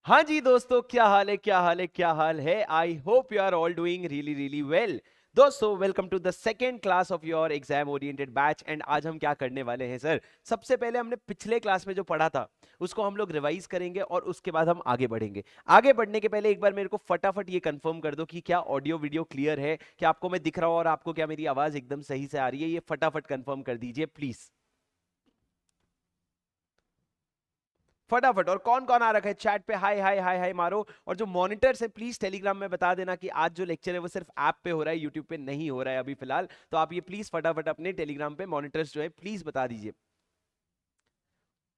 हाँ जी दोस्तों, क्या हाल है, क्या हाल है, क्या हाल है। I hope you are all doing really really well. दोस्तों, welcome to the second class of your exam oriented batch. And आज हम क्या करने वाले हैं सर, सबसे पहले हमने पिछले क्लास में जो पढ़ा था उसको हम लोग रिवाइज करेंगे और उसके बाद हम आगे बढ़ेंगे। आगे बढ़ने के पहले एक बार मेरे को फटाफट ये कंफर्म कर दो कि क्या ऑडियो वीडियो क्लियर है, क्या आपको मैं दिख रहा हूं और आपको क्या मेरी आवाज एकदम सही से आ रही है। ये फटाफट कंफर्म कर दीजिए प्लीज, फटाफट। और कौन कौन आ रखा है चैट पे, हाय हाय हाय हाय मारो। और जो मॉनिटर्स है प्लीज टेलीग्राम में बता देना कि आज जो लेक्चर है वो सिर्फ ऐप पे हो रहा है, यूट्यूब पे नहीं हो रहा है अभी फिलहाल। तो आप ये प्लीज फटाफट अपने टेलीग्राम पे मॉनिटर्स जो है प्लीज बता दीजिए।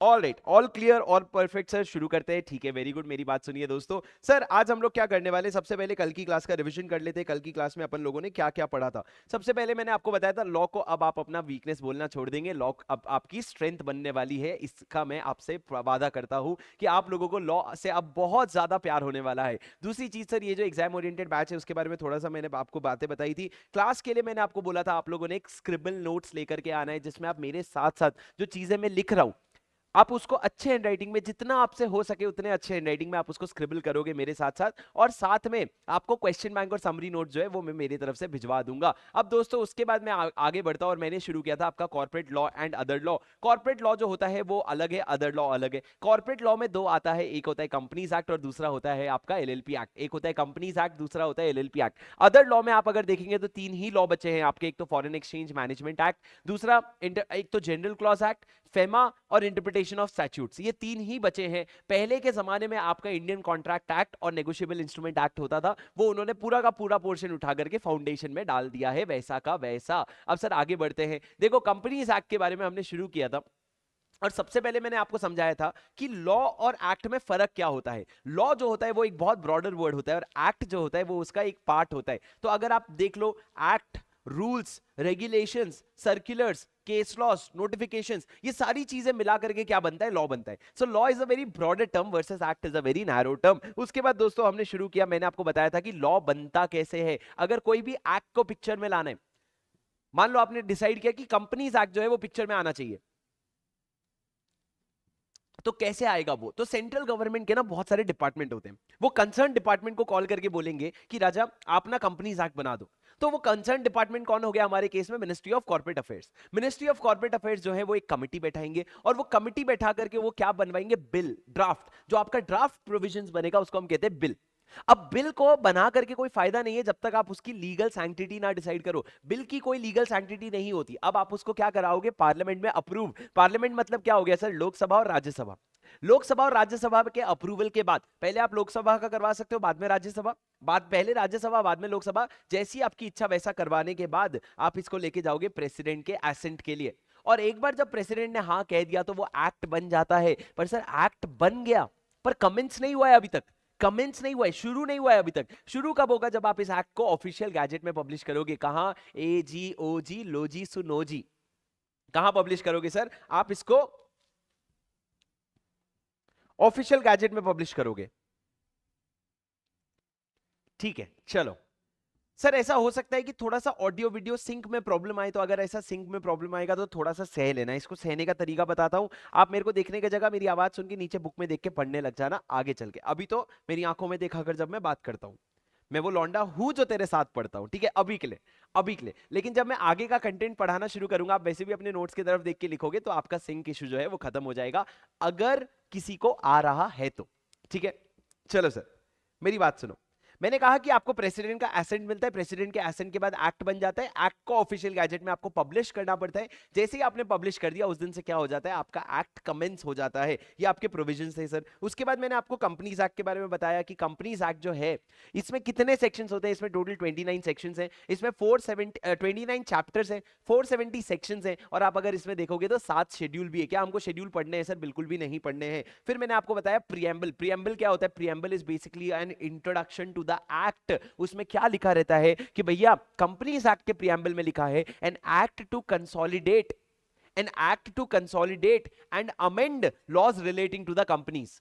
ऑल राइट, ऑल क्लियर और परफेक्ट सर, शुरू करते हैं। ठीक है, वेरी गुड। मेरी बात सुनिए दोस्तों। सर आज हम लोग क्या करने वाले, सबसे पहले कल की क्लास का रिवीजन कर लेते हैं। कल की क्लास में अपन लोगों ने क्या क्या पढ़ा था। सबसे पहले मैंने आपको बताया था लॉ को अब आप अपना वीकनेस बोलना छोड़ देंगे, लॉ अब आपकी स्ट्रेंथ बनने वाली है। इसका मैं आपसे वादा करता हूं कि आप लोगों को लॉ से अब बहुत ज्यादा प्यार होने वाला है। दूसरी चीज सर, ये जो एग्जाम ओरिएंटेड बैच है उसके बारे में थोड़ा सा मैंने आपको बातें बताई थी। क्लास के लिए मैंने आपको बोला था आप लोगों ने एक स्क्रिबल नोट्स लेकर के आना है, जिसमें आप मेरे साथ साथ जो चीजें मैं लिख रहा हूं आप उसको अच्छे हैंडराइटिंग में, जितना आपसे हो सके उतने अच्छे हैंडराइटिंग में आप उसको स्क्रिबल करोगे मेरे साथ साथ। और साथ में आपको क्वेश्चन बैंक और समरी नोट जो है वो मैं मेरी तरफ से भिजवा दूंगा। अब दोस्तों उसके बाद मैं आगे बढ़ता हूं और मैंने शुरू किया था आपका corporate law and other law. Corporate law जो होता है वो अलग है, अदर लॉ अलग है। कॉर्पोरेट लॉ में दो आता है, एक होता है कंपनीज एक्ट और दूसरा होता है आपका एलएलपी एक्ट। एक होता है कंपनीज एक्ट, दूसरा होता है एलएलपी एक्ट। अदर लॉ में आप अगर देखेंगे तो तीन ही लॉ बचे हैं आपके, एक तो फॉरेन एक्सचेंज मैनेजमेंट एक्ट, दूसरा एक तो जनरल क्लॉज एक्ट, फेमा और इंटरप्रिटेशन ऑफ स्टैट्यूट्स। ये तीन ही बचे हैं। पहले के जमाने में आपका इंडियन कॉन्ट्रैक्ट एक्ट और नेगोशिएबल इंस्ट्रूमेंट एक्ट होता था, वो उन्होंने पूरा का पूरा पोर्शन उठा करके फाउंडेशन में डाल दिया है, वैसा का वैसा। अब सर आगे बढ़ते हैं। देखो कंपनीज एक्ट के बारे में हमने शुरू किया था और सबसे पहले मैंने आपको समझाया था कि लॉ और एक्ट में फर्क क्या होता है। लॉ जो होता है वो एक बहुत ब्रॉडर वर्ड होता है और एक्ट जो होता है वो उसका एक पार्ट होता है। तो अगर आप देख लो, act, rules, regulations, circulars, case laws, notifications, ये सारी चीजें मिला करके क्या बनता है, लॉ बनता है। So law is a very broader term versus act is a very narrow term. उसके बाद दोस्तों हमने शुरू किया, मैंने आपको बताया था कि लॉ बनता कैसे है। अगर कोई भी एक्ट को पिक्चर में लाना है, मान लो आपने डिसाइड किया कि कंपनीज एक्ट जो है वो पिक्चर में आना चाहिए, तो कैसे आएगा वो। तो सेंट्रल गवर्नमेंट के ना बहुत सारे डिपार्टमेंट होते हैं, वो कंसर्न डिपार्टमेंट को कॉल करके बोलेंगे कि राजा आप ना कंपनीज एक्ट बना दो। तो वो कंसर्न डिपार्टमेंट कौन हो गया हमारे केस में, ministry of corporate affairs. Ministry of corporate affairs जो है वो एक कमिटी बैठाएंगे और वो कमिटी बैठा करके वो क्या बनवाएंगे, बिल, ड्राफ्ट। जो आपका ड्राफ्ट प्रोविजंस बनेगा उसको हम कहते हैं बिल। अब बिल को बना करके कोई फायदा नहीं है जब तक आप उसकी लीगल सैंक्टिटी ना डिसाइड करो। बिल की कोई लीगल सैंक्टिटी नहीं होती। अब आप उसको क्या कराओगे, पार्लियामेंट में अप्रूव। पार्लियामेंट मतलब क्या हो गया सर, लोकसभा और राज्यसभा। लोकसभा और राज्यसभा के अप्रूवल के बाद पहले आप लोकसभा का करवा सकते हो, बाद में राज्यसभा, बाद पहले राज्यसभा बाद में लोकसभा, जैसी आपकी इच्छा वैसा करवाने के बाद आप इसको लेके जाओगे प्रेसिडेंट के एसेंट के लिए। और एक बार जब प्रेसिडेंट ने हाँ कह दिया तो वो एक्ट बन जाता है। पर सर एक्ट बन गया पर कमेंट्स नहीं हुआ है अभी तक, कमेंट्स नहीं हुआ है, शुरू नहीं हुआ है अभी तक। शुरू कब होगा, जब आप इस एक्ट को ऑफिशियल गैजेट में पब्लिश करोगे। कहां, ए जी ओ जी लो जी सुनो जी, कहां पब्लिश करोगे सर, आप इसको ऑफिशियल गैजेट में पब्लिश करोगे। ठीक है चलो। सर ऐसा हो सकता है कि थोड़ा सा ऑडियो वीडियो सिंक में प्रॉब्लम आए, तो अगर ऐसा सिंक में प्रॉब्लम आएगा तो थोड़ा सा सह लेना। इसको सहने का तरीका बताता हूं, आप मेरे को देखने की जगह मेरी आवाज सुन के नीचे बुक में देख के पढ़ने लग जाना आगे चल के। अभी तो मेरी आंखों में देखा कर जब मैं बात करता हूं, मैं वो लौंडा हूं जो तेरे साथ पढ़ता हूं, ठीक है, अभी के लिए, अभी के लिए। लेकिन जब मैं आगे का कंटेंट पढ़ाना शुरू करूंगा, आप वैसे भी अपने नोट्स की तरफ देख के लिखोगे, तो आपका सिंक इशू जो है वो खत्म हो जाएगा, अगर किसी को आ रहा है तो। ठीक है चलो सर, मेरी बात सुनो। मैंने कहा कि आपको प्रेसिडेंट का एसेंट मिलता है, प्रेसिडेंट के एसेंट के बाद एक्ट बन जाता है, एक्ट को ऑफिशियल गैजेट में आपको पब्लिश करना पड़ता है। जैसे ही आपने पब्लिश कर दिया उस दिन से क्या हो जाता है, आपका एक्ट कमेंस हो जाता है। ये आपके प्रोविजंस है सर। उसके बाद मैंने आपको कंपनीज एक्ट के बारे में बताया कि कंपनीज एक्ट जो है इसमें कितने सेक्शंस होते हैं। इसमें टोटल 29 सेक्शंस हैं, इसमें 29 चैप्टर्स हैं, 470 सेक्शंस हैं। और आप अगर इसमें देखोगे तो 7 शेड्यूल भी है। क्या हमको शेड्यूल पढ़ने हैं सर, बिल्कुल भी नहीं पढ़ने हैं। फिर मैंने आपको बताया प्रियम्बल। प्रियम्बल क्या होता है, preamble is basically an introduction to the act. उसमें क्या लिखा रहता है कि भैया कंपनीज एक्ट के प्रियम्बल में लिखा है an act to consolidate, an act to consolidate and amend laws relating to the companies.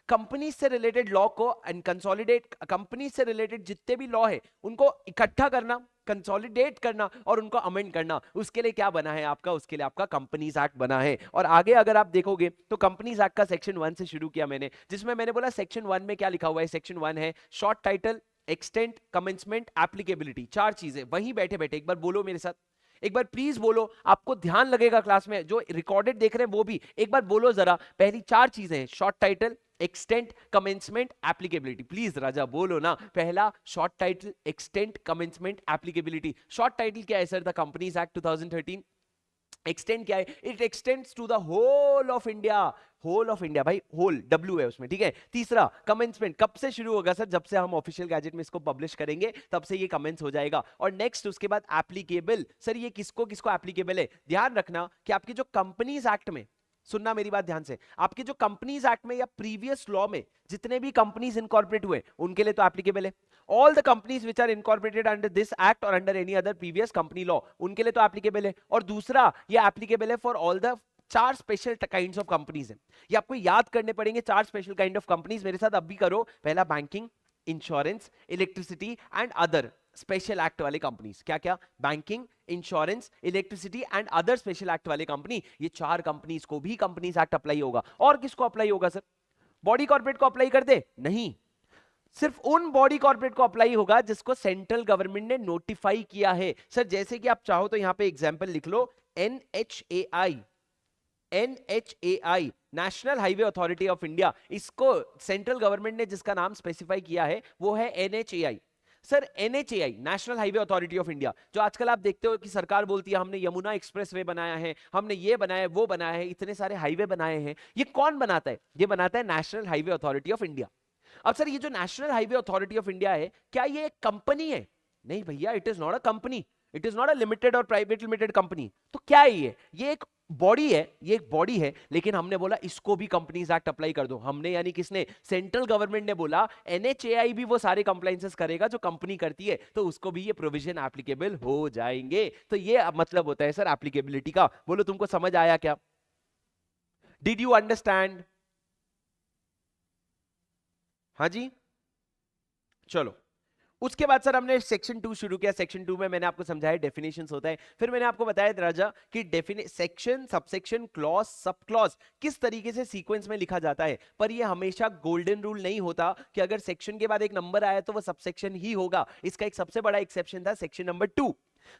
Company से रिलेटेड लॉ को एंड कंसोलिडेट, कंपनी से रिलेटेड जितने भी लॉ है उनको इकट्ठा करना, कंसोलिडेट करना और उनको अमेंड करना, उसके लिए क्या बना है आपका, उसके लिए आपका कंपनीज एक्ट बना है। और आगे अगर आप देखोगे तो कंपनीज एक्ट का सेक्शन 1 से शुरू किया मैंने, जिसमें मैंने बोला सेक्शन 1 में क्या लिखा हुआ है। सेक्शन 1 है short title, extent, commencement, applicability, चार चीजें। वहीं बैठे बैठे एक बार बोलो मेरे साथ, एक बार प्लीज बोलो, आपको ध्यान लगेगा क्लास में, जो रिकॉर्डेड देख रहे हैं वो भी एक बार बोलो जरा। पहली चार चीजें हैं, short title, extent, commencement, applicability. Please राजा बोलो ना, पहला short title, extent, commencement, applicability. Short title क्या है sir? The companies act 2013। Extend क्या है? It extends to the whole of India. Whole of India भाई, होल डब्ल्यू है उसमें, ठीक है। तीसरा कमेंसमेंट, कब से शुरू होगा सर? जब से हम ऑफिशियल गैजेट में इसको पब्लिश करेंगे तब से ये कमेंस हो जाएगा। और नेक्स्ट उसके बाद एप्लीकेबल। सर ये किसको किसको एप्लीकेबल है? ध्यान रखना कि आपकी जो कंपनीज एक्ट में, सुनना मेरी बात ध्यान से, आपके जो कंपनीज एक्ट में या प्रीवियस लॉ में जितने भी कंपनीज इनकॉर्पोरेट हुए उनके लिए तो एप्लीकेबल है। All the companies which are incorporated under this act और under any other previous company law, उनके लिए तो एप्लीकेबल है। और दूसरा ये एप्लीकेबल है फॉर ऑल द चार स्पेशल काइंड्स ऑफ कंपनीज है। ये आपको याद करने पड़ेंगे, चार स्पेशल काइंड ऑफ कंपनीज। मेरे साथ अब भी करो। पहला banking, insurance, electricity and other special act वाले कंपनीज। क्या क्या? Banking, insurance, electricity and other special act वाले कंपनी। ये चार कंपनीज को भी कंपनीज एक्ट अप्लाई होगा। और किसको अप्लाई होगा सर? बॉडी कॉर्पोरेट को अप्लाई कर दे? नहीं, सिर्फ उन बॉडी कॉर्पोरेट को अप्लाई होगा जिसको सेंट्रल गवर्नमेंट ने नोटिफाई किया है। सर जैसे कि आप चाहो तो यहां पे एग्जांपल लिख लो, NHAI, NHAI national highway authority of India, इसको सेंट्रल गवर्नमेंट ने जिसका नाम स्पेसिफाई किया है वो है NHAI। Sir NHAI national highway authority of India, जो आजकल आप देखते हो कि सरकार बोलती है हमने यमुना एक्सप्रेसवे बनाया है, हमने ये बनाया है, वो बनाया है, इतने सारे हाईवे बनाए हैं, ये कौन बनाता है? ये बनाता है national highway authority of India. अब सर ये जो national highway authority of India है, क्या ये एक कंपनी है? नहीं भैया, it is not a company, it is not a limited और प्राइवेट लिमिटेड कंपनी। तो क्या है ये एक बॉडी है, ये एक बॉडी है। लेकिन हमने बोला इसको भी कंपनीज एक्ट अप्लाई कर दो। हमने यानी किसने? सेंट्रल गवर्नमेंट ने बोला NHAI भी वो सारे कंप्लायंसेस करेगा जो कंपनी करती है, तो उसको भी ये प्रोविजन एप्लीकेबल हो जाएंगे। तो ये मतलब होता है सर एप्लीकेबिलिटी का। बोलो तुमको समझ आया क्या? Did you understand? हाँ जी, चलो। उसके बाद सर हमने सेक्शन 2 शुरू किया। सेक्शन 2 में मैंने आपको समझाया डेफिनेशंस होता है। फिर मैंने आपको बताया राजा कि section, subsection, clause, sub clause किस तरीके से सीक्वेंस में लिखा जाता है। पर ये हमेशा गोल्डन रूल नहीं होता कि अगर सेक्शन के बाद एक नंबर आया तो वो सबसेक्शन ही होगा। इसका एक सबसे बड़ा एक्सेप्शन था सेक्शन नंबर 2।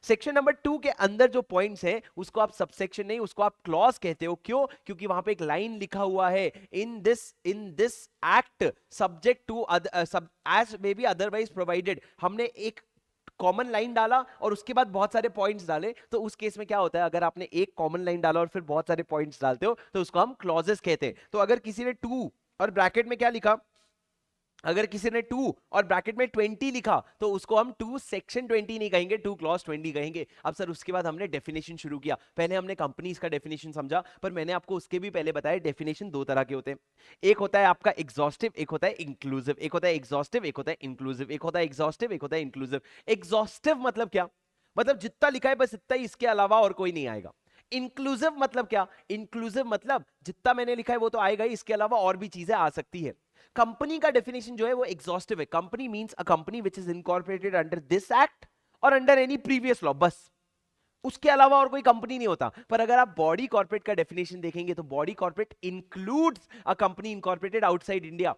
सेक्शन नंबर 2 के अंदर जो पॉइंट्स हैं उसको आप सबसेक्शन नहीं, उसको आप क्लॉज कहते हो। क्यों? क्योंकि वहां पे एक लाइन लिखा हुआ है, in this act subject to as may be otherwise provided. हमने एक कॉमन लाइन डाला और उसके बाद बहुत सारे पॉइंट्स डाले, तो उस केस में क्या होता है, अगर आपने एक कॉमन लाइन डाला और फिर बहुत सारे पॉइंट्स डालते हो तो उसको हम क्लॉजेस कहते हैं। तो अगर किसी ने 2 और ब्रैकेट में क्या लिखा, अगर किसी ने 2 और ब्रैकेट में 20 लिखा तो उसको हम 2 सेक्शन 20 नहीं कहेंगे, 2 क्लॉज 20 कहेंगे। अब सर उसके बाद हमने डेफिनेशन शुरू किया। पहले हमने कंपनीज का डेफिनेशन समझा, पर मैंने आपको उसके भी पहले बताया डेफिनेशन 2 तरह के होते हैं। एक होता है आपका एग्जॉस्टिव, एक होता है इंक्लूसिव। एक होता है एग्जॉस्टिव, एक होता है इंक्लूसिव। एक होता है एग्जॉस्टिव, एक होता है इंक्लूसिव। एग्जॉस्टिव मतलब क्या? मतलब जितना लिखा है बस इतना ही, इसके अलावा और कोई नहीं आएगा। इंक्लूसिव मतलब क्या? इंक्लूसिव मतलब जितना मैंने लिखा है वो तो आएगा ही, इसके अलावा और भी चीजें आ सकती है। कंपनी का डेफिनेशन जो है वो एग्जॉस्टिव है। Company means a company which is incorporated under this act और अंडर एनी प्रीवियस लॉ, बस उसके अलावा और कोई कंपनी नहीं होता। पर अगर आप बॉडी कॉर्पोरेट का डेफिनेशन देखेंगे तो body corporate includes a company incorporated outside India.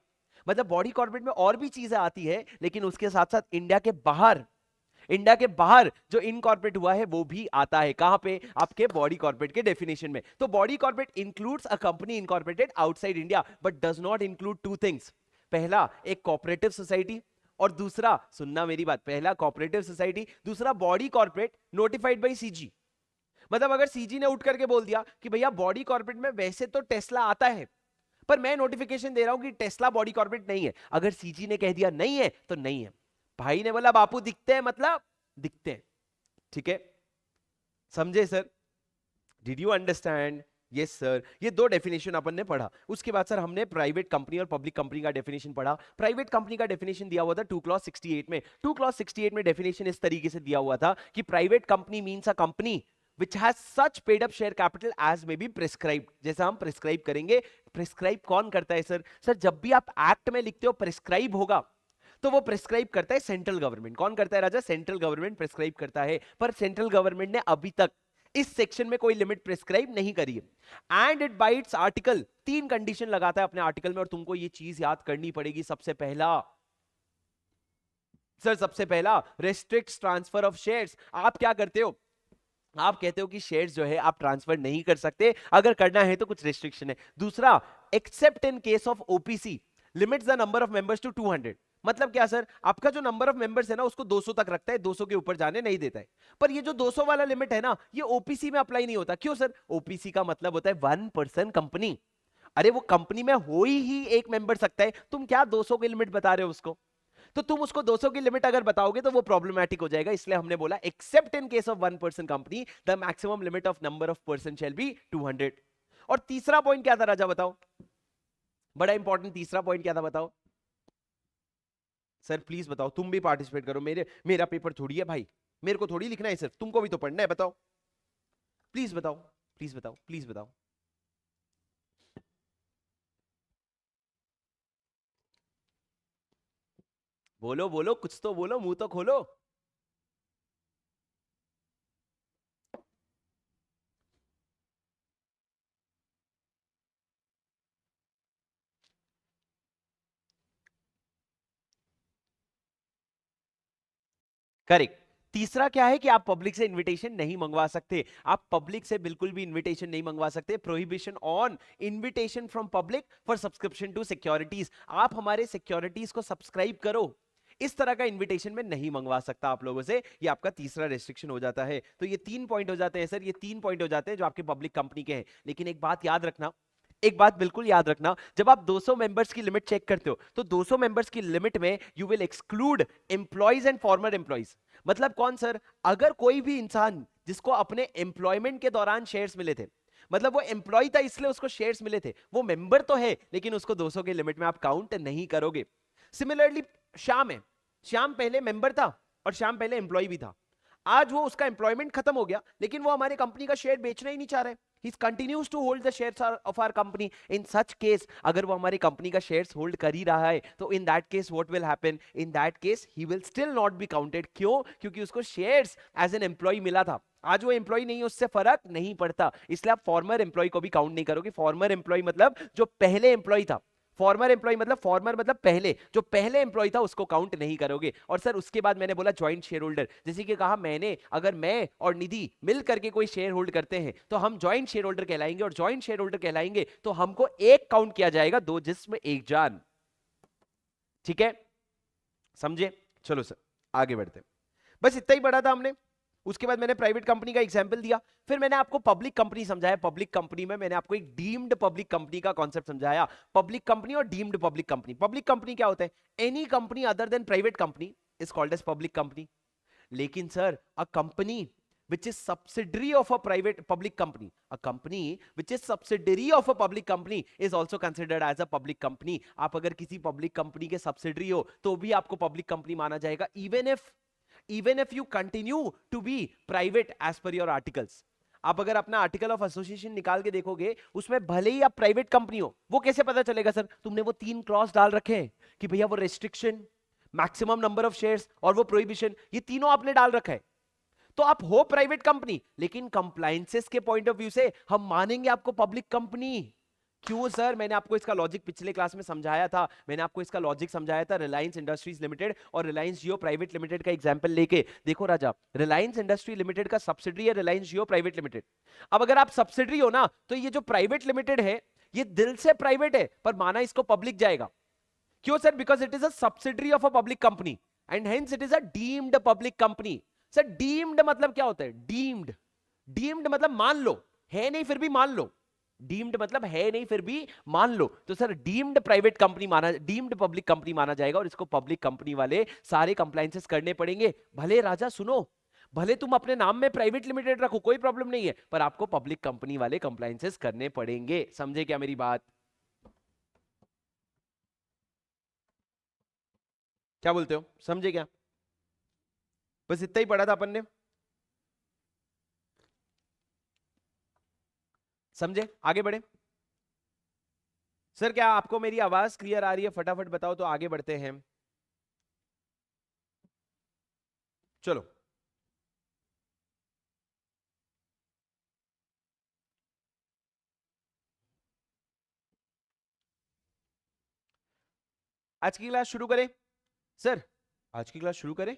मतलब बॉडी कॉर्पोरेट में और भी चीजें आती है, लेकिन उसके साथ साथ इंडिया के बाहर जो इनकॉर्पोरेट हुआ है वो भी आता है। कहां पे? आपके बॉडी कॉर्पोरेट के डेफिनेशन में। तो body corporate includes a company incorporated outside India but does not include 2 things. पहला एक कोऑपरेटिव सोसाइटी, और दूसरा, सुनना मेरी बात, पहला कोऑपरेटिव सोसाइटी, दूसरा body corporate notified by CG. मतलब अगर सीजी ने उठ करके बोल दिया कि भैया बॉडी कॉर्पोरेट में वैसे तो टेस्ला आता है, पर मैं नोटिफिकेशन दे रहा हूं कि टेस्ला बॉडी कॉर्पोरेट नहीं है। अगर सीजी ने कह दिया नहीं है तो नहीं है। भाई ने बोला बापू दिखते हैं, मतलब दिखते हैं। ठीक है, समझे sir? Did you understand? Yes sir. ये 2 डेफिनेशन अपन ने पढ़ा। उसके बाद सर हमने प्राइवेट कंपनी और पब्लिक कंपनी का डेफिनेशन पढ़ा। प्राइवेट कंपनी का डेफिनेशन दिया हुआ था 2 क्लॉज 68 में। 2 क्लॉज 68 में डेफिनेशन इस तरीके से दिया हुआ था कि private company means a company which has such paid up share capital as may be prescribed। जैसा हम प्रिस्क्राइब करेंगे। प्रिस्क्राइब कौन करता है सर? सर जब भी आप एक्ट में लिखते हो प्रिस्क्राइब होगा, तो वो प्रिस्क्राइब करता है सेंट्रल गवर्नमेंट। कौन करता है राजा? सेंट्रल गवर्नमेंट प्रिस्क्राइब करता है। पर सेंट्रल गवर्नमेंट ने अभी तक इस सेक्शन में कोई लिमिट प्रिस्क्राइब नहीं करी है। And it by it's article 3 condition लगाता है अपने आर्टिकल में, और तुमको ये चीज याद करनी पड़ेगी। सबसे पहला सर, सबसे पहला रेस्ट्रिक्ट्स ट्रांसफर ऑफ शेयर्स। आप क्या करते हो? आप कहते हो कि शेयर्स जो है आप ट्रांसफर नहीं कर सकते, अगर करना है तो कुछ रेस्ट्रिक्शन है। दूसरा, except in case of OPC limits the number of members to 200। मतलब क्या सर? आपका जो नंबर ऑफ मेंबर्स है ना उसको 200 तक रखता है, 200 के ऊपर जाने नहीं देता है। पर ये जो 200 वाला लिमिट है ना, ये ओपीसी में अप्लाई नहीं होता। क्यों सर? ओपीसी का मतलब होता है 1 पर्सन कंपनी। अरे वो कंपनी में हो ही एक मेंबर सकता है, तुम क्या 200 की लिमिट बता रहे हो उसको? तो तुम उसको 200 की लिमिट अगर बताओगे तो वो प्रॉब्लमैटिक हो जाएगा। इसलिए हमने बोला accept in case of 1 person company the maximum limit of number of person shall be 200। और तीसरा पॉइंट क्या था राजा, बताओ? बड़ा इंपॉर्टेंट तीसरा पॉइंट क्या था, बताओ सर, प्लीज बताओ। तुम भी पार्टिसिपेट करो, मेरा पेपर थोड़ी है भाई, मेरे को थोड़ी लिखना है सिर्फ, तुमको भी तो पढ़ना है। बताओ, प्लीज बताओ, प्लीज बताओ, प्लीज बताओ। बोलो बोलो, कुछ तो बोलो, मुंह तो खोलो। करेक्ट। तीसरा क्या है कि आप पब्लिक से इनविटेशन नहीं मंगवा सकते। आप पब्लिक से बिल्कुल भी इनविटेशन नहीं मंगवा सकते। Prohibition on invitation from public for subscription to securities. आप हमारे सिक्योरिटीज को सब्सक्राइब करो, इस तरह का इनविटेशन में नहीं मंगवा सकता आप लोगों से। ये आपका तीसरा रेस्ट्रिक्शन हो जाता है। तो ये 3 पॉइंट हो जाते हैं सर, ये 3 पॉइंट हो जाते हैं जो आपके पब्लिक कंपनी के हैं। लेकिन एक बात याद रखना, एक बात बिल्कुल याद रखना, जब आप 200 मेंबर्स की लिमिट चेक करते हो तो 200 मेंबर्स की लिमिट में you will exclude employees and farmer employees. मतलब कौन सर? अगर कोई भी इंसान जिसको अपने एम्प्लॉयमेंट के दौरान शेयर्स मिले थे, मतलब वो एम्प्लॉय था इसलिए उसको शेयर्स मिले थे, वो मेंबर तो है लेकिन उसको 200 के लिमिट में आप काउंट नहीं करोगे। सिमिलरली श्याम है, श्याम पहले मेंबर था और श्याम पहले एम्प्लॉय भी था। आज वो उसका एम्प्लॉयमेंट खत्म हो गया लेकिन वो हमारे कंपनी का शेयर बेचना ही नहीं चाह रहे। He continues to hold the shares of our company. In such case, अगर वो हमारी कंपनी का शेयर्स होल्ड कर ही रहा है तो in that case what will happen? In that case he will still not be counted. क्यों? क्योंकि उसको शेयर्स एज एन एम्प्लॉय मिला था। आज वो एम्प्लॉय नहीं है, उससे फर्क नहीं पड़ता। इसलिए आप फॉर्मर एम्प्लॉय को भी काउंट नहीं करोगे। फॉर्मर एम्प्लॉय मतलब जो पहले एम्प्लॉय था। फॉर्मर एम्प्लॉय मतलब, फॉर्मर मतलब पहले, जो पहले एम्प्लॉय था उसको काउंट नहीं करोगे। और सर उसके बाद मैंने बोला ज्वाइंट शेयर होल्डर। जैसे कि कहा मैंने, अगर मैं और निधि मिल करके कोई शेयर होल्ड करते हैं तो हम ज्वाइंट शेयर होल्डर कहलाएंगे, और ज्वाइंट शेयर होल्डर कहलाएंगे तो हमको एक काउंट किया जाएगा, 2 जिस्म एक जान। ठीक है, समझे? चलो सर आगे बढ़ते हैं। बस इतना ही पढ़ा था हमने। उसके बाद मैंने प्राइवेट कंपनी का एग्जांपल दिया, फिर मैंने आपको पब्लिक कंपनी समझाया। पब्लिक कंपनी में मैंने आपको एक डीम्ड पब्लिक कंपनी का कॉन्सेप्ट समझाया। पब्लिक कंपनी और deemed public company. Public company क्या होता है? Any company other than private company is called as public company. लेकिन sir a company which is subsidiary of a private public company, a company which is subsidiary of a public company is also considered as a public company. आप अगर किसी public company के subsidiary हो तो भी आपको public company माना जाएगा, even if you continue to be private as per your articles. आप अगर अपना आर्टिकल ऑफ एसोसिएशन निकाल के देखोगे उसमें भले ही आप प्राइवेट कंपनी हो, वो कैसे पता चलेगा सर? तुमने वो 3 क्लॉज डाल रखे हैं कि भैया वो restriction, maximum number of shares और वो प्रोहिबिशन, ये तीनों आपने डाल रखा है। तो आप हो प्राइवेट कंपनी लेकिन कंप्लायंसेस के पॉइंट ऑफ व्यू से हम मानेंगे आपको पब्लिक कंपनी। क्यों सर? मैंने आपको इसका लॉजिक पिछले क्लास में समझाया था। मैंने आपको इसका लॉजिक समझाया था रिलायंस इंडस्ट्रीज लिमिटेड और रिलायंस जियो प्राइवेट लिमिटेड का एग्जांपल लेके। देखो राजा, रिलायंस इंडस्ट्री लिमिटेड का सब्सिडरी है रिलायंस जियो प्राइवेट लिमिटेड। अब अगर आप सब्सिडरी हो ना तो ये जो प्राइवेट लिमिटेड है ये दिल से प्राइवेट है पर माना इसको पब्लिक जाएगा। क्यों sir? Because it is a subsidiary of a public company and hence it is a deemed public company. Sir deemed मतलब क्या होता है? डीम्ड मतलब मान लो, है नहीं फिर भी मान लो। डीम्ड मतलब है नहीं फिर भी मान लो। तो सर डीम्ड प्राइवेट कंपनी माना, डीम्ड पब्लिक कंपनी माना जाएगा और इसको पब्लिक कंपनी वाले सारे कंप्लायंसेस करने पड़ेंगे। भले राजा सुनो, भले तुम अपने नाम में प्राइवेट लिमिटेड रखो कोई प्रॉब्लम नहीं है, पर आपको पब्लिक कंपनी वाले कंप्लायंसेस करने पड़ेंगे। समझे क्या मेरी बात? क्या बोलते हो, समझे क्या? बस इतना ही पढ़ा था अपन ने, समझे? आगे बढ़े सर। क्या आपको मेरी आवाज क्लियर आ रही है? फटाफट बताओ तो आगे बढ़ते हैं। चलो आज की क्लास शुरू करें सर। आज की क्लास शुरू करें।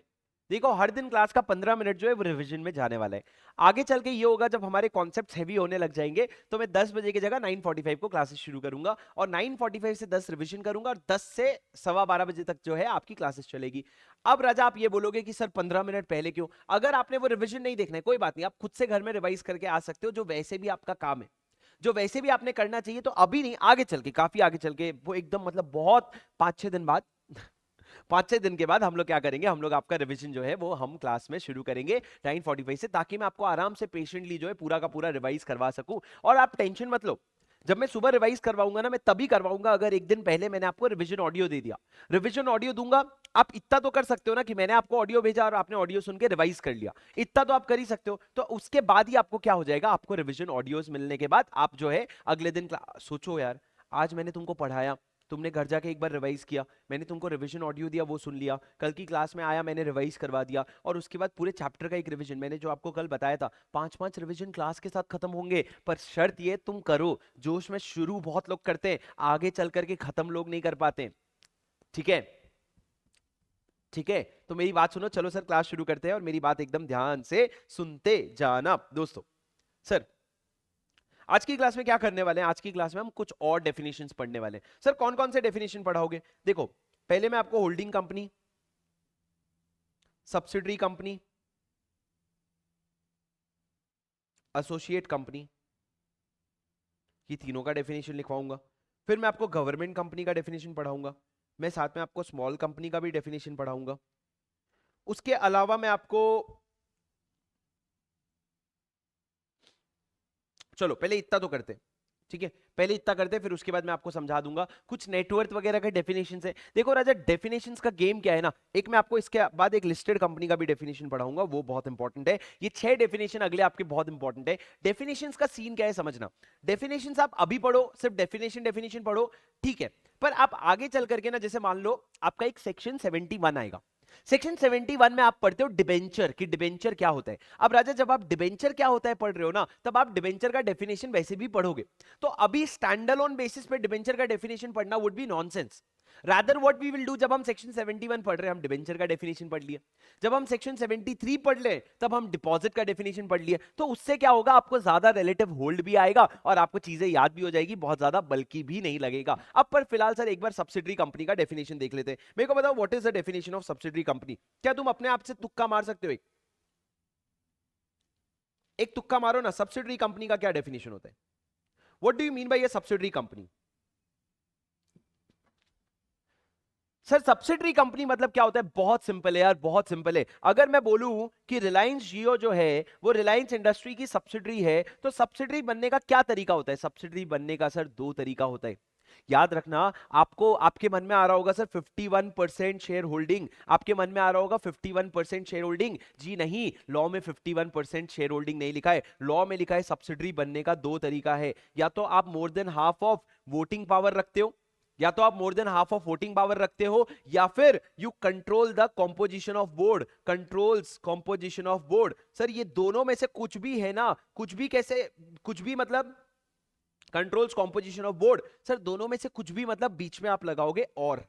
देखो हर दिन क्लास का 15 मिनट जो है वो रिवीजन में जाने वाला है। आगे चल के ये होगा जब हमारे कॉन्सेप्ट्स हैवी होने लग जाएंगे तो मैं 10 बजे की जगह 9:45 को क्लासेस शुरू करूंगा और 9:45 से 10 रिवीजन करूंगा और 10 से 12:15 बजे तक जो है आपकी क्लासेस चलेगी। अब राजा आप ये बोलोगे कि सर 15 मिनट पहले क्यों? अगर आपने वो रिवीजन नहीं देखना है कोई बात नहीं, आप खुद से घर में रिवाइज करके आ सकते हो, जो वैसे भी आपका काम है, जो वैसे भी आपने करना चाहिए। तो अभी नहीं, आगे चल के, काफी आगे चल के, वो एकदम मतलब बहुत 5-6 दिन बाद 5-6 दिन के बाद हम लोग क्या करेंगे, हम लोग आपका रिवीजन जो है वो हम क्लास में शुरू करेंगे 9:45 से, ताकि मैं आपको आराम से पेशेंटली जो है पूरा का पूरा रिवाइज करवा सकूं। और आप टेंशन मत लो, जब मैं सुबह रिवाइज करवाऊंगा ना, मैं तभी करवाऊंगा अगर एक दिन पहले मैंने आपको रिवीजन ऑडियो दे दिया। रिवीजन ऑडियो दूंगा, आप इतना तो कर सकते हो ना कि मैंने आपको ऑडियो भेजा और आपने ऑडियो सुन के रिवाइज कर लिया, इतना तो आप कर ही सकते हो। तो उसके बाद ही आपको क्या हो जाएगा, आपको रिवीजन ऑडियोज मिलने के बाद आप जो है अगले दिन सोचो यार, आज मैंने तुमको पढ़ाया, तुमने घर जाके एक बार रिवाइज किया, मैंने तुमको रिवीजन ऑडियो दिया वो सुन लिया, कल की क्लास में आया मैंने रिवाइज करवा दिया, और उसके बाद पूरे चैप्टर का एक रिवीजन, मैंने जो आपको कल बताया था 5-5 रिवीजन क्लास के साथ खत्म होंगे। पर शर्त ये तुम करो, जोश में शुरू बहुत लोग करते हैं, आगे चल करके खत्म लोग नहीं कर पाते। ठीक है, ठीक है, तो मेरी बात सुनो, चलो सर क्लास शुरू करते हैं और मेरी बात एकदम ध्यान से सुनते जाना दोस्तों। सर आज की क्लास में क्या करने वाले हैं, आज की क्लास में हम कुछ और डेफिनेशंस पढ़ने वाले हैं। सर कौन कौन से डेफिनेशन पढ़ाओगे? देखो पहले मैं आपको holding company, subsidiary company, associate company, ये तीनों का डेफिनेशन लिखवाऊंगा। फिर मैं आपको गवर्नमेंट कंपनी का डेफिनेशन पढ़ाऊंगा, मैं साथ में आपको स्मॉल कंपनी का भी डेफिनेशन पढ़ाऊंगा। उसके अलावा मैं आपको, चलो पहले इतना तो करते हैं, ठीक है, पहले इतना करते हैं, फिर उसके बाद मैं आपको समझा दूंगा कुछ नेटवर्थ वगैरह के डेफिनेशंस है। देखो राजा, डेफिनेशंस का गेम क्या है ना, एक मैं आपको इसके बाद एक लिस्टेड कंपनी का भी डेफिनेशन पढ़ाऊंगा, वो बहुत इंपॉर्टेंट है। ये 6 डेफिनेशन अगले आपके बहुत इंपॉर्टेंट है। डेफिनेशंस का सीन क्या है समझना, डेफिनेशंस आप अभी पढ़ो, सिर्फ डेफिनेशन डेफिनेशन पढ़ो, ठीक है, पर आप आगे चल करके ना, जैसे मान लो आपका एक सेक्शन 71 आएगा, सेक्शन 71 में आप पढ़ते हो डिबेंचर, कि डिबेंचर क्या होता है। अब राजा जब आप डिबेंचर क्या होता है पढ़ रहे हो ना, तब आप डिबेंचर का डेफिनेशन वैसे भी पढ़ोगे, तो अभी स्टैंड अलोन बेसिस पे डिबेंचर का डेफिनेशन पढ़ना would be nonsense. Rather what we will do, जब हम सेक्शन 71 पढ़ रहे हैं हम डिबेंचर का डेफिनेशन पढ़ लिया, जब हम सेक्शन 73 पढ़ ले तब हम डिपॉजिट का डेफिनेशन पढ़ लिया, तो उससे क्या होगा, आपको ज्यादा रिलेटिव होल्ड भी आएगा और आपको चीजें याद भी हो जाएगी, बहुत ज्यादा बल्कि भी नहीं लगेगा। अब पर फिलहाल सर एक बार सब्सिडरी कंपनी का डेफिनेशन देख लेते हैं। मेरे को बताओ what is the definition of subsidiary company? क्या तुम अपने आप से तुक्का मार सकते हो? एक तुक्का मारो ना, सब्सिडरी कंपनी का क्या डेफिनेशन होता है? What do you mean by ये subsidiary company? Sir subsidiary company मतलब क्या होता है? बहुत सिंपल है यार, बहुत सिंपल है। अगर मैं बोलूं कि रिलायंस जियो जो है वो रिलायंस इंडस्ट्री की सब्सिडरी है, तो सब्सिडरी बनने का क्या तरीका होता है? सब्सिडरी बनने का सर 2 तरीका होता है, याद रखना। आपको आपके मन में आ रहा होगा सर 51% शेयर होल्डिंग, आपके मन में आ रहा होगा 51% शेयर होल्डिंग, जी नहीं, लॉ में 51% शेयर होल्डिंग नहीं लिखा है, लॉ में लिखा है सब्सिडरी बनने का 2 तरीका है। या तो आप मोर than half of voting power रखते हो, या तो आप मोर than half of voting power रखते हो, या फिर you control the composition of board, controls composition of board. Sir ये दोनों में से कुछ भी है ना, कुछ भी कैसे, कुछ भी मतलब controls composition of board, sir दोनों में से कुछ भी मतलब बीच में आप लगाओगे और,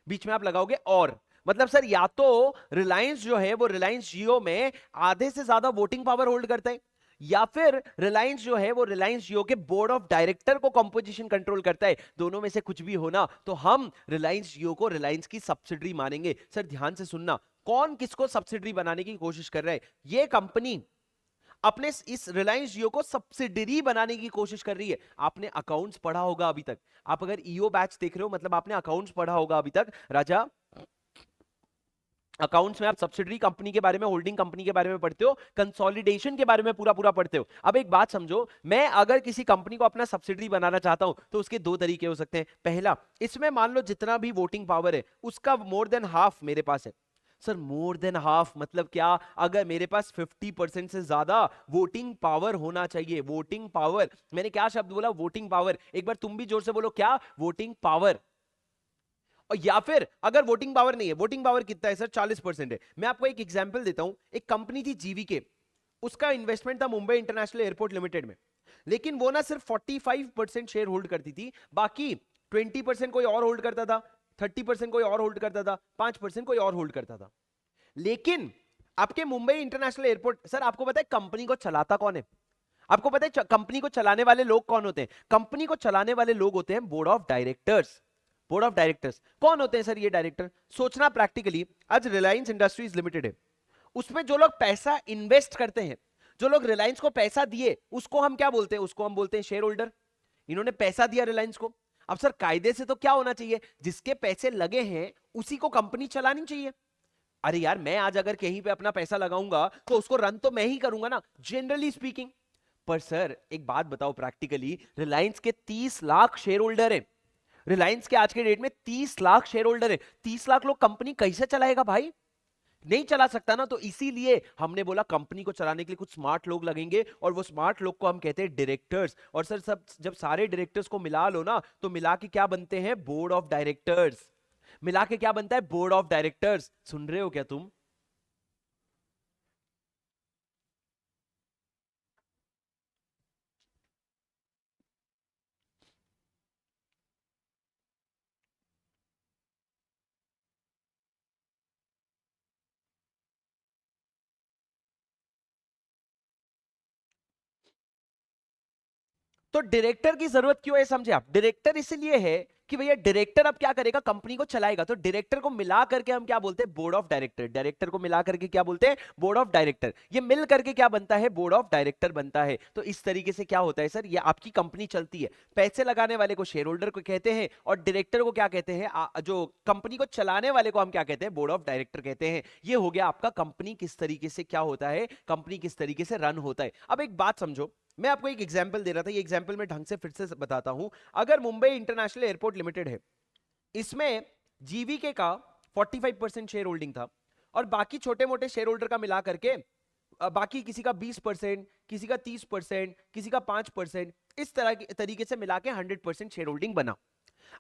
बीच में आप लगाओगे और, मतलब सर या तो रिलायंस जो है वो रिलायंस जियो में आधे से ज्यादा वोटिंग पावर होल्ड करता है, या फिर रिलायंस जो है वो रिलायंस जियो के बोर्ड ऑफ डायरेक्टर को कंपोजिशन कंट्रोल करता है। दोनों में से कुछ भी होना तो हम रिलायंस जियो को रिलायंस की सब्सिडरी मानेंगे। सर ध्यान से सुनना, कौन किसको सब्सिडरी बनाने की कोशिश कर रहा है? ये कंपनी अपने इस रिलायंस जियो को सब्सिडरी बनाने की कोशिश कर रही है। आपने अकाउंट्स पढ़ा होगा अभी तक, आप अगर ईओ बैच देख रहे हो मतलब आपने अकाउंट्स पढ़ा होगा अभी तक राजा। अकाउंट्स में आप सब्सिडरी कंपनी के बारे में, होल्डिंग कंपनी के बारे में पढ़ते हो, कंसोलिडेशन के बारे में पूरा पूरा पढ़ते हो। अब एक बात समझो, मैं अगर किसी कंपनी को अपना सब्सिडरी बनाना चाहता हूं तो उसके 2 तरीके हो सकते हैं। पहला, इसमें मान लो जितना भी वोटिंग पावर है उसका मोर देन हाफ मेरे पास है। सर मोर देन हाफ मतलब क्या? अगर मेरे पास 50% से ज्यादा वोटिंग पावर होना चाहिए। वोटिंग पावर, मैंने क्या शब्द बोला? Voting power. एक बार तुम भी जोर से बोलो, क्या? Voting power. और या फिर अगर वोटिंग पावर नहीं है, वोटिंग पावर कितना है सर? 40% है। मैं आपको एक एग्जांपल देता हूं, एक कंपनी थी जीवीके, उसका इन्वेस्टमेंट था मुंबई इंटरनेशनल एयरपोर्ट लिमिटेड में, लेकिन वो ना सिर्फ 45% शेयर होल्ड करती थी, बाकी 20% कोई और होल्ड करता था, 30% कोई और होल्ड करता था, 5% कोई और होल्ड करता था। लेकिन आपके मुंबई इंटरनेशनल एयरपोर्ट, सर आपको पता है कंपनी को चलाता कौन है? आपको पता है कंपनी को चलाने वाले लोग कौन होते हैं? कंपनी को चलाने वाले लोग होते हैं board of directors. Board of directors कौन होते हैं सर ये डायरेक्टर? सोचना प्रैक्टिकली, आज रिलायंस इंडस्ट्रीज लिमिटेड है, उसमें जो लोग पैसा इन्वेस्ट करते हैं, जो लोग रिलायंस को पैसा दिए, उसको हम क्या बोलते हैं? उसको हम बोलते हैं शेयर होल्डर। इन्होंने पैसा दिया रिलायंस को। अब सर कायदे से तो क्या होना चाहिए? जिसके पैसे लगे हैं उसी को कंपनी चलानी चाहिए। अरे यार, मैं आज अगर कहीं पे अपना पैसा लगाऊंगा तो उसको रन तो मैं ही करूंगा ना, जनरली स्पीकिंग। पर सर एक बात बताओ, प्रैक्टिकली रिलायंस के 30 लाख शेयर होल्डर है, रिलायंस के आज के डेट में 30 लाख शेयर होल्डर है, 30 लाख लोग कंपनी कैसे चलाएगा भाई? नहीं चला सकता ना। तो इसीलिए हमने बोला कंपनी को चलाने के लिए कुछ स्मार्ट लोग लगेंगे, और वो स्मार्ट लोग को हम कहते हैं डायरेक्टर्स। और सर सब जब सारे डायरेक्टर्स को मिला लो ना, तो मिला के क्या बनते हैं? Board of directors. मिला के क्या बनता है? Board of directors. सुन रहे हो क्या तुम? तो डायरेक्टर की जरूरत क्यों है समझे आप? डायरेक्टर इसलिए है कि भैया डायरेक्टर अब क्या करेगा? कंपनी को चलाएगा। तो डायरेक्टर को मिला करके हम क्या बोलते हैं? Board of director. डायरेक्टर को मिला करके क्या बोलते हैं? Board of director. ये मिल करके क्या बनता है? बोर्ड ऑफ डायरेक्टर बनता है। तो इस तरीके से क्या होता है सर, ये आपकी कंपनी चलती है। पैसे लगाने वाले को शेयर होल्डर को कहते हैं, और डायरेक्टर को क्या कहते हैं? जो कंपनी को चलाने वाले को हम क्या कहते हैं? बोर्ड ऑफ डायरेक्टर कहते हैं। ये हो गया आपका कंपनी किस तरीके से क्या होता है, कंपनी किस तरीके से रन होता है। अब एक बात समझो, मैं आपको एक एग्जांपल दे रहा था, ये एग्जांपल मैं ढंग से फिर से बताता हूं। अगर मुंबई इंटरनेशनल एयरपोर्ट लिमिटेड है, इसमें जीवीके का 45% शेयर होल्डिंग था, और बाकी छोटे मोटे शेयर होल्डर का मिला करके बाकी किसी का 20%, किसी का 30%, किसी का 5%, इस तरह के तरीके से मिला के 100% शेयर होल्डिंग बना।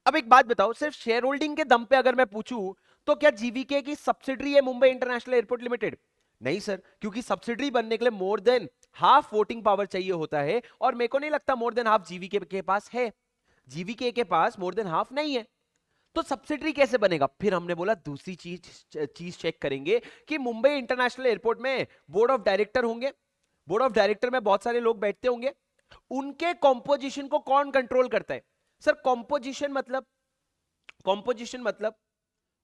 अब एक बात बताओ, सिर्फ शेयर होल्डिंग के दम पे अगर मैं पूछूं, तो क्या जीवीके की सब्सिडरी है मुंबई इंटरनेशनल एयरपोर्ट लिमिटेड? नहीं सर, क्योंकि सब्सिडरी बनने के लिए मोर देन हाफ वोटिंग पावर चाहिए होता है, और मेरे को नहीं लगता मोर देन हाफ जीवीके के पास है। जीवीके के पास मोर देन हाफ नहीं है, तो सब्सिडरी कैसे बनेगा? फिर हमने बोला दूसरी चीज चीज चेक करेंगे कि मुंबई इंटरनेशनल एयरपोर्ट में बोर्ड ऑफ डायरेक्टर होंगे, बोर्ड ऑफ डायरेक्टर में बहुत सारे लोग बैठते होंगे, उनके कॉम्पोजिशन को कौन कंट्रोल करता है? सर कॉम्पोजिशन मतलब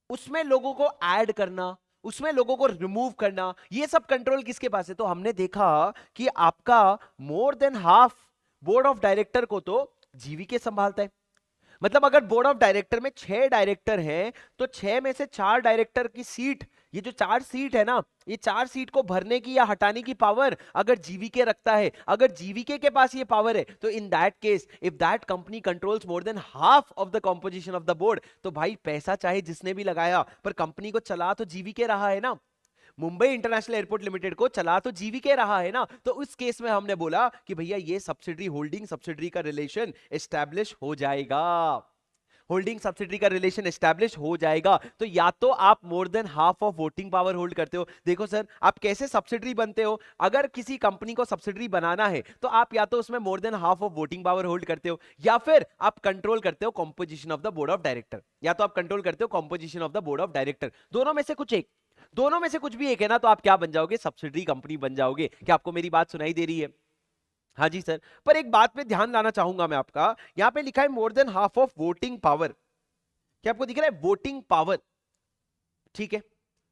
उसमें लोगों को ऐड करना, उसमें लोगों को रिमूव करना, ये सब कंट्रोल किसके पास है? तो हमने देखा कि आपका more than half board of director को तो जीवीके संभालता है। मतलब अगर बोर्ड ऑफ डायरेक्टर में 6 डायरेक्टर हैं, तो 6 में से 4 डायरेक्टर की सीट, ये जो 4 सीट है ना, ये 4 सीट को भरने की या हटाने की पावर अगर जीवीके रखता है, अगर जीवीके के पास ये पावर है, तो in that case if that company controls more than half of the composition of the board, तो भाई पैसा चाहे जिसने भी लगाया, पर कंपनी को चला तो जीवीके रहा है ना। मुंबई इंटरनेशनल एयरपोर्ट लिमिटेड को चला तो जीवीके रहा है ना। तो उस केस में हमने बोला कि भैया ये सब्सिडरी होल्डिंग सब्सिडरी का रिलेशन एस्टैब्लिश हो जाएगा, होल्डिंग सब्सिडरी का रिलेशन एस्टैब्लिश हो जाएगा। तो या तो आप मोर than half of voting power hold करते हो। देखो सर, आप कैसे सब्सिडरी बनते हो? अगर किसी कंपनी को सब्सिडरी बनाना है, तो आप या तो उसमें मोर than half of voting power hold करते हो, या फिर आप कंट्रोल करते हो composition of the board of director, या तो आप कंट्रोल करते हो composition of the board of director. दोनों में से कुछ एक, दोनों में से कुछ भी एक है ना, तो आप क्या बन जाओगे? सब्सिडरी कंपनी बन जाओगे। क्या आपको मेरी बात सुनाई दे रही है? हाँ जी सर। पर एक बात पे ध्यान लाना चाहूंगा मैं आपका, यहां पे लिखा है मोर than half of voting power. क्या आपको दिख रहा है? वोटिंग पावर, ठीक है,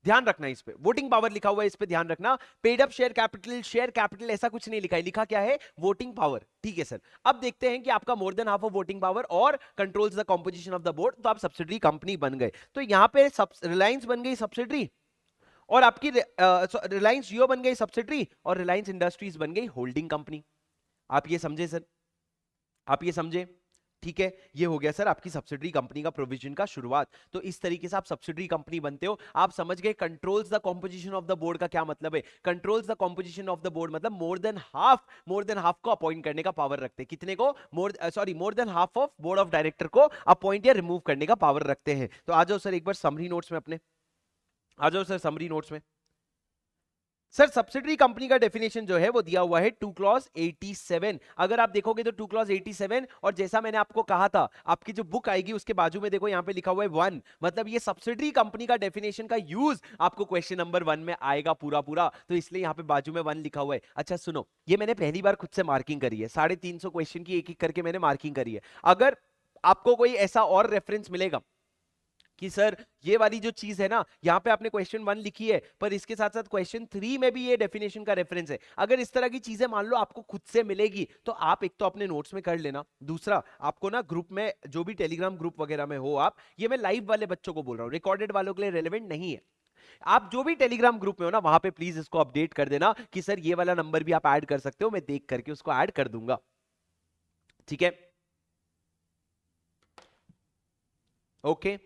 ध्यान रखना इस पे, वोटिंग पावर लिखा हुआ है, इस पे ध्यान रखना। पेड अप शेयर कैपिटल ऐसा कुछ नहीं लिखा है, लिखा क्या है? वोटिंग पावर, ठीक है सर। अब देखते हैं कि आपका more than half of voting power और controls the composition of the board, तो आप सब्सिडरी कंपनी बन गए। तो यहां पे रिलायंस बन गई सब्सिडरी, और आपकी रिलायंस जियो बन गई सब्सिडरी, और रिलायंस इंडस्ट्रीज बन गई होल्डिंग कंपनी। आप ये समझे सर? आप ये समझे? ठीक है, ये हो गया सर आपकी सब्सिडरी कंपनी का प्रोविजन का शुरुआत। तो इस तरीके से आप सब्सिडरी कंपनी बनते हो। आप समझ गए controls the composition of the board का क्या मतलब है। Controls the composition of the board मतलब मोर देन हाफ को अपॉइंट करने का पावर रखते हैं। कितने को? मोर than half of board of director को अपॉइंट या रिमूव करने का पावर रखते हैं। तो आ जाओ सर एक बार समरी नोट्स में अपने, आ जाओ सर समरी नोट्स में। सर सब्सिडरी कंपनी का डेफिनेशन जो है वो दिया हुआ है 2 क्लॉज 87। अगर आप देखोगे तो 2 क्लॉज 87, और जैसा मैंने आपको कहा था आपकी जो बुक आएगी उसके बाजू में देखो यहाँ पे लिखा हुआ है 1, मतलब ये सब्सिडरी कंपनी का डेफिनेशन का यूज आपको क्वेश्चन नंबर 1 में आएगा पूरा पूरा, तो इसलिए यहाँ पे बाजू में 1 लिखा हुआ है। अच्छा सुनो, ये मैंने पहली बार खुद से मार्किंग करी है, 350 क्वेश्चन की एक एक करके मैंने मार्किंग करी है। अगर आपको कोई ऐसा और रेफरेंस मिलेगा कि सर ये वाली जो चीज है ना, यहाँ पे आपने क्वेश्चन 1 लिखी है पर इसके साथ साथ क्वेश्चन 3 में भी ये डेफिनेशन का रेफरेंस है, अगर इस तरह की चीजें मान लो आपको खुद से मिलेगी तो आप एक तो अपने नोट्स में कर लेना, दूसरा आपको ना ग्रुप में जो भी टेलीग्राम ग्रुप वगैरह में हो आप, ये मैं लाइव वाले बच्चों को बोल रहा हूँ, रिकॉर्डेड वालों के लिए रेलेवेंट नहीं है, आप जो भी टेलीग्राम ग्रुप में हो ना वहां पे प्लीज इसको अपडेट कर देना कि सर ये वाला नंबर भी आप ऐड कर सकते हो, मैं देख करके उसको ऐड कर दूंगा। ठीक है, ओके।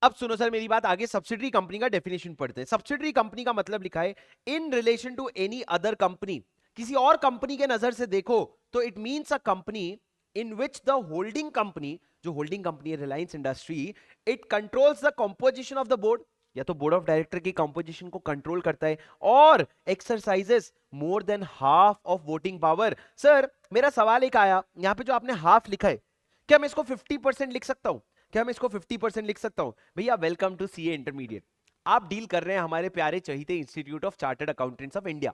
अब सुनो सर मेरी बात, आगे सब्सिडरी कंपनी का डेफिनेशन पढ़ते हैं। सब्सिडरी कंपनी का मतलब लिखा है in relation to any other company, किसी और कंपनी के नजर से देखो तो it means a company in which the holding company, जो होल्डिंग कंपनी है Reliance industry, it controls the composition of the board, या तो बोर्ड ऑफ डायरेक्टर की कंपोजिशन को कंट्रोल करता है, और exercises more than half of voting power. Sir मेरा सवाल एक आया, यहां पे जो आपने हाफ लिखा है क्या मैं इसको 50% लिख सकता हूं? क्या मैं इसको 50% लिख सकता हूं? भैया वेलकम टू सीए इंटरमीडिएट, आप डील कर रहे हैं हमारे प्यारे चहीते institute of chartered accountants of India.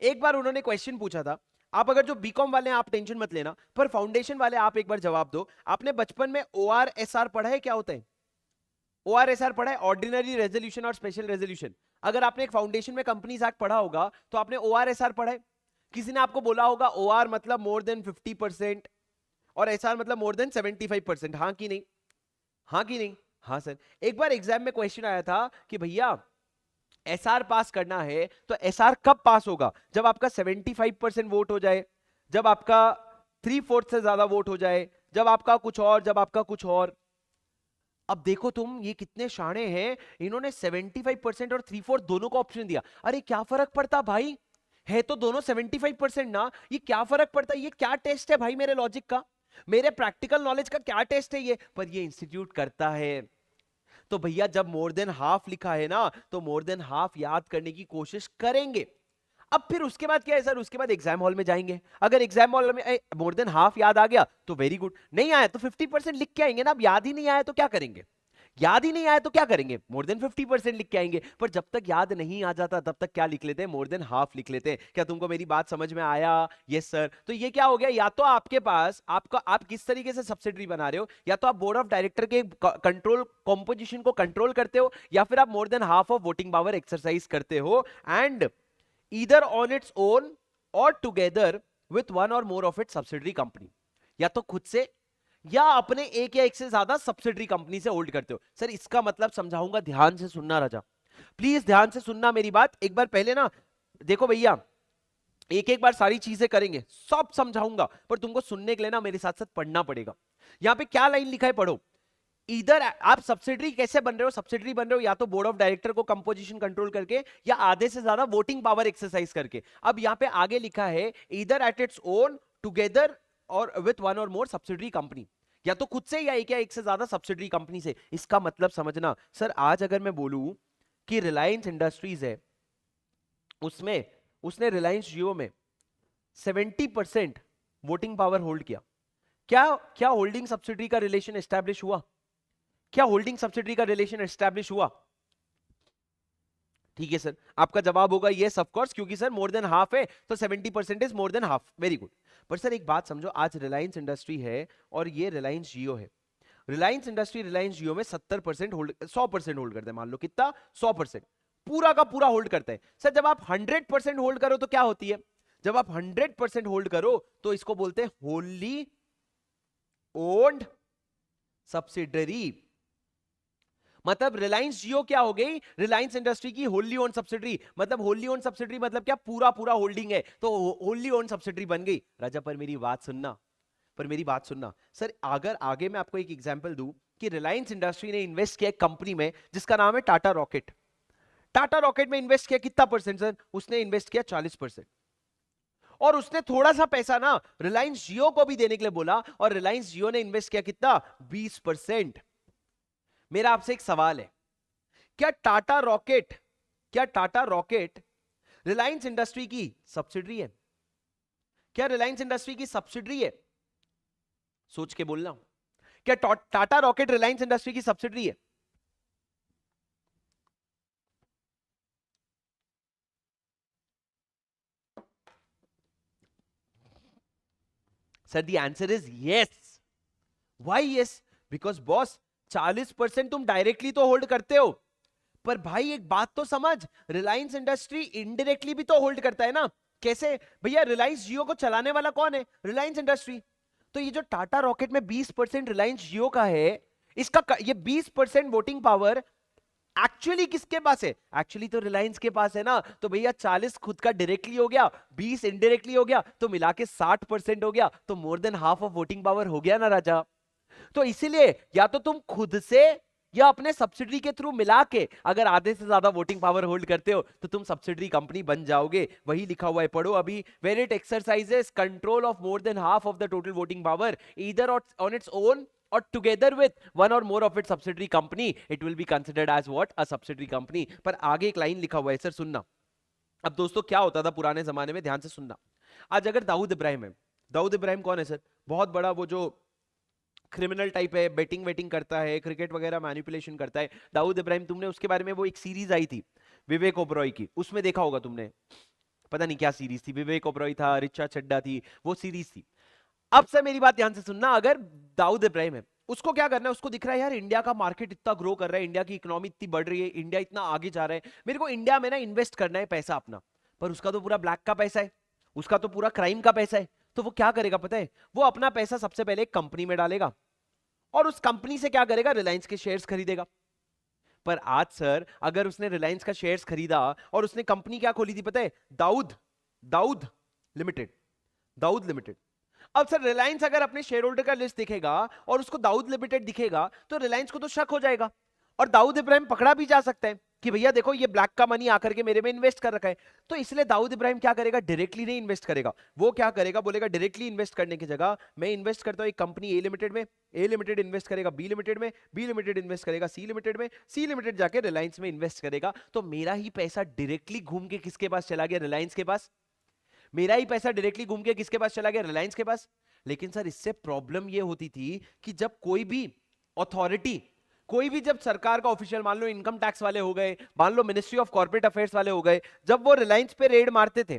एक बार उन्होंने क्वेश्चन पूछा था, आप अगर जो बीकॉम वाले हैं आप टेंशन मत लेना, पर फाउंडेशन वाले आप एक बार जवाब दो, आपने बचपन में ओआरएसआर पढ़ा है? क्या होता है ओआरएसआर? पढ़ा है, ऑर्डिनरी रेजोल्यूशन और स्पेशल रेजोल्यूशन। अगर आपने एक फाउंडेशन में कंपनीज एक्ट पढ़ा होगा तो आपने ओआरएसआर पढ़ा है। किसी ने आपको बोला होगा ओआर मतलब मोर देन 50% और एसआर मतलब मोर देन 75%, हाँ कि नहीं? हाँ कि नहीं? हाँ सर। एक बार एग्जाम में क्वेश्चन आया था कि भैया एसआर पास करना है तो एसआर कब पास होगा? जब आपका 75% वोट हो जाए, जब आपका 3/4 से ज्यादा वोट हो जाए, जब आपका कुछ और, जब आपका कुछ और। अब देखो तुम ये कितने शाणे हैं, इन्होंने 75% और 3/4 दोनों को ऑप्शन दिया। अरे क्या फर्क पड़ता भाई, है तो दोनों 75% ना, ये क्या फर्क पड़ता? ये क्या टेस्ट है भाई मेरे लॉजिक का, मेरे प्रैक्टिकल नॉलेज का क्या टेस्ट है ये? पर ये इंस्टीट्यूट करता है। तो भैया जब मोर देन हाफ लिखा है ना तो मोर देन हाफ याद करने की कोशिश करेंगे। अब फिर उसके बाद क्या है सर? उसके बाद एग्जाम हॉल में जाएंगे, अगर एग्जाम हॉल में मोर देन हाफ याद आ गया तो वेरी गुड, नहीं आया तो 50% लिख के आएंगे ना। अब याद ही नहीं आया तो क्या करेंगे? याद ही नहीं आया तो क्या करेंगे? मोर देन 50% लिख के आएंगे। पर जब तक याद नहीं आ जाता तब तक क्या लिख लेते हैं? मोर देन हाफ लिख लेते हैं। क्या तुमको मेरी बात समझ में आया? Yes sir. तो ये क्या हो गया, या तो आपके पास आपका, आप किस तरीके से सब्सिडरी बना रहे हो, या तो आप बोर्ड ऑफ डायरेक्टर के कंट्रोल कॉम्पोजिशन को कंट्रोल करते हो, या फिर आप मोर than half of voting power exercise करते हो, and either on its own और टुगेदर विथ वन और more of its subsidiary company, या तो खुद से या अपने एक या एक से ज्यादा सब्सिडरी कंपनी से होल्ड करते हो। सर इसका मतलब समझाऊंगा, ध्यान से सुनना राजा, प्लीज ध्यान से सुनना मेरी बात एक बार पहले ना। देखो भैया एक एक बार सारी चीजें करेंगे, सब समझाऊंगा, पर तुमको सुनने के लिए ना मेरे साथ साथ पढ़ना पड़ेगा। यहां पे क्या लाइन लिखा है पढ़ो। इधर आप सब्सिडरी कैसे बन रहे हो? सब्सिडरी बन रहे हो या तो बोर्ड ऑफ डायरेक्टर को कंपोजिशन कंट्रोल करके, या आधे से ज्यादा वोटिंग पावर एक्सरसाइज करके। अब यहां पे आगे लिखा है इधर एट इट्स ओन टुगेदर और विथ वन और मोर सब्सिडरी कंपनी, या तो खुद से या एक से ज्यादा सब्सिडरी कंपनी से। इसका मतलब समझना सर, आज अगर मैं बोलूं कि रिलायंस इंडस्ट्रीज है, उसमें उसने रिलायंस जियो में 70% वोटिंग पावर होल्ड किया, क्या क्या होल्डिंग सब्सिडरी का रिलेशन एस्टैब्लिश हुआ? क्या होल्डिंग सब्सिडरी का रिलेशन एस्टैब्लिश हुआ? ठीक है सर, आपका जवाब होगा यस ऑफ कोर्स, क्योंकि सर मोर देन हाफ है तो 70% is more than half, very good. पर सर एक बात समझो, आज रिलायंस इंडस्ट्री है और ये रिलायंस जियो है। रिलायंस इंडस्ट्री रिलायंस जियो में 70% होल्ड, 100% होल्ड करते हैं, मान लो कितना? 100%, पूरा का पूरा होल्ड करता है। सर जब आप 100% होल्ड करो तो क्या होती है? जब आप 100% होल्ड करो तो इसको बोलते हैं होल्ली ओन्ड सब्सिडरी। मतलब रिलायंस जियो क्या हो गई, रिलायंस इंडस्ट्री की होल्ली ओन सब्सिडरी। मतलब होल्ली ओन सब्सिडरी मतलब क्या, पूरा पूरा होल्डिंग है, तो होल्ली ओन सब्सिडरी बन गई। राजा पर मेरी बात सुनना, पर मेरी बात सुनना सर, अगर आगे मैं आपको एक एग्जांपल दूं कि रिलायंस इंडस्ट्री ने इन्वेस्ट किया एक कंपनी में जिसका नाम है टाटा रॉकेट। टाटा रॉकेट में इन्वेस्ट किया कितना परसेंट सर, उसने इन्वेस्ट किया 40%। और उसने थोड़ा सा पैसा ना रिलायंस जियो को भी देने के लिए बोला, और रिलायंस जियो ने इन्वेस्ट किया कितना, 20%। मेरा आपसे एक सवाल है, क्या टाटा रॉकेट, क्या टाटा रॉकेट रिलायंस इंडस्ट्री की सब्सिडरी है? क्या रिलायंस इंडस्ट्री की सब्सिडरी है? सोच के बोलना, क्या टाटा रॉकेट रिलायंस इंडस्ट्री की सब्सिडरी है? Sir the answer is yes. Why yes? Because boss 40% तुम डायरेक्टली तो होल्ड करते हो, पर भाई एक बात तो समझ, रिलायंस इंडस्ट्री इनडायरेक्टली भी तो होल्ड करता है ना। कैसे भैया, रिलायंस जियो को चलाने वाला कौन है, रिलायंस इंडस्ट्री। तो ये जो टाटा रॉकेट में 20% रिलायंस जियो का है, इसका ये 20% वोटिंग पावर एक्चुअली किसके पास है, एक्चुअली तो रिलायंस के पास है ना। तो भैया 40 खुद का डायरेक्टली हो गया, 20 इनडायरेक्टली हो गया, तो मिला के 60% हो गया, तो मोर than half of voting power हो गया ना राजा। तो इसीलिए या तो तुम खुद से या अपने सब्सिडरी के थ्रू मिला के अगर आधे से ज्यादा वोटिंग पावर होल्ड करते हो तो तुम सब्सिडरी कंपनी बन जाओगे। वही लिखा हुआ है, पढ़ो अभी। Where it exercises control of more than half of the total voting power either on its own or together with one or more of its subsidiary company, it will be considered as what, a subsidiary company। पर आगे एक line लिखा हुआ है sir, सुनना। अब दोस्तों क्या होता था पुराने जमाने में, ध्यान से सुनना। आज अगर दाऊद इब्राहिम है, दाऊद इब्राहिम कौन है सर, बहुत बड़ा वो जो क्रिमिनल टाइप है, बेटिंग वेटिंग करता है, क्रिकेट वगैरह मैनिपुलेशन करता है, दाऊद इब्राहिम। तुमने उसके बारे में वो एक सीरीज आई थी विवेक ओबरॉय की, उसमें देखा होगा तुमने, पता नहीं क्या सीरीज थी, विवेक ओबरॉय था, रिचा चड्डा थी, वो सीरीज थी। अब से मेरी बात ध्यान से सुनना, अगर दाऊद इब्राहिम है, उसको क्या करना है, उसको दिख रहा है यार इंडिया का मार्केट इतना ग्रो कर रहा है, इंडिया की इकोनॉमी इतनी बढ़ रही है, इंडिया इतना आगे जा रहा है, मेरे को इंडिया में ना इन्वेस्ट करना है पैसा अपना। पर उसका तो पूरा ब्लैक का पैसा है, उसका तो पूरा क्राइम का पैसा है। तो वो क्या करेगा पता है, वो अपना पैसा सबसे पहले एक कंपनी में डालेगा, और उस कंपनी से क्या करेगा, रिलायंस के शेयर्स खरीदेगा। पर आज सर अगर उसने रिलायंस का शेयर्स खरीदा और उसने कंपनी क्या खोली थी पता है, दाऊद, दाऊद लिमिटेड, दाऊद लिमिटेड। अब सर रिलायंस अगर अपने शेयर होल्डर का लिस्ट दिखेगा और उसको दाऊद लिमिटेड दिखेगा तो रिलायंस को तो शक हो जाएगा, और दाऊद इब्राहिम पकड़ा भी जा सकता है कि भैया देखो ये ब्लैक का मनी आकर के मेरे में इन्वेस्ट कर रखा है। तो इसलिए दाऊद इब्राहिम क्या करेगा, डायरेक्टली नहीं इन्वेस्ट करेगा, वो क्या करेगा, बोलेगा डायरेक्टली इन्वेस्ट करने की जगह मैं इन्वेस्ट करता हूं एक कंपनी ए लिमिटेड में, ए लिमिटेड इन्वेस्ट करेगा बी लिमिटेड में, बी लिमिटेड इन्वेस्ट करेगा सी लिमिटेड में, सी लिमिटेड जाके रिलायंस में इन्वेस्ट करेगा। तो मेरा ही पैसा डायरेक्टली घूम के किसके पास चला गया, रिलायंस के पास। मेरा ही पैसा डायरेक्टली घूम के किसके पास चला गया, रिलायंस के पास। लेकिन सर इससे प्रॉब्लम ये होती थी कि जब कोई भी अथॉरिटी, कोई भी जब सरकार का ऑफिशियल, मान लो इनकम टैक्स वाले हो गए, मान लो मिनिस्ट्री ऑफ कॉर्पोरेट अफेयर्स वाले हो गए, जब वो रिलायंस पे रेड मारते थे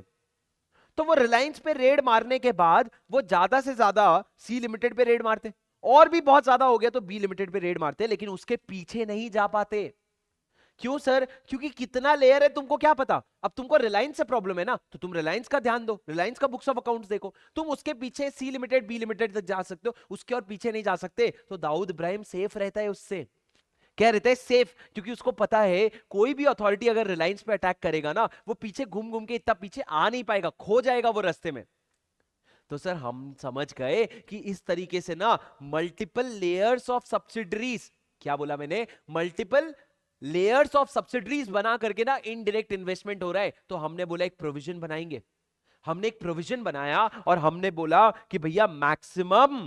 तो वो रिलायंस पे रेड मारने के बाद वो ज्यादा से ज्यादा सी लिमिटेड पे रेड मारते, और भी बहुत ज्यादा हो गया तो बी लिमिटेड पे रेड मारते, लेकिन उसके पीछे नहीं जा पाते। क्यों सर, क्योंकि कितना लेयर है तुमको क्या पता। अब तुमको रिलायंस से प्रॉब्लम है ना, तो तुम रिलायंस का ध्यान दो, रिलायंस का बुक्स ऑफ अकाउंट्स देखो, तुम उसके पीछे सी लिमिटेड बी लिमिटेड तक जा सकते हो, उसके और पीछे नहीं जा सकते। तो दाऊद इब्राहिम सेफ रहता है उससे, क्या रहता है, सेफ, क्योंकि उसको पता है कोई भी अथॉरिटी अगर रिलायंस पे अटैक करेगा ना, वो पीछे घूम घूम के इतना पीछे आ नहीं पाएगा, खो जाएगा वो रास्ते में। तो सर हम समझ गए कि इस तरीके से ना मल्टीपल लेयर्स ऑफ सब्सिडरीज, क्या बोला मैंने, मल्टीपल लेयर्स ऑफ सब्सिडरीज बना करके ना इनडायरेक्ट इन्वेस्टमेंट हो रहा है। तो हमने बोला एक प्रोविजन बनाएंगे, हमने एक प्रोविजन बनाया और हमने बोला कि भैया maximum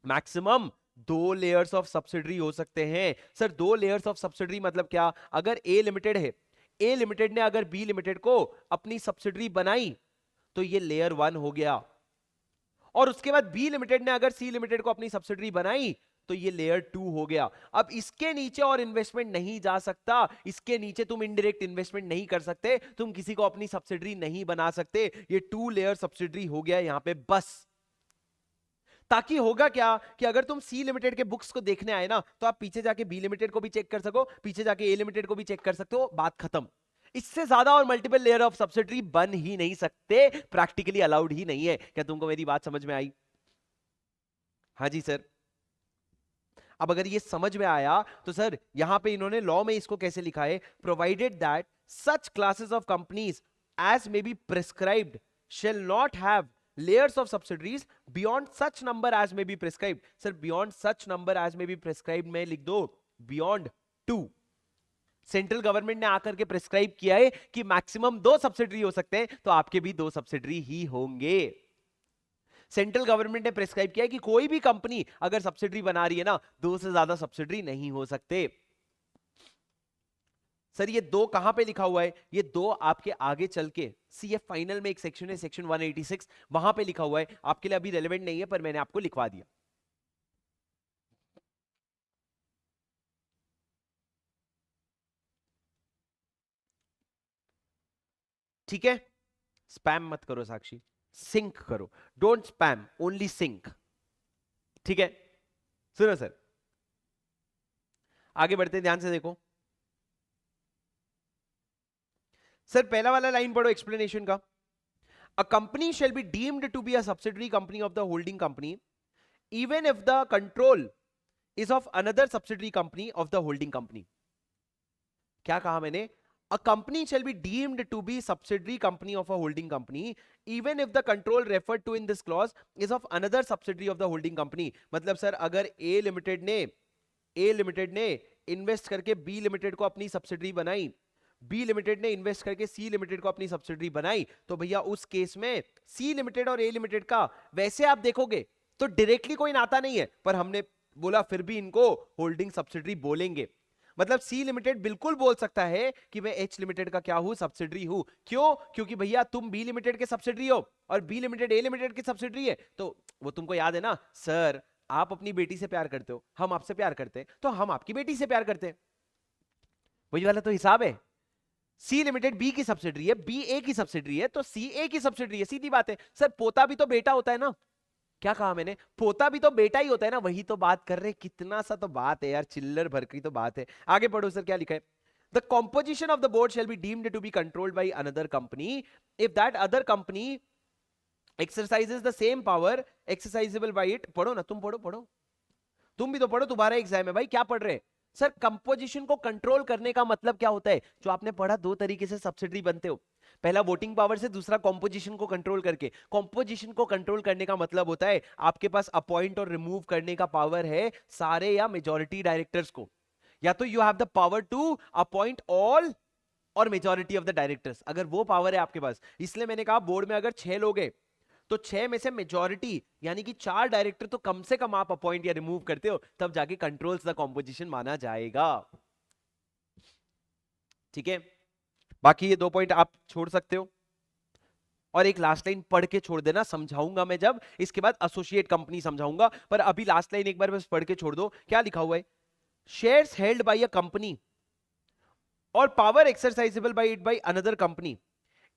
maximum 2 layers of subsidiary हो सकते हैं। सर 2 लेयर्स ऑफ सब्सिडरी मतलब क्या, अगर ए लिमिटेड है, ए लिमिटेड ने अगर बी लिमिटेड को अपनी सब्सिडरी बनाई तो ये लेयर 1 हो गया, और उसके बाद बी लिमिटेड ने अगर सी लिमिटेड को अपनी सब्सिडरी बनाई तो ये लेयर 2 हो गया। अब इसके नीचे और इन्वेस्टमेंट नहीं जा सकता, इसके नीचे तुम इनडायरेक्ट इन्वेस्टमेंट नहीं कर सकते, तुम किसी को अपनी सब्सिडरी नहीं बना सकते। ये 2 लेयर सब्सिडरी हो गया यहां पे बस। ताकि होगा क्या कि अगर तुम सी लिमिटेड के बुक्स को देखने आए ना, तो आप पीछे जाके बी लिमिटेड को भी चेक कर सको, पीछे जाके ए लिमिटेड को भी चेक कर सकते हो, बात खत्म। इससे ज्यादा और मल्टीपल लेयर ऑफ सब्सिडरी बन ही नहीं सकते, प्रैक्टिकली अलाउड ही नहीं है। क्या तुमको मेरी बात समझ में आई? हाँ जी सर। अब अगर ये समझ में आया तो सर यहां पे इन्होंने लॉ में इसको कैसे लिखा है, provided that such classes of companies as may be prescribed shall not have layers of subsidiaries beyond such number as may be prescribed. sir beyond such number as may be prescribed में लिख दो beyond 2. Central government ने आकर के prescribe किया है कि maximum 2 subsidiary हो सकते हैं, तो आपके भी 2 सब्सिडरी ही होंगे. सेंट्रल गवर्नमेंट ने प्रिस्क्राइब किया है कि कोई भी कंपनी अगर सब्सिडरी बना रही है ना, 2 से ज्यादा सब्सिडरी नहीं हो सकते. सर ये 2 कहां पे लिखा हुआ है, ये 2 आपके आगे चल के सीए फाइनल में एक सेक्शन है, सेक्शन 186, वहां पे लिखा हुआ है. आपके लिए अभी रेलेवेंट नहीं है पर मैंने आपको लिखवा दिया. ठीक है, स्पैम मत करो साक्षी, सिंक करो, डोंट स्पैम, ओनली सिंक. ठीक है, सुनो सर आगे बढ़ते ध्यान से देखो. सर पहला वाला लाइन पढ़ो एक्सप्लेनेशन का. A company shall be deemed to be a subsidiary company of the holding company even if the control is of another subsidiary company of the holding company. क्या कहा मैंने, a company shall be deemed to be subsidiary company of a holding company even if the control referred to in this clause is of another subsidiary of the holding company. मतलब sir अगर A limited ने invest करके B limited को अपनी subsidiary बनाई, B limited ने invest करके C limited को अपनी सब्सिडरी बनाई, तो भैया उस केस में C लिमिटेड और A लिमिटेड का वैसे आप देखोगे तो डायरेक्टली कोई नाता नहीं है, पर हमने बोला फिर भी इनको होल्डिंग सब्सिडरी बोलेंगे. मतलब सी लिमिटेड बिल्कुल बोल सकता है कि मैं एच लिमिटेड का क्या हूं, सब्सिडरी हूं. क्यों, क्योंकि भैया तुम बी लिमिटेड के सब्सिडरी हो और बी लिमिटेड ए लिमिटेड की सब्सिडरी है. तो वो तुमको याद है ना, सर आप अपनी बेटी से प्यार करते हो, हम आपसे प्यार करते हैं, तो हम आपकी बेटी से प्यार करते हैं. वही वाला तो हिसाब है. सी लिमिटेड बी की सब्सिडरी है, बी ए की सब्सिडरी है, तो सी ए की सब्सिडरी है. सीधी बात है. सर पोता भी तो बेटा होता है ना. क्या कहा मैंने, पोता भी तो बेटा ही होता है ना. वही तो बात कर रहे, कितना सा तो बात है यार, चिल्लर भर की तो बात है. आगे पढ़ो सर क्या लिखा है. The composition of the board shall be deemed to be controlled by another company if that other company exercises the same power exercisable by it. पढ़ो ना, तुम पढ़ो, तुम भी तो पढ़ो, तुम्हारा एग्जाम है भाई, क्या पढ़ रहे हैं. सर कंपोजिशन को कंट्रोल करने का मतलब क्या होता है, जो आपने पढ़ा 2 तरीके से सब्सिडरी बनते हो. पहला वोटिंग पावर से, दूसरा कॉम्पोजिशन को कंट्रोल करके. कॉम्पोजिशन को कंट्रोल करने का मतलब होता है आपके पास अपॉइंट और रिमूव करने का पावर है सारे या मेजॉरिटी डायरेक्टर्स को, या तो you have the power to appoint all और मेजॉरिटी ऑफ द डायरेक्टर्स. अगर वो पावर है आपके पास, इसलिए मैंने कहा बोर्ड में अगर 6 लोग हैं तो 6 में से मेजॉरिटी यानी कि 4 डायरेक्टर तो कम से कम आप अपॉइंट या रिमूव करते हो, तब जाके कंट्रोल्स द कॉम्पोजिशन माना जाएगा. ठीक है, बाकी ये 2 पॉइंट आप छोड़ सकते हो. और एक लास्ट लाइन पढ़ के छोड़ देना, समझाऊंगा मैं जब, इसके बाद एसोसिएट कंपनी समझाऊंगा, पर अभी लास्ट लाइन एक बार बस पढ़ के छोड़ दो. क्या लिखा हुआ है, shares held by a company और power exercisable by it by another company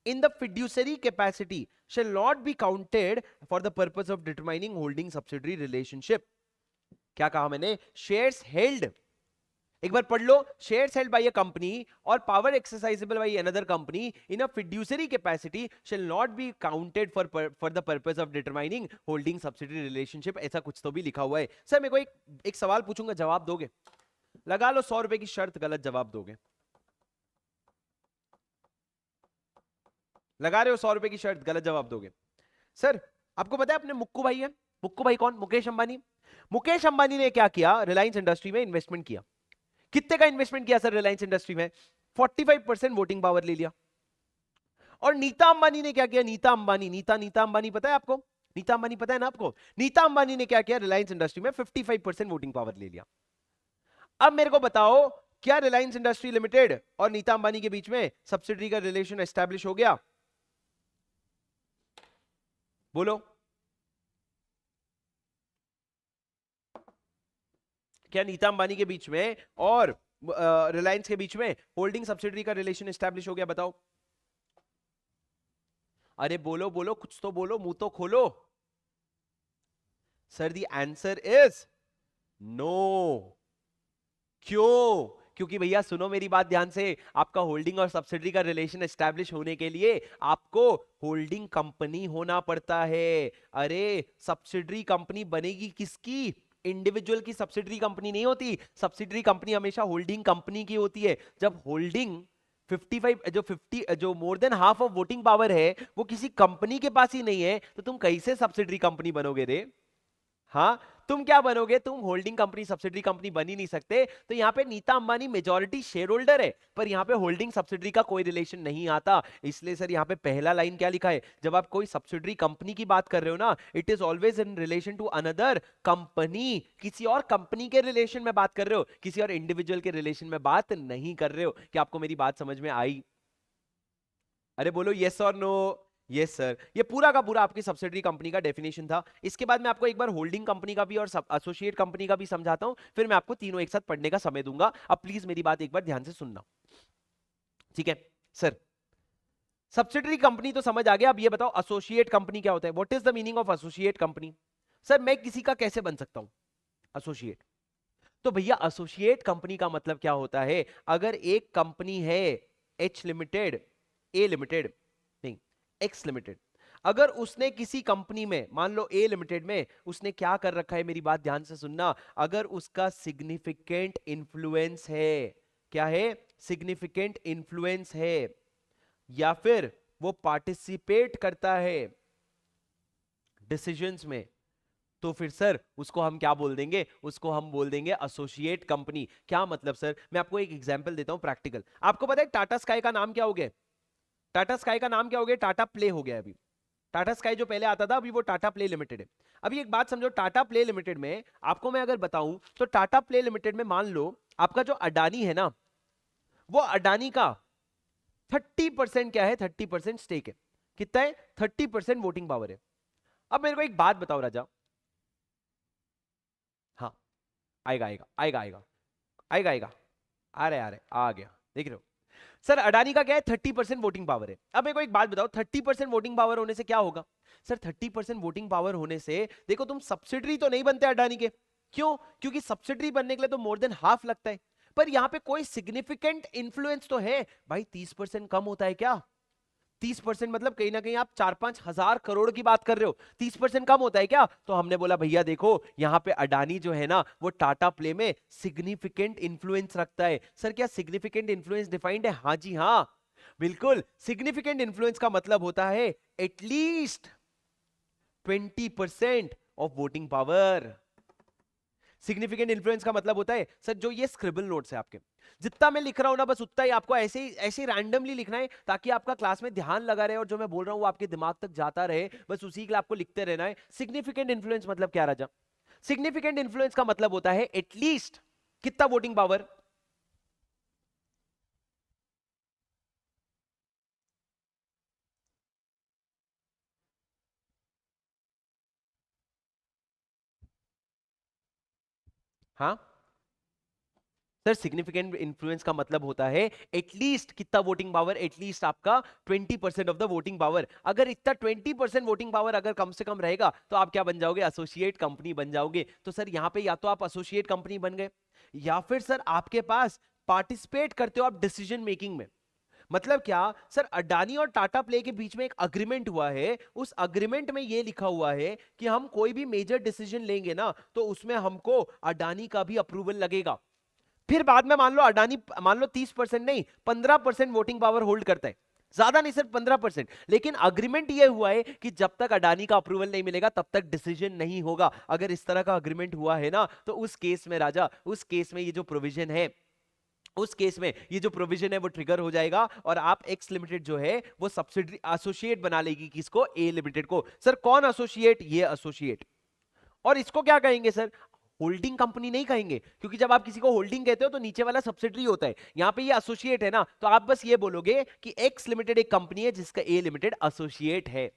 in the fiduciary capacity shall not be counted for the purpose of determining holding subsidiary relationship. क्या कहा मैंने, shares held, एक बार पढ़ लो, shares held by a company or power exercisable by another company in a fiduciary capacity shall not be counted for the purpose of determining holding subsidiary relationship. ऐसा कुछ तो भी लिखा हुआ है. सर मेरे को एक सवाल पूछूंगा, जवाब दोगे? लगा लो 100 रुपए की शर्त, गलत जवाब दोगे. लगा रहे हो 100 रुपए की शर्त, गलत जवाब दोगे. सर आपको पता है अपने मुक्कू भाई है, मुक्कू भाई कौन, मुकेश अंबानी. मुकेश अंबानी ने क्या किया, रिलायंस इंडस्ट्री में इन्वेस्टमेंट किया. कितने का इन्वेस्टमेंट किया सर रिलायंस इंडस्ट्री में, 45% वोटिंग पावर ले लिया. और नीता अंबानी ने क्या किया, नीता अंबानी पता है आपको, नीता अंबानी पता है ना आपको. नीता अंबानी ने क्या किया, रिलायंस इंडस्ट्री में 55% वोटिंग पावर ले लिया. अब मेरे को बताओ, क्या रिलायंस इंडस्ट्री लिमिटेड और नीता अंबानी के बीच में सब्सिडरी का रिलेशन एस्टैब्लिश हो गया? बोलो. क्या नीता अंबानी के बीच में और रिलायंस के बीच में होल्डिंग सब्सिडरी का रिलेशन एस्टैब्लिश हो गया? बताओ. अरे बोलो बोलो, कुछ तो बोलो, मुंह तो खोलो. Sir the answer is no. क्यों? क्योंकि भैया सुनो मेरी बात ध्यान से, आपका होल्डिंग और सब्सिडरी का रिलेशन एस्टैब्लिश होने के लिए आपको होल्डिंग कंपनी होना पड़ता है. अरे सब्सिडरी कंपनी बनेगी किसकी, इंडिविजुअल की सब्सिडरी कंपनी नहीं होती। सब्सिडरी कंपनी हमेशा होल्डिंग कंपनी की होती है। जब होल्डिंग 55 जो मोर than half of voting power है वो किसी कंपनी के पास ही नहीं है, तो तुम कैसे सब्सिडरी कंपनी बनोगे रे? हाँ, तुम क्या बनोगे? तुम होल्डिंग कंपनी सब्सिडरी कंपनी बन ही नहीं सकते। तो यहां पे Nita Ambani majority shareholder है, पर यहां पे होल्डिंग सब्सिडरी का कोई रिलेशन नहीं आता। इसलिए सर यहां पे पहला लाइन क्या लिखा है? जब आप कोई सब्सिडरी कंपनी की बात कर रहे हो ना, it is always in relation to another company. किसी और कंपनी के रिलेशन में बात कर रहे हो, किसी और इंडिविजुअल के रिलेशन में बात नहीं कर रहे हो। क्या आपको मेरी बात समझ में आई? अरे बोलो यस और नो। यस सर, ये पूरा का पूरा आपकी सब्सिडरी कंपनी का डेफिनेशन था। इसके बाद मैं आपको एक बार होल्डिंग कंपनी का भी और एसोसिएट कंपनी का भी समझाता हूं, फिर मैं आपको तीनों एक साथ पढ़ने का समय दूंगा। अब प्लीज मेरी बात एक बार ध्यान से सुनना, ठीक है सर? सब्सिडरी कंपनी तो समझ आ गया, अब ये बताओ एसोसिएट कंपनी क्या होता है? What is the meaning of associate company? Sir मैं किसी का कैसे बन सकता हूं एसोसिएट? तो भैया एसोसिएट कंपनी का मतलब क्या होता है? अगर एक कंपनी है एच लिमिटेड, ए लिमिटेड, नहीं एक्स लिमिटेड, अगर उसने किसी कंपनी में, मान लो ए लिमिटेड में, उसने क्या कर रखा है, मेरी बात ध्यान से सुनना, अगर उसका सिग्निफिकेंट इन्फ्लुएंस है, क्या है? सिग्निफिकेंट इन्फ्लुएंस है, या फिर वो पार्टिसिपेट करता है डिसीजंस में, तो फिर सर उसको हम क्या बोल देंगे? उसको हम बोल देंगे एसोसिएट कंपनी। क्या मतलब सर? मैं आपको एक एग्जांपल देता हूं प्रैक्टिकल। आपको पता है टाटा स्काई का नाम क्या हो गया? टाटा स्काई का नाम क्या हो गया? टाटा प्ले हो गया। अभी टाटा स्काई जो पहले आता था, अभी वो टाटा प्ले लिमिटेड है। अभी एक बात समझो, टाटा प्ले लिमिटेड में आपको मैं अगर बताऊं, तो टाटा प्ले लिमिटेड में मान लो आपका जो अडानी है ना, वो अडानी का 30% क्या है? 30% स्टेक है। कितना है? 30% वोटिंग पावर है। अब मेरे को एक बात बताओ राजा, हाँ आएगा आएगा आएगा आएगा आएगा आएगा, आ रहे आ गया, देख रहे हो? सर अडानी का क्या है? 30% वोटिंग पावर है। अब मेरे को एक बात बताओ, 30% वोटिंग पावर होने से क्या होगा? सर 30% वोटिंग पावर होने से देखो, तुम सब्सिडरी तो नहीं बनते अडानी के। क्यों? क्योंकि सब्सिडरी बनने के लिए तो मोर देन हाफ लगता है। पर यहां पे कोई सिग्निफिकेंट इंफ्लुएंस तो है भाई। 30% कम होता है क्या? 30% मतलब कहीं ना कहीं आप 4-5 हजार करोड़ की बात कर रहे हो। 30% कम होता है क्या? तो हमने बोला भैया देखो, यहां पे अडानी जो है ना, वो टाटा प्ले में सिग्निफिकेंट इंफ्लुएंस रखता है। सर क्या सिग्निफिकेंट इंफ्लुएंस डिफाइंड है? हाँ जी हाँ, बिल्कुल। सिग्निफिकेंट इंफ्लुएंस का मतलब होता है at least 20% of voting power. Significant influence का मतलब होता है सर, जो ये स्क्रिबल नोट्स है आपके, जितना मैं लिख रहा हूं ना, बस उतना ही आपको ऐसे ही रैंडमली लिखना है, ताकि आपका क्लास में ध्यान लगा रहे और जो मैं बोल रहा हूं वो आपके दिमाग तक जाता रहे। बस उसी के लिए आपको लिखते रहना है। सिग्निफिकेंट इन्फ्लुएंस मतलब क्या राजा? सिग्निफिकेंट इन्फ्लुएंस का मतलब होता है एटलीस्ट कितना वोटिंग पावर? हाँ सर, सिग्निफिकेंट इन्फ्लुएंस का मतलब होता है एटलीस्ट कितना वोटिंग पावर? एटलीस्ट आपका 20% ऑफ द वोटिंग पावर। अगर इतना 20% वोटिंग पावर अगर कम से कम रहेगा, तो आप क्या बन जाओगे? एसोसिएट कंपनी बन जाओगे। तो सर यहां पे या तो आप एसोसिएट कंपनी बन गए, या फिर सर आपके पास पार्टिसिपेट करते हो आप डिसीजन मेकिंग में। मतलब क्या सर? अडानी और टाटा प्ले के बीच में एक अग्रीमेंट हुआ है। उस अग्रीमेंट में यह लिखा हुआ है कि हम कोई भी मेजर डिसीजन लेंगे ना, तो उसमें हमको अडानी का भी अप्रूवल लगेगा। फिर बाद में मान लो अडानी, मान लो 30% नहीं 15% वोटिंग पावर होल्ड करता है, ज्यादा नहीं, सिर्फ 15%। लेकिन अग्रीमेंट यह हुआ है कि जब तक अडानी का अप्रूवल नहीं मिलेगा तब तक डिसीजन नहीं होगा। अगर इस तरह का अग्रीमेंट हुआ है ना, तो उस केस में राजा, उस केस में ये जो प्रोविजन है, उस केस में ये जो प्रोविजन है वो ट्रिगर हो जाएगा, और आप एक्स लिमिटेड जो है वो सब्सिडरी एसोसिएट बना लेगी। किसको? ए लिमिटेड को। सर कौन एसोसिएट? ये एसोसिएट। और इसको क्या कहेंगे सर? होल्डिंग कंपनी नहीं कहेंगे, क्योंकि जब आप किसी को होल्डिंग कहते हो तो नीचे वाला सब्सिडरी होता है। यहां पे ये एसोसिएट है ना, तो आप बस ये बोलोगे कि एक्स लिमिटेड एक कंपनी है जिसका ए लिमिटेड एसोसिएट है।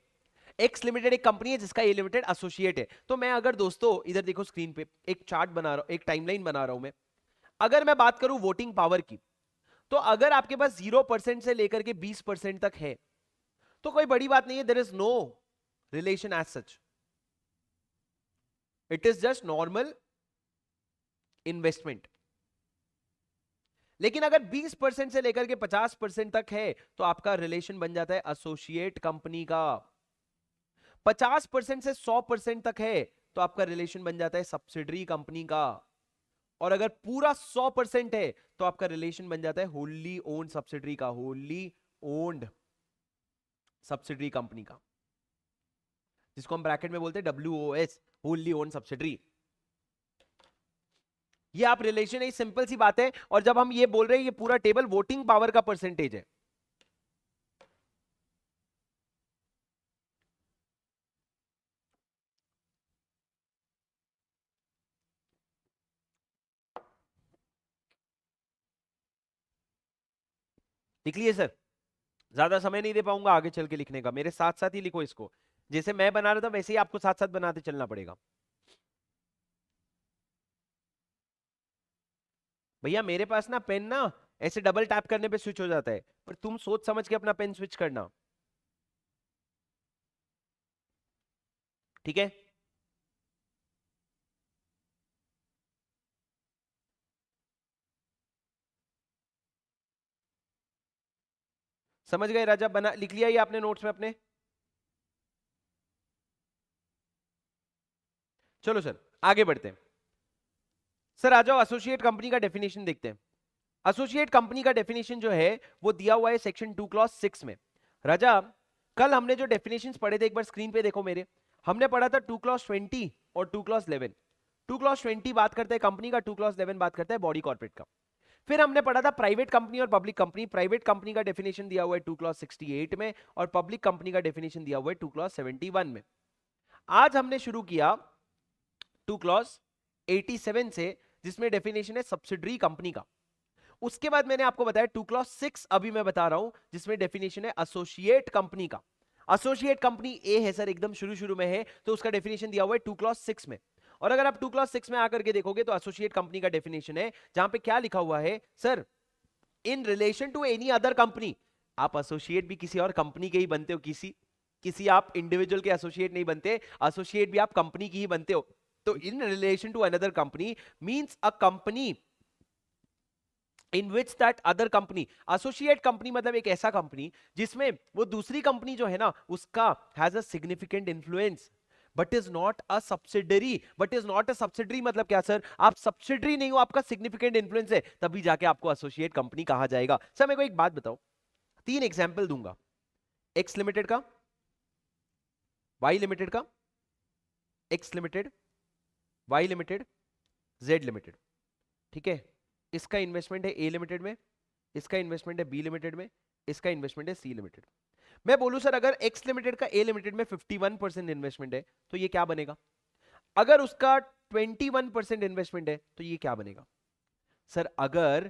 एक्स लिमिटेड एक कंपनी है जिसका ए लिमिटेड एसोसिएट है। तो मैं अगर दोस्तों इधर देखो स्क्रीन पे एक चार्ट बना रहा हूं, एक टाइमलाइन बना रहा हूं मैं। अगर मैं बात करूं वोटिंग पावर की, तो अगर आपके पास 0% से लेकर के 20% तक है, तो कोई बड़ी बात नहीं है। There is no relation as such, it is just normal investment. लेकिन अगर 20% से लेकर के 50% तक है, तो आपका रिलेशन बन जाता है एसोसिएट कंपनी का। 50% से 100% तक है, तो आपका रिलेशन बन जाता है सब्सिडरी कंपनी का। और अगर पूरा 100% है तो आपका रिलेशन बन जाता है होली ओन्ड सब्सिडरी का, होली ओन्ड सब्सिडरी कंपनी का, जिसको हम ब्रैकेट में बोलते हैं WOS, होली ओन्ड सब्सिडरी। ये आप रिलेशन है, सिंपल सी बात है। और जब हम ये बोल रहे हैं ये पूरा टेबल वोटिंग पावर का परसेंटेज है। लिख लिए सर? ज्यादा समय नहीं दे पाऊंगा आगे चल के लिखने का, मेरे साथ साथ ही लिखो इसको। जैसे मैं बना रहा था वैसे ही आपको साथ साथ बनाते चलना पड़ेगा। भैया मेरे पास ना पेन ना ऐसे डबल टैप करने पे स्विच हो जाता है, पर तुम सोच समझ के अपना पेन स्विच करना, ठीक है? समझ गए राजा? बना लिख लिया ये आपने नोट्स में अपने? चलो सर आगे बढ़ते हैं। सर आ जाओ एसोसिएट कंपनी का डेफिनेशन देखते हैं। एसोसिएट कंपनी का डेफिनेशन जो है वो दिया हुआ है सेक्शन 2 क्लॉज 6 में। राजा कल हमने जो डेफिनेशंस पढ़े थे एक बार स्क्रीन पे देखो मेरे। हमने पढ़ा था 2 क्लॉज 20 और 2 क्लॉज 11। 2 क्लॉज 20 बात करता है कंपनी का, 2 क्लॉज 11 बात करता है बॉडी कॉर्पोरेट का। फिर हमने पढ़ा था प्राइवेट कंपनी और पब्लिक कंपनी। प्राइवेट कंपनी का डेफिनेशन दिया हुआ है 2 क्लॉज 68 में और पब्लिक कंपनी का डेफिनेशन दिया हुआ है 2 क्लॉज 71 में। आज हमने शुरू किया 2 क्लॉज 87 से, जिसमें डेफिनेशन है सब्सिडरी कंपनी का। उसके बाद मैंने आपको बताया 2 क्लॉज 6 अभी मैं बता रहा हूं, जिसमें डेफिनेशन है एसोसिएट कंपनी का। एसोसिएट कंपनी ए है सर, एकदम शुरू शुरू में है, तो उसका डेफिनेशन दिया हुआ है 2 क्लॉज 6 में। और अगर आप 2 क्लॉज 6 में आकर के देखोगे तो एसोसिएट कंपनी का डेफिनेशन है, जहां पे क्या लिखा हुआ है sir, in relation to any other company. आप एसोसिएट भी किसी और कंपनी के ही बनते हो, किसी किसी आप इंडिविजुअल के एसोसिएट नहीं बनते, एसोसिएट भी आप कंपनी की ही बनते हो। तो in relation to another company means a company in which that other company. Associate company मतलब एक ऐसा कंपनी जिसमें वो दूसरी कंपनी जो है ना उसका has a significant influence but is not a subsidiary. But is not a subsidiary मतलब क्या सर? आप सब्सिडरी नहीं हो, आपका सिग्निफिकेंट इन्फ्लुएंस है, तभी जाके आपको एसोसिएट कंपनी कहा जाएगा। सर मेरे को एक बात बताओ, 3 एग्जाम्पल दूंगा, एक्स लिमिटेड का, वाई लिमिटेड का, X limited, Y limited, Z limited, ठीक है? इसका इन्वेस्टमेंट है ए लिमिटेड में, इसका इन्वेस्टमेंट है बी लिमिटेड में, इसका इन्वेस्टमेंट है सी लिमिटेड। मैं बोलूं सर अगर एक्स लिमिटेड का ए लिमिटेड में 51% इन्वेस्टमेंट है तो ये क्या बनेगा? अगर उसका 21% इन्वेस्टमेंट है तो ये क्या बनेगा? सर अगर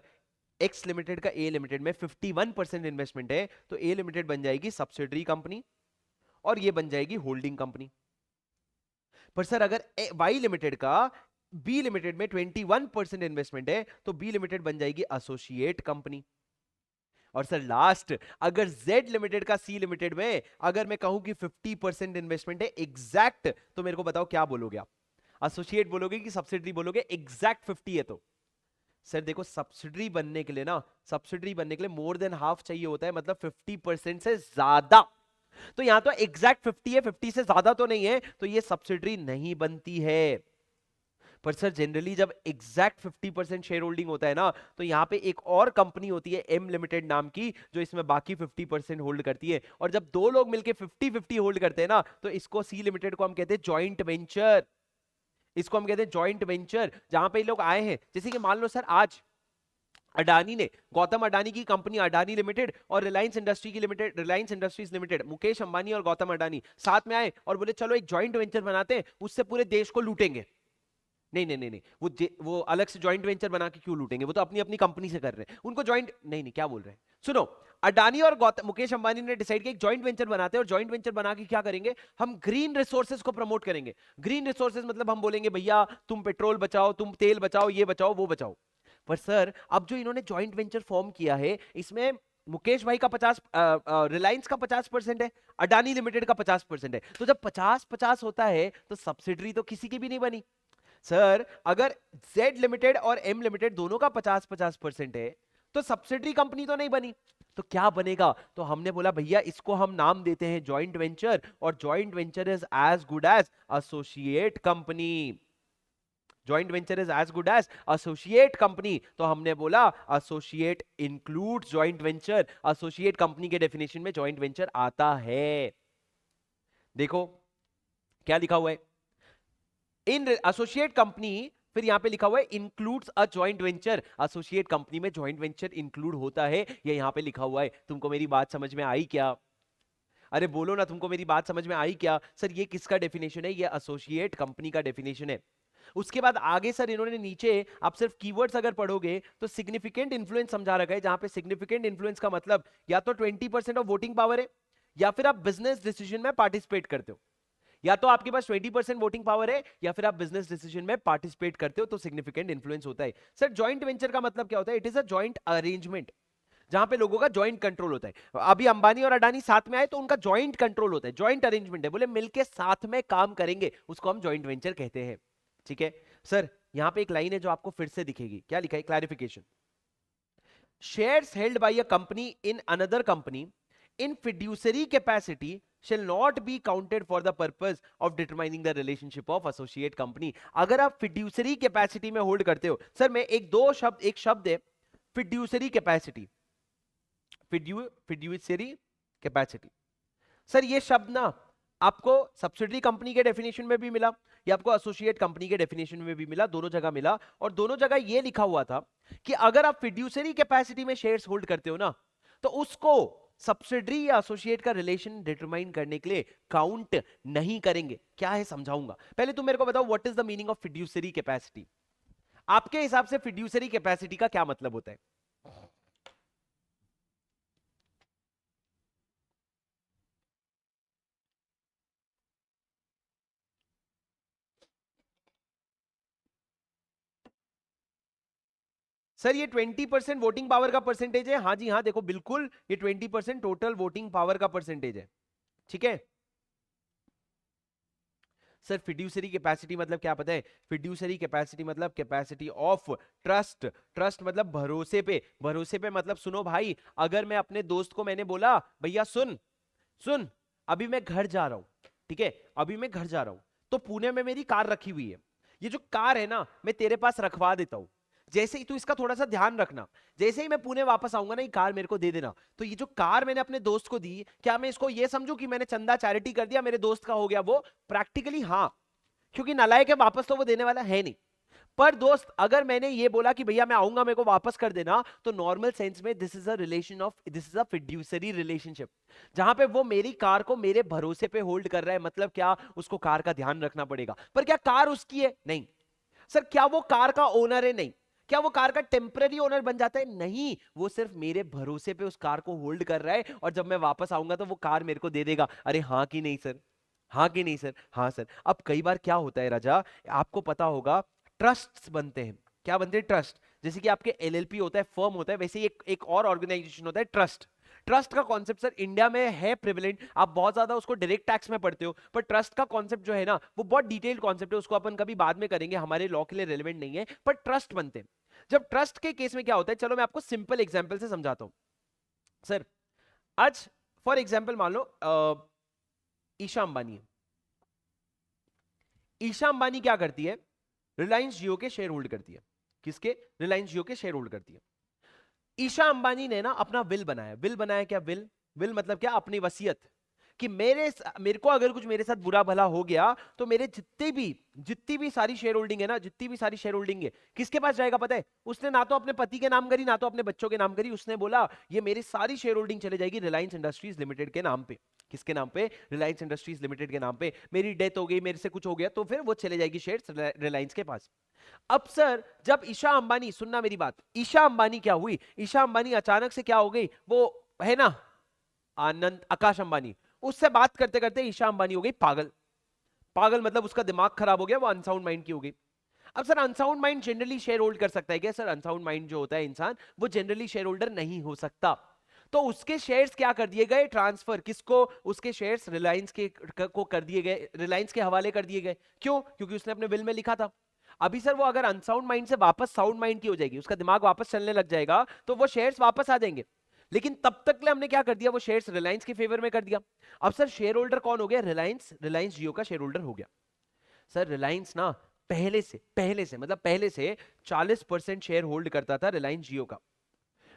एक्स लिमिटेड का ए लिमिटेड में 51% इन्वेस्टमेंट है तो ए लिमिटेड बन जाएगी सब्सिडरी कंपनी और ये बन जाएगी होल्डिंग कंपनी। पर सर अगर वाई लिमिटेड का बी लिमिटेड में 21% इन्वेस्टमेंट है तो बी लिमिटेड बन जाएगी एसोसिएट कंपनी। और सर लास्ट, अगर जेड लिमिटेड का सी लिमिटेड में अगर मैं कहूं कि 50% इन्वेस्टमेंट है एग्जैक्ट, तो मेरे को बताओ क्या बोलोगे आप? एसोसिएट बोलोगे कि सब्सिडरी बोलोगे? एग्जैक्ट 50 है तो सर देखो सब्सिडरी बनने के लिए ना, सब्सिडरी बनने के लिए मोर देन हाफ चाहिए होता है, मतलब 50% से ज्यादा। तो यहां तो एग्जैक्ट 50 है, 50 से ज्यादा तो नहीं है, तो ये सब्सिडरी नहीं बनती है। पर सर जनरली जब एग्जैक्ट 50% शेयर होल्डिंग होता है ना, तो यहां पे एक और कंपनी होती है एम लिमिटेड नाम की, जो इसमें बाकी 50% होल्ड करती है। और जब दो लोग मिलके 50-50 होल्ड करते हैं ना, तो इसको सी लिमिटेड को हम कहते हैं जॉइंट वेंचर। इसको हम कहते हैं जॉइंट वेंचर, जहां पे लोग आए हैं, जैसे कि मान लो सर आज अडानी ने, गौतम अडानी की कंपनी अडानी लिमिटेड और रिलायंस इंडस्ट्री की limited, Reliance industries limited, Mukesh Ambani और गौतम अडानी साथ में आए और बोले चलो एक जॉइंट वेंचर बनाते हैं, उससे पूरे देश को लूटेंगे। नहीं नहीं नहीं नहीं, वो अलग से जॉइंट वेंचर बना के क्यों लूटेंगे? वो तो अपनी अपनी कंपनी से कर रहे हैं, उनको जॉइंट नहीं नहीं, क्या बोल रहे हैं सुनो। अडानी और गौतम मुकेश अंबानी ने डिसाइड किया एक जॉइंट वेंचर बनाते हैं, और जॉइंट वेंचर बना के क्या करेंगे? हम ग्रीन रिसोर्सेज को प्रमोट करेंगे। ग्रीन रिसोर्सेज मतलब हम बोलेंगे भैया तुम पेट्रोल बचाओ, तुम तेल बचाओ, ये बचाओ वो बचाओ। पर सर अब जो इन्होंने जॉइंट वेंचर फॉर्म किया है, इसमें मुकेश भाई का 50, रिलायंस का 50% है, अडानी लिमिटेड का 50% है। तो जब 50-50 होता है तो सब्सिडरी तो किसी की भी नहीं बनी। सर अगर Z लिमिटेड और M लिमिटेड दोनों का 50-50% है तो सब्सिडरी कंपनी तो नहीं बनी। तो क्या बनेगा? तो हमने बोला भैया इसको हम नाम देते हैं जॉइंट वेंचर, और joint venture is as good as associate company. Joint venture is as good as associate company. तो हमने बोला associate include joint venture, associate company के डेफिनेशन में जॉइंट वेंचर आता है। देखो क्या लिखा हुआ है, इन एसोसिएट कंपनी, फिर यहां पे लिखा हुआ है includes a joint venture. Associate company में जॉइंट वेंचर इंक्लूड होता है, ये यहां पे लिखा हुआ है। तुमको मेरी बात समझ में आई क्या? अरे बोलो ना, तुमको मेरी बात समझ में आई क्या? सर ये किसका डेफिनेशन है? ये एसोसिएट कंपनी का डेफिनेशन है। उसके बाद आगे सर इन्होंने नीचे, आप सिर्फ कीवर्ड्स अगर पढ़ोगे तो सिग्निफिकेंट इन्फ्लुएंस समझा रखा है, जहां पे सिग्निफिकेंट इन्फ्लुएंस का मतलब या तो 20% ऑफ वोटिंग पावर है, या फिर आप बिजनेस डिसीजन में पार्टिसिपेट करते हो। या तो आपके पास 20% वोटिंग पावर है, या फिर आप बिजनेस डिसीजन में पार्टिसिपेट करते हो, तो सिग्निफिकेंट इन्फ्लुएंस होता है। सर जॉइंट वेंचर का मतलब क्या होता है? It is a joint arrangement, जहां पे लोगों का जॉइंट कंट्रोल होता है। अभी अंबानी और अडानी साथ में आए तो उनका जॉइंट कंट्रोल होता है, जॉइंट अरेंजमेंट है, बोले मिलके साथ में काम करेंगे, उसको हम जॉइंट वेंचर कहते हैं। ठीक है सर, यहां पे एक लाइन है जो आपको फिर से दिखेगी, क्या लिखा है? Clarification, shares held by a company in another company in fiduciary capacity shall not be counted for the purpose of determining the relationship of associate company। अगर आप fiduciary capacity में होल्ड करते हो, सर मैं एक शब्द है fiduciary capacity, fiduciary capacity। Sir ये शब्द ना आपको सब्सिडरी कंपनी के डेफिनेशन में भी मिला, या आपको एसोसिएट कंपनी के डेफिनेशन में भी मिला, दोनों जगह मिला। और दोनों जगह ये लिखा हुआ था कि अगर आप फिड्यूसरी कैपेसिटी में शेयर्स होल्ड करते हो ना, तो उसको सब्सिडरी या एसोसिएट का रिलेशन डिटरमाइन करने के लिए काउंट नहीं करेंगे। क्या है समझाऊंगा, पहले तुम मेरे को बताओ what is the meaning of fiduciary capacity. आपके हिसाब से फिड्यूसरी कैपेसिटी का क्या मतलब होता है? सर ये 20% वोटिंग पावर का परसेंटेज है। हाँ जी हाँ, देखो बिल्कुल ये 20% टोटल वोटिंग पावर का परसेंटेज है। ठीक है सर, फिड्यूसरी कैपेसिटी मतलब क्या पता है? फिड्यूसरी कैपेसिटी मतलब कैपेसिटी ऑफ ट्रस्ट। ट्रस्ट मतलब भरोसे पे, भरोसे पे मतलब सुनो भाई, अगर मैं अपने दोस्त को मैंने बोला भैया सुन सुन, अभी मैं घर जा रहा हूं, ठीक है अभी मैं घर जा रहा हूं, तो पुणे में मेरी कार रखी हुई है, ये जो कार है ना मैं तेरे पास रखवा देता हूं, जैसे ही तू इसका थोड़ा सा ध्यान रखना, जैसे ही मैं पुणे वापस आऊंगा ना ये कार मेरे को दे देना। तो ये जो कार मैंने अपने दोस्त को दी, क्या मैं इसको ये समझू कि मैंने चंदा चैरिटी कर दिया, मेरे दोस्त का हो गया वो? प्रैक्टिकली हाँ, क्योंकि नालायक है, वापस तो वो देने वाला है नहीं। पर दोस्त अगर मैंने ये बोला कि भैया मैं आऊंगा मेरे को वापस कर देना, तो नॉर्मल सेंस में this is a relation of, this is a fiduciary relationship, जहां पे वो मेरी कार को मेरे भरोसे पे होल्ड कर रहा है। मतलब क्या, उसको कार का ध्यान रखना पड़ेगा। पर क्या कार उसकी है? नहीं। सर क्या वो कार का ओनर है? नहीं। क्या वो कार का टेम्पररी ओनर बन जाता है? नहीं, वो सिर्फ मेरे भरोसे पे उस कार को होल्ड कर रहा है, और जब मैं वापस आऊंगा तो वो कार मेरे को दे देगा। अरे हाँ कि नहीं सर? हाँ कि नहीं सर? हाँ सर। अब कई बार क्या होता है राजा, आपको पता होगा ट्रस्ट बनते हैं। क्या बनते हैं? ट्रस्ट। जैसे कि आपके एलएलपी होता है, फर्म होता है, वैसे ही एक और ऑर्गेनाइजेशन होता है ट्रस्ट। ट्रस्ट का कॉन्सेप्ट सर इंडिया में है प्रिविलेंट, आप बहुत ज्यादा उसको डायरेक्ट टैक्स में पढ़ते हो, पर ट्रस्ट का कॉन्सेप्ट जो है ना वो बहुत डिटेल्ड कॉन्सेप्ट है, उसको अपन कभी बाद में करेंगे, हमारे लॉ के लिए रेलेवेंट नहीं है। पर ट्रस्ट बनते हैं। जब ट्रस्ट के केस में क्या होता है, चलो मैं आपको सिंपल एग्जांपल से समझाता हूं। सर आज फॉर एग्जांपल मान लो ईशा अंबानी है। ईशा अंबानी क्या करती है? रिलायंस जियो के शेयर होल्ड करती है। किसके? रिलायंस जियो के शेयर होल्ड करती है। ईशा अंबानी ने ना अपना विल बनाया। विल बनाया क्या? विल, विल मतलब क्या? अपनी वसीयत, कि मेरे को अगर कुछ मेरे साथ बुरा भला हो गया तो मेरे जितनी भी सारी शेयर होल्डिंग है ना, जितनी भी सारी शेयर होल्डिंग है, किसके पास जाएगा पता है? उसने ना तो अपने पति के नाम करी, ना तो अपने बच्चों के नाम करी, उसने बोला ये मेरी सारी शेयर होल्डिंग चले जाएगी रिलायंस इंडस्ट्रीज लिमिटेड के नाम पे। किसके नाम पे? रिलायंस इंडस्ट्रीज लिमिटेड के नाम पे। मेरी डेथ हो गई, मेरे से कुछ हो गया, तो फिर वो चले जाएगी शेयर रिलायंस के पास। अब सर जब ईशा अंबानी, सुनना मेरी बात, ईशा अंबानी क्या हुई? ईशा अंबानी अचानक से क्या हो गई, वो है ना आनंद आकाश अंबानी, उससे बात करते करते ईशा अंबानी हो गई पागल। पागल मतलब उसका दिमाग खराब हो गया, वो अनसाउंड माइंड की हो गई। अब sir unsound mind generally share hold कर सकता है क्या? सर अनसाउंड माइंड जो होता है इंसान, वो जनरली शेयर होल्डर नहीं हो सकता। तो उसके शेयर्स क्या कर दिए गए? ट्रांसफर। किसको? उसके शेयर्स रिलायंस के को कर दिए गए, रिलायंस के हवाले कर दिए गए। क्यों? क्योंकि उसने अपने विल में लिखा था। अभी सर वो अगर अनसाउंड माइंड से वापस साउंड माइंड की हो जाएगी, उसका दिमाग वापस चलने लग जाएगा, तो वो शेयर्स वापस आ जाएंगे। लेकिन तब तक ले हमने क्या कर दिया, वो शेयर्स रिलायंस के फेवर में कर दिया। अब सर शेयर होल्डर कौन हो गया, रिलायंस, रिलायंस जियो का शेयर होल्डर हो गया। सर रिलायंस ना पहले से 40% शेयर होल्ड करता था रिलायंस जियो का।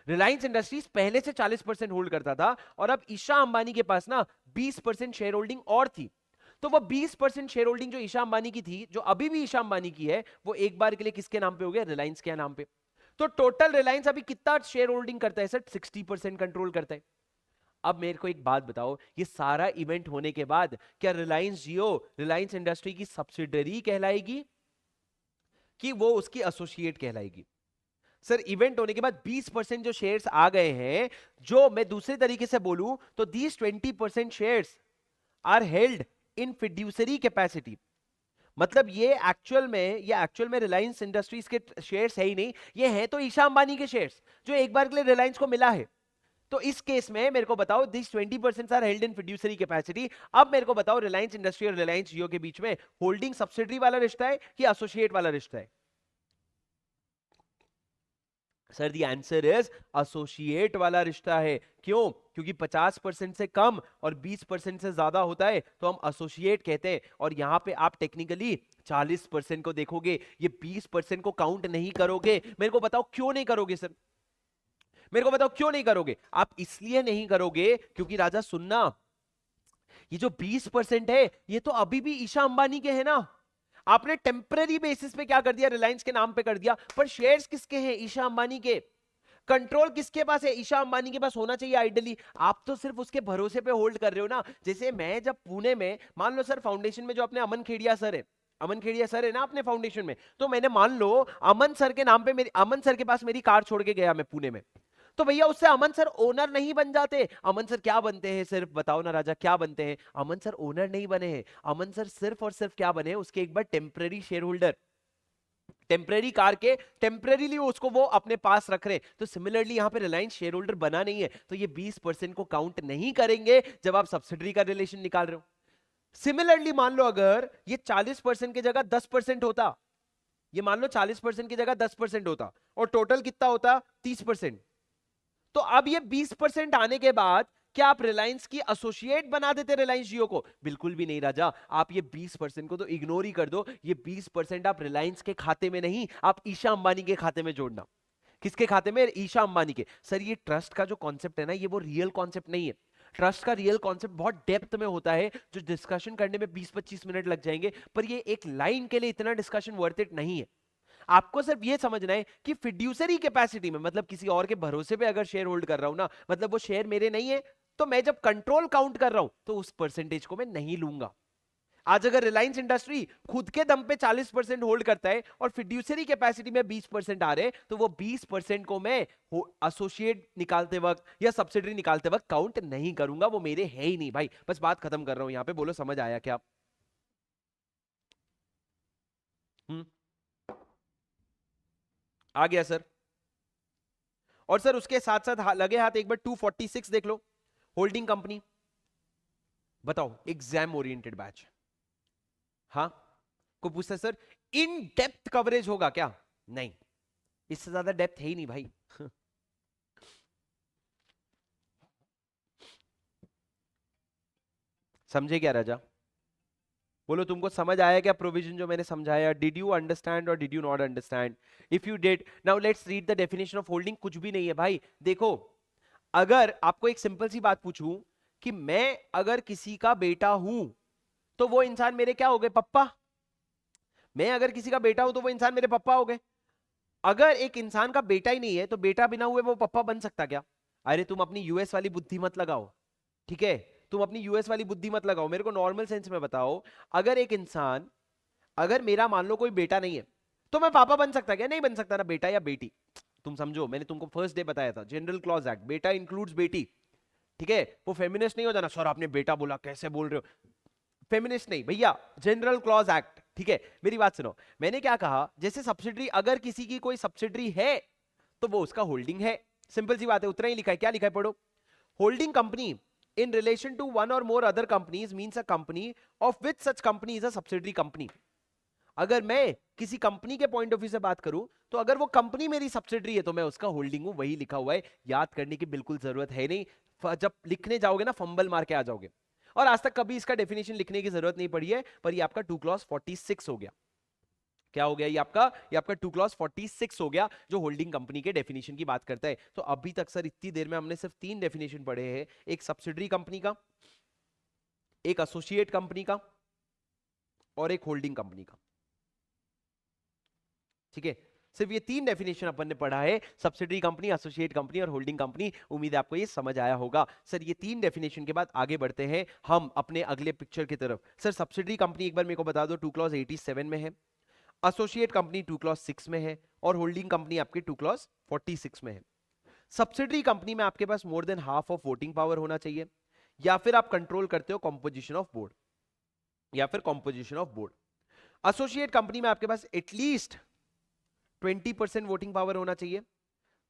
रिलायंस इंडस्ट्रीज पहले से 40% होल्ड करता था, और अब ईशा अंबानी के पास ना 20% शेयर होल्डिंग और थी। तो वो 20% शेयर होल्डिंग जो ईशा अंबानी की थी, जो अभी भी ईशा अंबानी की है, वो एक बार के लिए किसके नाम पे हो गया, रिलायंस के नाम पे। तो टोटल रिलायंस अभी कितना शेयर होल्डिंग करता है सर, 60% कंट्रोल करता है। अब मेरे को एक बात बताओ, ये सारा इवेंट होने के बाद क्या रिलायंस जियो रिलायंस इंडस्ट्री की सब्सिडरी कहलाएगी कि वो उसकी एसोसिएट कहलाएगी? सर इवेंट होने के बाद 20% जो शेयर्स आ गए हैं, जो मैं दूसरे तरीके से बोलूं तो these 20% shares are held in fiduciary capacity. मतलब ये एक्चुअल में रिलायंस इंडस्ट्रीज के शेयर्स है ही नहीं, ये है तो ईशा अंबानी के शेयर्स जो एक बार के लिए रिलायंस को मिला है। तो इस केस में मेरे को बताओ, this 20% are held in fiduciary capacity. अब मेरे को बताओ, रिलायंस इंडस्ट्री और रिलायंस जियो के बीच में होल्डिंग सब्सिडरी वाला रिश्ता है कि एसोसिएट वाला रिश्ता है? Sir the answer is associate वाला रिश्ता है। क्यों? क्योंकि 50% से कम और 20% से ज्यादा होता है तो हम एसोसिएट कहते हैं। और यहां पे आप टेक्निकली 40% को देखोगे, ये 20% को काउंट नहीं करोगे। मेरे को बताओ क्यों नहीं करोगे सर, मेरे को बताओ क्यों नहीं करोगे? आप इसलिए नहीं करोगे क्योंकि राजा सुनना, ये जो 20% है ये तो अभी भी ईशा अंबानी के हैं ना। आपने टेम्पररी बेसिस पे क्या कर दिया, रिलायंस के नाम पे कर दिया, पर शेयर्स किसके हैं, ईशा अंबानी के। कंट्रोल किसके पास है, ईशा अंबानी के पास होना चाहिए आइडियली। आप तो सिर्फ उसके भरोसे पे होल्ड कर रहे हो ना। जैसे मैं जब पुणे में, मान लो सर फाउंडेशन में जो अपने अमन खेड़िया सर है, अमन खेड़िया सर है ना अपने फाउंडेशन में, तो मैंने मान लो अमन सर के नाम पे मेरी, अमन सर के पास मेरी कार छोड़ के गया मैं पुणे में, तो भैया उससे अमन सर ओनर नहीं बन जाते। अमन सर क्या बनते हैं, सिर्फ बताओ ना राजा क्या बनते हैं? अमन सर ओनर नहीं बने हैं, अमन सर सिर्फ और सिर्फ क्या बने, उसके एक बार टेम्पररी शेयर होल्डर, टेम्पररी कार के टेम्पररीली उसको वो अपने पास रख रहे। तो सिमिलरली यहां पे रिलायंस शेयर होल्डर बना नहीं है, तो ये 20% को काउंट नहीं करेंगे जब आप सब्सिडरी का रिलेशन निकाल रहे हो। सिमिलरली मान लो अगर ये 40% की जगह 10% होता, ये मान लो 40% की जगह 10% होता, और टोटल कितना होता 30%, तो अब ये 20% आने के बाद क्या आप रिलायंस की एसोसिएट बना देते रिलायंस जियो को? बिल्कुल भी नहीं राजा। आप ये 20% को तो इग्नोर ही कर दो। ये 20% आप रिलायंस के खाते में नहीं, आप ईशा अंबानी के खाते में जोड़ना। किसके खाते में? ईशा अंबानी के। सर ये ट्रस्ट का जो कॉन्सेप्ट है ना, ये वो रियल कॉन्सेप्ट नहीं है। ट्रस्ट का रियल कॉन्सेप्ट बहुत डेप्थ में होता है, जो डिस्कशन करने में 20-25 मिनट लग जाएंगे, पर ये एक लाइन के लिए इतना डिस्कशन वर्थ इट नहीं है। आपको सिर्फ ये समझना है कि फिड्यूसरी कैपेसिटी में, मतलब किसी और के भरोसे पे अगर शेयर होल्ड कर रहा हूं ना, मतलब वो शेयर मेरे नहीं है, तो मैं जब कंट्रोल काउंट कर रहा हूं तो उस परसेंटेज को मैं नहीं लूंगा। आज अगर रिलायंस इंडस्ट्री खुद के दम पे 40% होल्ड करता है और फिड्यूसरी कैपेसिटी में 20% आ रहे हैं, तो वो 20% को मैं एसोसिएट निकालते वक्त या सब्सिडरी निकालते वक्त काउंट नहीं करूंगा, वो मेरे है ही नहीं भाई। बस बात खत्म कर रहा हूं यहां पे, बोलो समझ आया क्या? हम्म, आ गया सर। और सर उसके साथ साथ लगे हाथ एक बार 246 देख लो, होल्डिंग कंपनी। बताओ, एग्जाम ओरिएंटेड बैच। हाँ, को पूछता है सर इन डेप्थ कवरेज होगा क्या? नहीं, इससे ज्यादा डेप्थ है ही नहीं भाई। समझे क्या राजा? बोलो तुमको समझ आया क्या प्रोविजन जो मैंने समझाया? डिड यू अंडरस्टैंड और did you not understand? If you did, now let's read the definition of holding. कुछ भी नहीं है भाई। देखो, अगर आपको एक सिंपल सी बात पूछूं कि मैं अगर किसी का बेटा हूं, तो वो इंसान मेरे क्या हो गए? पप्पा। मैं अगर किसी का बेटा हूं तो वो इंसान मेरे पप्पा हो गए। अगर एक इंसान का बेटा ही नहीं है तो बेटा बिना हुए वो पप्पा बन सकता क्या? अरे तुम अपनी यूएस वाली बुद्धि मत लगाओ, ठीक है? तुम अपनी यूएस वाली बुद्धि मत लगाओ, मेरे को नॉर्मल सेंस में बताओ। अगर एक इंसान, अगर मेरा मान लो कोई बेटा नहीं है, तो मैं पापा बन सकता क्या? नहीं बन सकता ना, बेटा या बेटी। तुम समझो, मैंने तुमको फर्स्ट डे बताया था, जनरल क्लॉज एक्ट, बेटा इंक्लूड्स बेटी, ठीक है? वो फेमिनिस्ट नहीं हो जाना, सर आपने बेटा बोला कैसे बोल रहे हो? फेमिनिस्ट नहीं भैया, जनरल क्लॉज एक्ट, ठीक है? मेरी बात सुनो, मैंने क्या कहा, जैसे सब्सिडरी, अगर किसी की कोई सब्सिडरी है तो वो उसका होल्डिंग है। सिंपल सी बात है, उतना ही लिखा है। क्या लिखा है पढ़ो। Holding company in relation to one or more other companies means a company of which such company is a subsidiary company. अगर मैं किसी कंपनी के पॉइंट ऑफ व्यू से बात करूं तो अगर वो कंपनी मेरी सब्सिडरी है तो मैं उसका होल्डिंग हूं, वही लिखा हुआ है, याद करने की बिल्कुल जरूरत है नहीं। जब लिखने जाओगे ना फंबल मार के आ जाओगे। और आज तक कभी इसका डेफिनेशन लिखने की जरूरत नहीं पड़ी है, पर ये आपका 2 क्लॉज 46 हो गया। क्या हो गया ये आपका 2 क्लॉज 46 हो गया, जो होल्डिंग कंपनी के डेफिनेशन की बात करता है। तो अभी तक सर इतनी देर में हमने सिर्फ 3 डेफिनेशन पढ़े हैं, एक सब्सिडरी कंपनी का, एक एसोसिएट कंपनी का और एक होल्डिंग कंपनी का। ठीक है, सिर्फ ये 3 डेफिनेशन अपन ने पढ़ा है, सब्सिडरी कंपनी, एसोसिएट कंपनी और होल्डिंग कंपनी। उम्मीद है आपको ये समझ आया होगा। सर ये 3 डेफिनेशन के बाद आगे बढ़ते हैं हम अपने अगले पिक्चर की तरफ। सर सब्सिडरी कंपनी एक बार मेरे को बता दो 2 क्लॉज 87 में है, एसोसिएट कंपनी 2 क्लॉज 6 में है और होल्डिंग कंपनी आपकी 2 क्लॉज 46 में है। सब्सिडरी कंपनी में आपके पास more than half of voting power होना चाहिए, या फिर आप कंट्रोल करते हो कॉम्पोजिशन ऑफ बोर्ड, या फिर composition of board. Associate company में आपके पास एटलीस्ट 20% वोटिंग पावर होना चाहिए,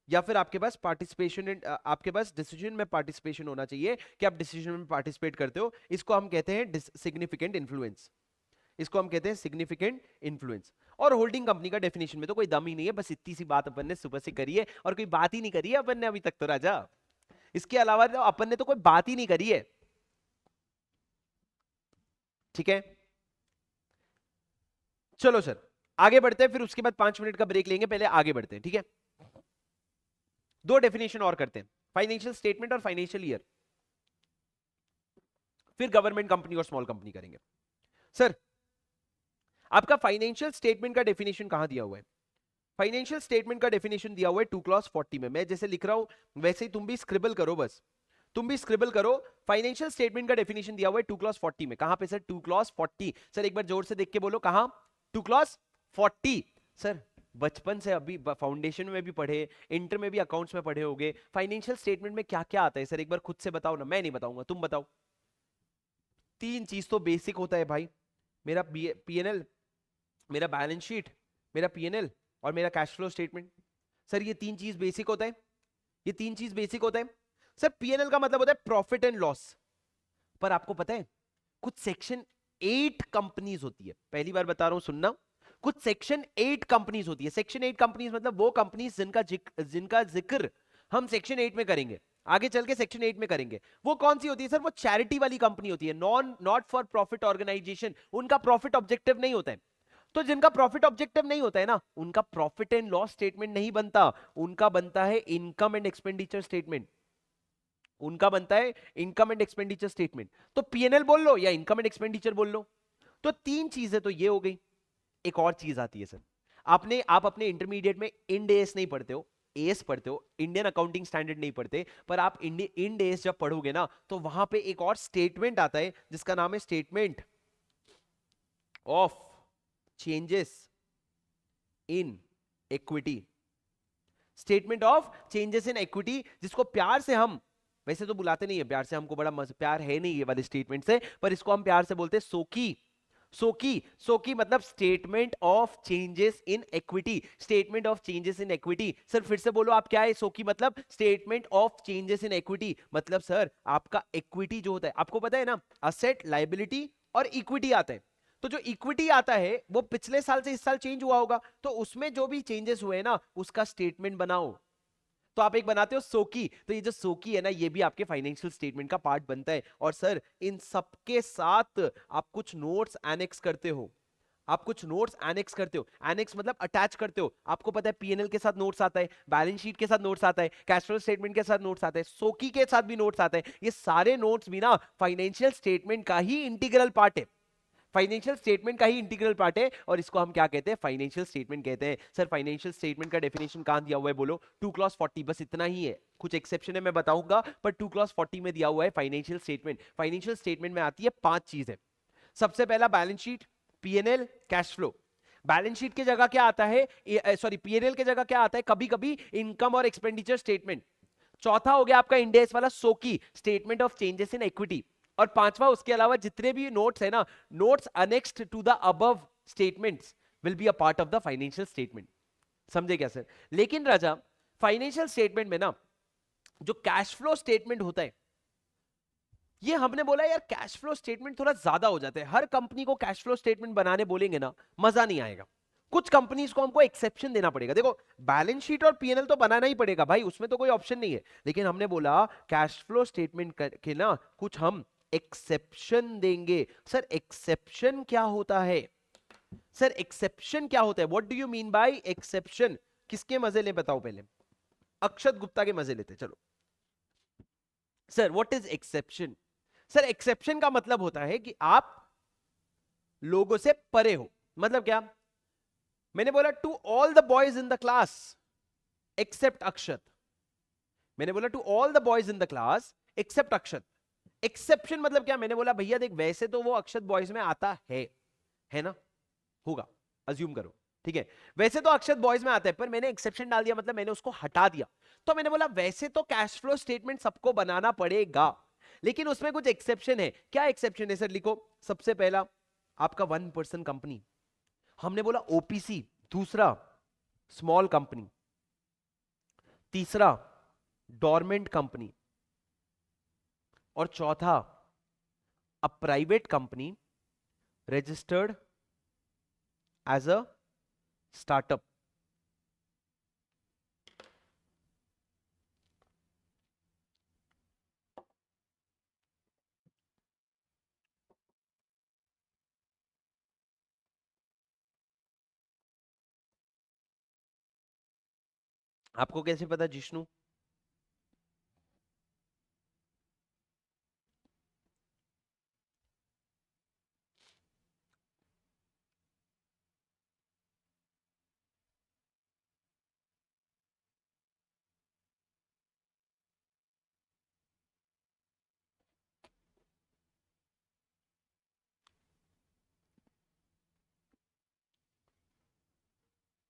या फिर आपके पास पार्टिसिपेशन, आपके पास डिसीजन में पार्टिसिपेशन होना चाहिए कि आप डिसीजन में पार्टिसिपेट करते हो। इसको हम कहते हैं सिग्निफिकेंट इन्फ्लुएंस, इसको हम कहते हैं सिग्निफिकेंट इन्फ्लुएंस। और होल्डिंग कंपनी का डेफिनेशन में तो कोई दम ही नहीं है, बस इतनी सी बात अपन ने सुबह से करी है, और कोई बात ही नहीं करी है अपन ने अभी तक तो राजा। इसके अलावा तो अपन ने तो कोई बात ही नहीं करी है। ठीक है, चलो सर आगे बढ़ते हैं, फिर उसके बाद 5 मिनट का ब्रेक लेंगे, पहले आगे बढ़ते हैं। ठीक है, 2 डेफिनेशन और करते हैं, फाइनेंशियल स्टेटमेंट और फाइनेंशियल ईयर, फिर गवर्नमेंट कंपनी और स्मॉल कंपनी करेंगे। सर आपका फाइनेंशियल स्टेटमेंट का डेफिनेशन कहां दिया हुआ है? फाइनेंशियल स्टेटमेंट का डेफिनेशन दिया हुआ है 2 क्लॉज 40 में। मैं जैसे लिख रहा हूं वैसे ही तुम भी स्क्रिबल करो, बस तुम भी स्क्रिबल करो। फाइनेंशियल स्टेटमेंट का डेफिनेशन दिया हुआ है 2 क्लॉज 40 में। कहां पे सर? 2 क्लॉज 40। सर एक बार जोर से देख के बोलो, कहां? 2 क्लॉज 40। सर बचपन से अभी फाउंडेशन में भी पढ़े, इंटर में भी अकाउंट्स में पढ़े होगे, फाइनेंशियल स्टेटमेंट में क्या क्या आता है सर एक बार खुद से बताओ ना, मैं नहीं बताऊंगा, तुम बताओ। 3 चीज तो बेसिक होता है भाई, मेरा पीएनएल, मेरा बैलेंस शीट, मेरा पीएनएल और मेरा कैश फ्लो स्टेटमेंट। सर ये 3 चीज बेसिक होता है, ये 3 चीज बेसिक होता है। सर पीएनएल का मतलब होता है प्रॉफिट एंड लॉस, पर आपको पता है कुछ सेक्शन 8 कंपनीज होती है, पहली बार बता रहा हूं सुनना, कुछ सेक्शन 8 कंपनीज होती है। सेक्शन 8 कंपनीज मतलब वो कंपनीज जिनका जिक्र हम सेक्शन 8 में करेंगे, आगे चल के सेक्शन 8 में करेंगे। वो कौन सी होती है सर? वो चैरिटी वाली कंपनी होती है, नॉट फॉर प्रॉफिट ऑर्गेनाइजेशन, उनका प्रॉफिट ऑब्जेक्टिव नहीं होता है। तो जिनका प्रॉफिट ऑब्जेक्टिव नहीं होता है ना, उनका प्रॉफिट एंड लॉस स्टेटमेंट नहीं बनता, उनका बनता है इनकम एंड एक्सपेंडिचर स्टेटमेंट, उनका बनता है इनकम एंड एक्सपेंडिचर स्टेटमेंट। तो पीएनएल बोल लो या इनकम एंड एक्सपेंडिचर बोल लो। तो 3 चीजें तो ये हो गई। एक और चीज आती है सर, आप अपने इंटरमीडिएट में इंड एएस नहीं पढ़ते हो, एएस पढ़ते हो, इंडियन अकाउंटिंग स्टैंडर्ड नहीं पढ़ते, पर आप इंड एएस जब पढ़ोगे ना तो वहां पे एक और स्टेटमेंट आता है जिसका नाम है statement of changes in equity. Statement of changes in equity, जिसको प्यार से हम, वैसे तो बुलाते नहीं है प्यार से, हमको बड़ा प्यार है नहीं ये वाले स्टेटमेंट से, पर इसको हम प्यार से बोलते हैं सोकी। सोकी मतलब statement of changes in equity, statement of changes in equity. Sir फिर से बोलो आप, क्या है सोकी मतलब? Statement of changes in equity. मतलब सर आपका इक्विटी जो होता है, आपको पता है ना, असेट, लायबिलिटी और इक्विटी आता है। तो जो इक्विटी आता है वो पिछले साल से इस साल चेंज हुआ होगा, तो उसमें जो भी चेंजेस हुए ना उसका स्टेटमेंट बनाओ। तो आप एक बनाते हो सोकी, तो ये जो सोकी है ना ये भी आपके फाइनेंशियल स्टेटमेंट का पार्ट बनता है। और सर इन सबके साथ आप कुछ नोट्स एनेक्स करते हो, आप कुछ नोट्स एनेक्स करते हो। एनेक्स मतलब अटैच करते हो। आपको पता है पीएनएल के साथ नोट्स आता है, बैलेंस शीट के साथ नोट्स आता है, कैश फ्लो स्टेटमेंट के साथ नोट्स आता है, सोकी के साथ भी नोट्स आता है। ये सारे नोट्स भी ना फाइनेंशियल स्टेटमेंट का ही इंटीग्रल पार्ट है, फाइनेंशियल स्टेटमेंट का ही इंटीग्रल पार्ट है, और इसको हम क्या कहते हैं? फाइनेंशियल स्टेटमेंट कहते हैं। सर फाइनेंशियल स्टेटमेंट का डेफिनेशन कहां दिया हुआ है बोलो? 2 क्लॉज 40, बस इतना ही है, कुछ एक्सेप्शन है मैं बताऊंगा, पर 2 क्लॉज 40 में दिया हुआ है फाइनेंशियल स्टेटमेंट। फाइनेंशियल स्टेटमेंट में आती है 5 चीजें। सबसे पहला balance sheet, PNL, cash flow. Balance sheet की जगह क्या आता है, सॉरी पीएनएल की जगह क्या आता है कभी कभी? इनकम और एक्सपेंडिचर स्टेटमेंट। चौथा हो गया आपका इंडिया वाला सोकी, statement of changes in equity. और 5वां, उसके अलावा जितने भी नोट्स है ना, notes annexed to the above statements will be a part of the financial statement. समझे क्या सर? लेकिन राजा फाइनेंशियल स्टेटमेंट में ना जो कैश फ्लो स्टेटमेंट होता है ये हमने बोला यार कैश फ्लो स्टेटमेंट थोड़ा ज्यादा हो जाता है, हर कंपनी को कैश फ्लो स्टेटमेंट बनाने बोलेंगे ना मजा नहीं आएगा, कुछ कंपनीज को हमको एक्सेप्शन देना पड़ेगा। देखो बैलेंस शीट और पीएनएल तो बनाना ही पड़ेगा भाई, उसमें तो कोई ऑप्शन नहीं है, लेकिन हमने बोला कैश फ्लो स्टेटमेंट के ना कुछ हम एक्सेप्शन देंगे। सर एक्सेप्शन क्या होता है? सर एक्सेप्शन क्या होता है? What do you mean bye exception? किसके मजे ले बताओ पहले, अक्षत गुप्ता के मजे लेते चलो। Sir what is exception? Sir exception का मतलब होता है कि आप लोगों से परे हो। मतलब क्या? मैंने बोला to all the boys in the class except Akshat, मैंने बोला to all the boys in the class except Akshat. Exception मतलब क्या? मैंने बोला भैया देख वैसे तो वो अक्षत बॉयज में आता है ना, होगा अज्यूम करो, ठीक है, वैसे तो अक्षत बॉयज में आता है, पर मैंने एक्सेप्शन डाल दिया, मतलब मैंने उसको हटा दिया। तो मैंने बोला वैसे तो कैश फ्लो स्टेटमेंट सबको बनाना पड़ेगा, लेकिन उसमें कुछ एक्सेप्शन है। क्या एक्सेप्शन है? सर लिखो। सबसे पहला आपका 1% कंपनी, हमने बोला ओपीसी, दूसरा स्मॉल कंपनी, तीसरा डोरमेंट कंपनी, और चौथा a private company registered as a startup. आपको कैसे पता जिष्णु?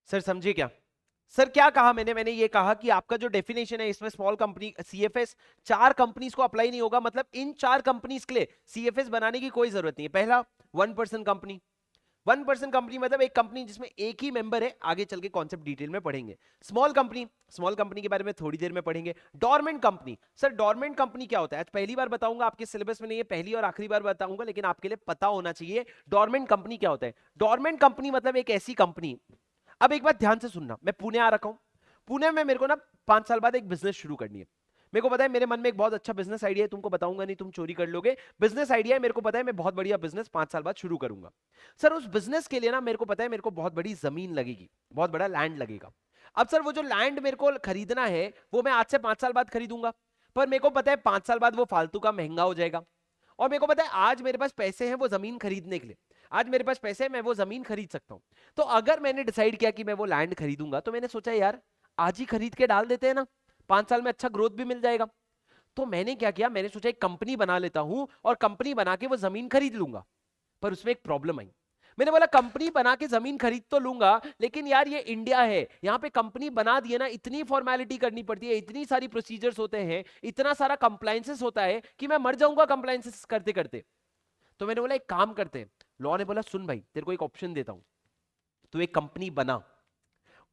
सर समझे क्या? सर क्या कहा मैंने ये कहा कि आपका जो डेफिनेशन है इसमें स्मॉल कंपनी सीएफएस 4 कंपनीज को अप्लाई नहीं होगा, मतलब इन 4 कंपनीज के लिए सीएफएस बनाने की कोई जरूरत नहीं है। पहला 1% कंपनी, 1% कंपनी मतलब एक कंपनी जिसमें एक ही मेंबर है, आगे चल के कॉन्सेप्ट डिटेल में पढ़ेंगे। स्मॉल कंपनी, स्मॉल कंपनी के बारे में थोड़ी देर में पढ़ेंगे। Dormant company, sir dormant company क्या होता है? पहली बार बताऊंगा, आपके सिलेबस में नहीं है, पहली और आखिरी बार बताऊंगा, लेकिन आपके लिए पता होना चाहिए डोरमेंट कंपनी क्या होता है। डोरमेंट कंपनी मतलब एक ऐसी कंपनी, अब एक बात ध्यान से सुनना, मैं पुणे आ रखा हूं, पुणे में मेरे को ना 5 साल बाद एक बिजनेस शुरू करनी है। मेरे को पता है मेरे मन में एक बहुत अच्छा बिजनेस आइडिया है, तुमको बताऊंगा नहीं, तुम चोरी कर लोगे। बिजनेस आइडिया है, मेरे को पता है मैं बहुत बढ़िया बिजनेस 5 साल बाद शुरू करूंगा। सर उस बिजनेस के लिए ना मेरे को पता है मेरे को बहुत बड़ी जमीन लगेगी, बहुत बड़ा लैंड लगेगा। अब सर वो जो लैंड मेरे को खरीदना है वो मैं आज से 5 साल बाद खरीदूंगा, पर मेरे को पता है 5 साल बाद वो फालतू का महंगा हो जाएगा। और मेरे को पता है आज मेरे पास पैसे हैं वो जमीन खरीदने के लिए, आज मेरे पास पैसे हैं, मैं वो जमीन खरीद सकता हूं। तो अगर मैंने डिसाइड किया कि मैं वो लैंड खरीदूंगा, तो मैंने सोचा यार आज ही खरीद के डाल देते हैं ना, 5 साल में अच्छा ग्रोथ भी मिल जाएगा। तो मैंने क्या किया, मैंने सोचा एक कंपनी बना लेता हूं और कंपनी बना के वो जमीन खरीद लूंगा। पर उसमें एक प्रॉब्लम आई, मैंने बोला कंपनी बना के जमीन खरीद तो लूंगा, लेकिन यार ये इंडिया है, यहाँ पे कंपनी बना दिए ना इतनी फॉर्मेलिटी करनी पड़ती है, इतनी सारी प्रोसीजर्स होते हैं, इतना सारा कंप्लायंसेस होता है कि मैं मर जाऊंगा कंप्लायंसेस करते करते। तो मैंने बोला एक काम करते हैं, लॉ ने बोला सुन भाई तेरे को एक ऑप्शन देता हूं, तू एक कंपनी बना,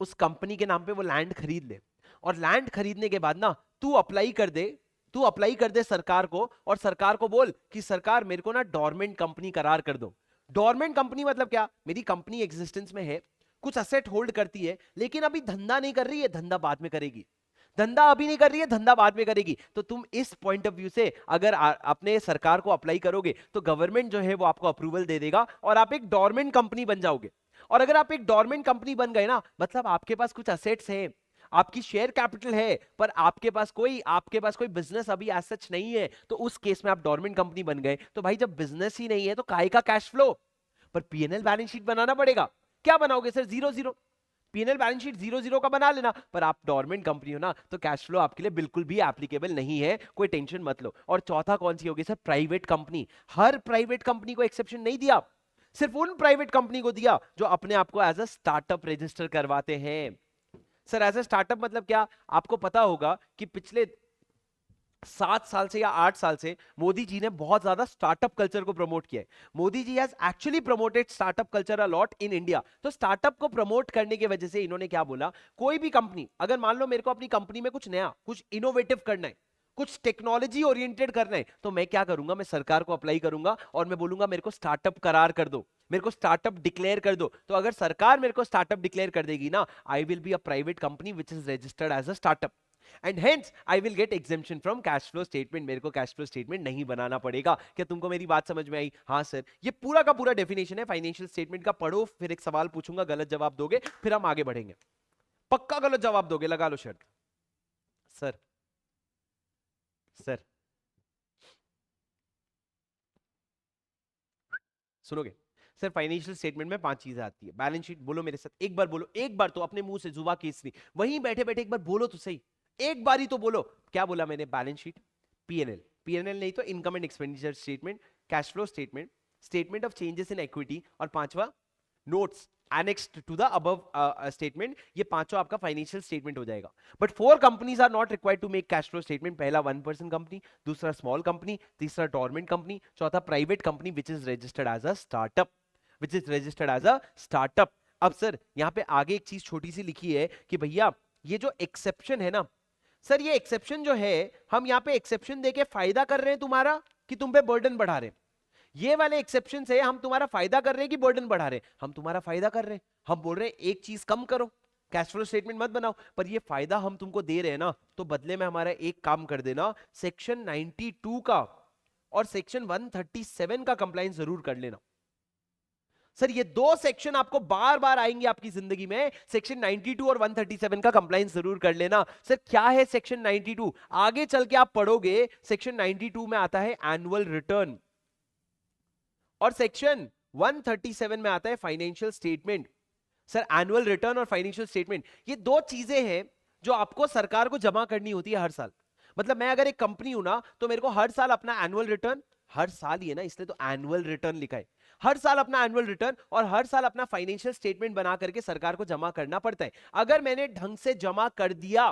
उस कंपनी के नाम पे वो लैंड खरीद ले, और लैंड खरीदने के बाद ना तू अप्लाई कर दे, तू अप्लाई कर दे सरकार को, और सरकार को बोल कि सरकार मेरे को ना डोरमेंट कंपनी करार कर दो। डोरमेंट कंपनी मतलब क्या? मेरी कंपनी एग्जिस्टेंस में है, कुछ असेट होल्ड करती है, लेकिन अभी धंधा नहीं कर रही है, धंधा बाद में करेगी, धंधा अभी नहीं कर रही है, धंधा बाद में करेगी। तो तुम इस पॉइंट ऑफ व्यू से अगर अपने सरकार को अप्लाई करोगे तो गवर्नमेंट जो है वो आपको अप्रूवल दे देगा और आप एक डोरमेंट कंपनी बन जाओगे। और अगर आप एक डोरमेंट कंपनी बन गए ना, मतलब आपके पास कुछ असेट्स हैं, आपकी शेयर कैपिटल है, पर आपके पास कोई बिजनेस अभी एज सच नहीं है, तो उस केस में आप डोरमेंट कंपनी बन गए। तो भाई जब बिजनेस ही नहीं है तो काहे का कैश फ्लो? पर पीएनएल बैलेंस शीट बनाना पड़ेगा। क्या बनाओगे सर? 0-0। पीएनएल बैलेंस शीट 0-0 का बना लेना, पर आप डोरमेंट कंपनी हो ना, तो कैश फ्लो आपके लिए बिल्कुल भी एप्लीकेबल नहीं है, कोई टेंशन मत लो। और चौथा कौन सी होगी सर? Private company. हर प्राइवेट कंपनी को एक्सेप्शन नहीं दिया, सिर्फ उन प्राइवेट कंपनी को दिया जो अपने आप को एज अ स्टार्टअप रजिस्टर करवाते हैं। सर एज अ स्टार्टअप मतलब क्या? आपको पता होगा कि पिछले 7 साल से या 8 साल से मोदी जी ने बहुत ज्यादा स्टार्टअप कल्चर को प्रमोट किया है। Modi ji has actually promoted startup culture a lot in India. तो स्टार्टअप को प्रमोट करने की वजह से इन्होंने क्या बोला, कोई भी कंपनी, अगर मान लो मेरे को अपनी कंपनी में कुछ नया, कुछ इनोवेटिव करना है, कुछ टेक्नोलॉजी ओरिएंटेड करना है, तो मैं क्या करूंगा, मैं सरकार को अप्लाई करूंगा और मैं बोलूंगा मेरे को स्टार्टअप करार कर दो, मेरे को स्टार्टअप डिक्लेयर कर दो। तो अगर सरकार मेरे को स्टार्टअप डिक्लेयर कर देगी ना, I will be a private company which is registered as a startup and hence I will get exemption from cash flow statement. मेरे को कैश फ्लो स्टेटमेंट नहीं बनाना पड़ेगा। क्या तुमको मेरी बात समझ में आई? हाँ सर, ये पूरा का पूरा डेफिनेशन है फाइनेंशियल स्टेटमेंट का। पढ़ो, फिर एक सवाल पूछूंगा, गलत जवाब दोगे, फिर हम आगे बढ़ेंगे। पक्का गलत जवाब दोगे, लगा लो शर्त। सर सर सुनोगे? सर फाइनेंशियल स्टेटमेंट में 5 चीजें आती है। बैलेंस शीट, बोलो मेरे साथ, एक बार बोलो, एक बार तो अपने मुंह से, जुबा केसरी, वहीं बैठे बैठे एक बार बोलो तो सही, एक बार ही तो बोलो। क्या बोला मैंने? बैलेंस शीट, पीएनएल, पीएनएल नहीं तो income and expenditure statement, cash flow statement, statement of changes in equity, और पांचवा notes annexed to the above statement। ये पांचों आपका फाइनेंशियल स्टेटमेंट हो जाएगा। But 4 companies are not required to make cash flow statement. पहला 1% कंपनी, दूसरा small company, तीसरा डोरमेंट कंपनी, चौथा private company which is registered as a startup, which is registered as a startup. अब sir यहाँ पे आगे एक चीज छोटी सी लिखी है कि भैया ये जो एक्सेप्शन है ना, सर ये एक्सेप्शन जो है, हम यहाँ पे एक्सेप्शन देके फायदा कर रहे हैं तुम्हारा कि तुम पे बर्डन बढ़ा रहे हैं? ये वाले एक्सेप्शन से हम तुम्हारा फायदा कर रहे हैं कि बर्डन बढ़ा रहे हैं? हम तुम्हारा फायदा कर रहे हैं। हम बोल रहे हैं एक चीज कम करो, कैश फ्लो स्टेटमेंट मत बनाओ, पर ये फायदा हम तुमको दे रहे हैं ना, तो बदले में हमारा एक काम कर देना, सेक्शन 92 का और सेक्शन 137 का कंप्लायंस जरूर कर लेना। सर ये 2 सेक्शन आपको बार बार आएंगे आपकी जिंदगी में, सेक्शन 92 और 137 का कंप्लायंस जरूर कर लेना। सर क्या है सेक्शन 92? आगे चल के आप पढ़ोगे, सेक्शन 92 में आता है एनुअल रिटर्न और सेक्शन 137 में आता है financial statement. Sir annual return और फाइनेंशियल स्टेटमेंट ये 2 चीजें हैं जो आपको सरकार को जमा करनी होती है हर साल। मतलब मैं अगर एक कंपनी हूं ना, तो मेरे को हर साल अपना एनुअल रिटर्न, हर साल ही है ना इसलिए तो एनुअल रिटर्न लिखा है, हर साल अपना एनुअल रिटर्न और हर साल अपना फाइनेंशियल स्टेटमेंट बना करके सरकार को जमा करना पड़ता है। अगर मैंने ढंग से जमा कर दिया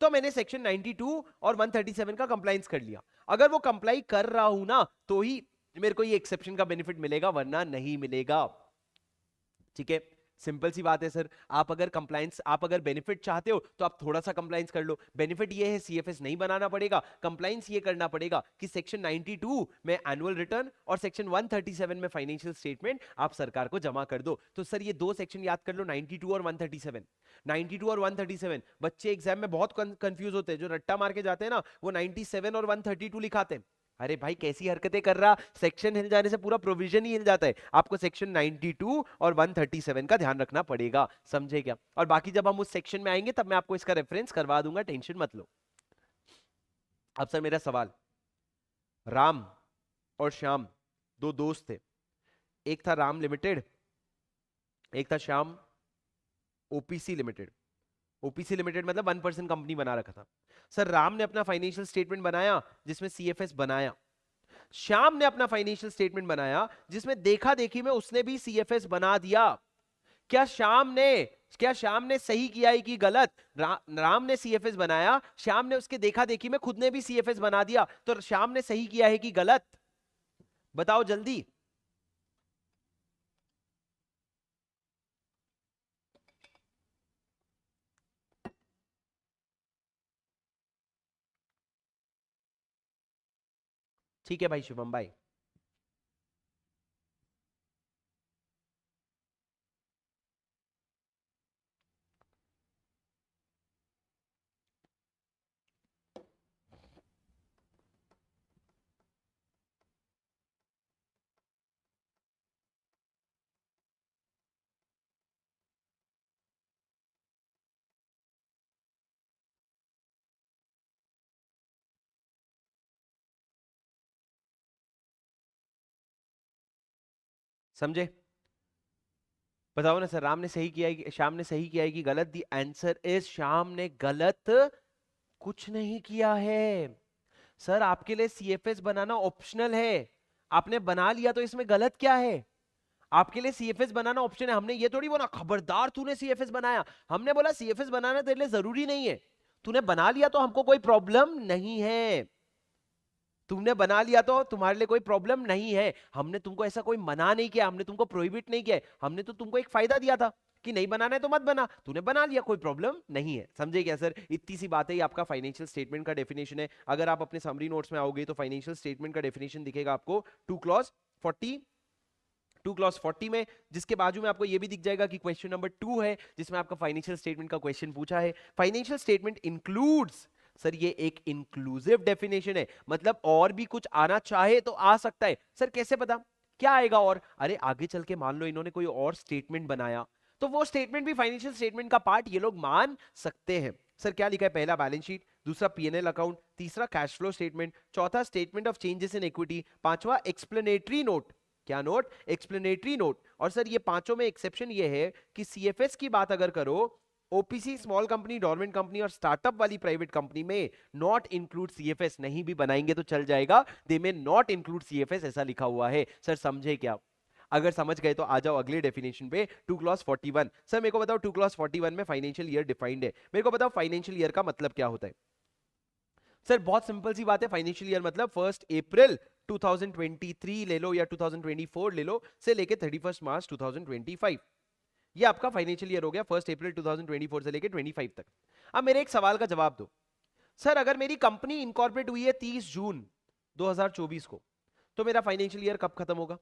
तो मैंने सेक्शन 92 और 137 का कंप्लायंस कर लिया। अगर वो कंप्लाई कर रहा हूं ना, तो ही मेरे को ये एक्सेप्शन का बेनिफिट मिलेगा, वरना नहीं मिलेगा। ठीक है, सिंपल सी बात है सर। आप अगर कंप्लायंस, आप अगर बेनिफिट चाहते हो तो आप थोड़ा सा कंप्लायंस कर लो। बेनिफिट ये है सीएफएस नहीं बनाना पड़ेगा, कंप्लायंस ये करना पड़ेगा कि सेक्शन 92 में एनुअल रिटर्न और सेक्शन 137 में फाइनेंशियल स्टेटमेंट आप सरकार को जमा कर दो। तो सर ये 2 सेक्शन याद कर लो, 92 और 137। 92 और 137 बच्चे एग्जाम में बहुत कंफ्यूज होते हैं, जो रट्टा मार के जाते हैं ना, वो 97 और 132 लिखाते हैं। अरे भाई कैसी हरकतें कर रहा, सेक्शन हिल जाने से पूरा प्रोविजन ही हिल जाता है। आपको सेक्शन 92 और 137 का ध्यान रखना पड़ेगा, समझे क्या? और बाकी जब हम उस सेक्शन में आएंगे तब मैं आपको इसका रेफरेंस करवा दूंगा, टेंशन मत लो। अब सर मेरा सवाल, राम और श्याम 2 दोस्त थे, एक था राम लिमिटेड, एक था Shyam OPC limited. OPC limited मतलब 1% कंपनी बना रखा था। सर राम ने अपना फाइनेंशियल स्टेटमेंट बनाया जिसमें सीएफएस बनाया, श्याम ने अपना फाइनेंशियल स्टेटमेंट बनाया जिसमें देखा देखी में उसने भी सीएफएस बना दिया। क्या श्याम ने सही किया है कि गलत? राम ने सीएफएस बनाया, श्याम ने उसके देखा देखी में खुद ने भी सीएफएस बना दिया, तो श्याम ने सही किया है कि गलत? बताओ जल्दी। ठीक है भाई शुभम भाई। समझे? बताओ ना सर, राम ने सही किया है कि श्याम ने सही किया है कि गलत? दी आंसर इज श्याम ने गलत कुछ नहीं किया है। सर आपके लिए सीएफएस बनाना ऑप्शनल है, आपने बना लिया तो इसमें गलत क्या है? आपके लिए सीएफएस बनाना ऑप्शन है। हमने ये थोड़ी बोला खबरदार तूने सीएफएस बनाया, हमने बोला सीएफएस बनाना तेरे लिए जरूरी नहीं है, तूने बना लिया तो हमको कोई प्रॉब्लम नहीं है। तुमने बना लिया तो तुम्हारे लिए कोई प्रॉब्लम नहीं है। हमने तुमको ऐसा कोई मना नहीं किया, हमने तुमको प्रोहिबिट नहीं किया, हमने तो तुमको एक फायदा दिया था कि नहीं बनाना है तो मत बना, तूने बना लिया, कोई प्रॉब्लम नहीं है। समझे क्या सर? इतनी सी बात है, ये आपका फाइनेंशियल स्टेटमेंट का डेफिनेशन है। अगर आप अपने समरी नोट्स में आओगे तो फाइनेंशियल स्टेटमेंट का डेफिनेशन दिखेगा आपको 2 क्लॉज 40 में, जिसके बाजू में आपको ये भी दिख जाएगा कि क्वेश्चन नंबर 2 है जिसमें आपका फाइनेंशियल स्टेटमेंट का क्वेश्चन पूछा है। फाइनेंशियल स्टेटमेंट इंक्लूड्स, सर ये एक इंक्लूसिव डेफिनेशन है, मतलब और भी कुछ आना चाहे तो आ सकता है। सर कैसे पता क्या आएगा? और अरे आगे चल के मान लो इन्होंने कोई और स्टेटमेंट बनाया तो वो स्टेटमेंट भी फाइनेंशियल स्टेटमेंट का पार्ट ये लोग मान सकते हैं। सर क्या लिखा है? पहला बैलेंस शीट, दूसरा पीएनएल अकाउंट, तीसरा कैश फ्लो स्टेटमेंट, चौथा statement of changes in equity, पांचवा एक्सप्लेनेटरी नोट। क्या नोट? Explanatory note. और सर ये पांचों में एक्सेप्शन ये है कि सीएफएस की बात अगर करो, OPC small company, dormant company और स्टार्टअप वाली प्राइवेट कंपनी में नॉट इंक्लूड सीएफएस, नहीं भी बनाएंगे तो चल जाएगा, दे में नॉट इंक्लूड सीएफएस, ऐसा लिखा हुआ है। सर समझे क्या? अगर समझ गए तो आ जाओ अगले डेफिनेशन पे, 2 क्लॉज 41। सर मेरे को बताओ 2 क्लॉज 41 में फाइनेंशियल ईयर डिफाइंड है, मेरे को बताओ फाइनेंशियल ईयर का मतलब क्या होता है? सर बहुत सिंपल सी बात है, फाइनेंशियल ईयर मतलब 1 अप्रैल 2023 ले लो या 2024 ले लो से लेके 31 मार्च 2025, ये आपका फाइनेंशियल ईयर हो गया 1 अप्रैल 2024 से लेके 25 तक। अब मेरे एक सवाल का जवाब दो, सर अगर मेरी कंपनी इनकॉर्पोरेट हुई है 30 जून 2024 को, तो मेरा फाइनेंशियल ईयर कब खत्म होगा?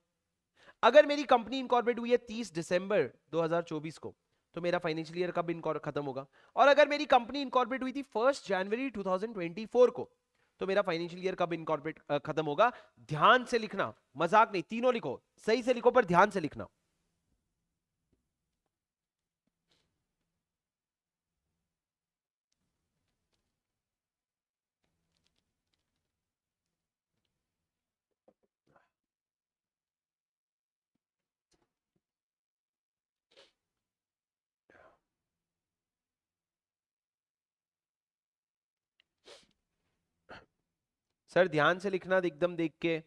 अगर मेरी कंपनी इनकॉर्पोरेट हुई है 30 दिसंबर 2024 को, तो मेरा फाइनेंशियल ईयर कब खत्म होगा? और अगर मेरी कंपनी इनकॉर्पोरेट हुई थी 1 जनवरी 2024 को, तो मेरा फाइनेंशियल ईयर कब इनकॉर्पोरेट खत्म होगा? ध्यान से लिखना, मजाक नहीं, तीनों लिखो, सही से लिखो पर ध्यान से लिखना। सर ध्यान से लिखना एकदम देख के।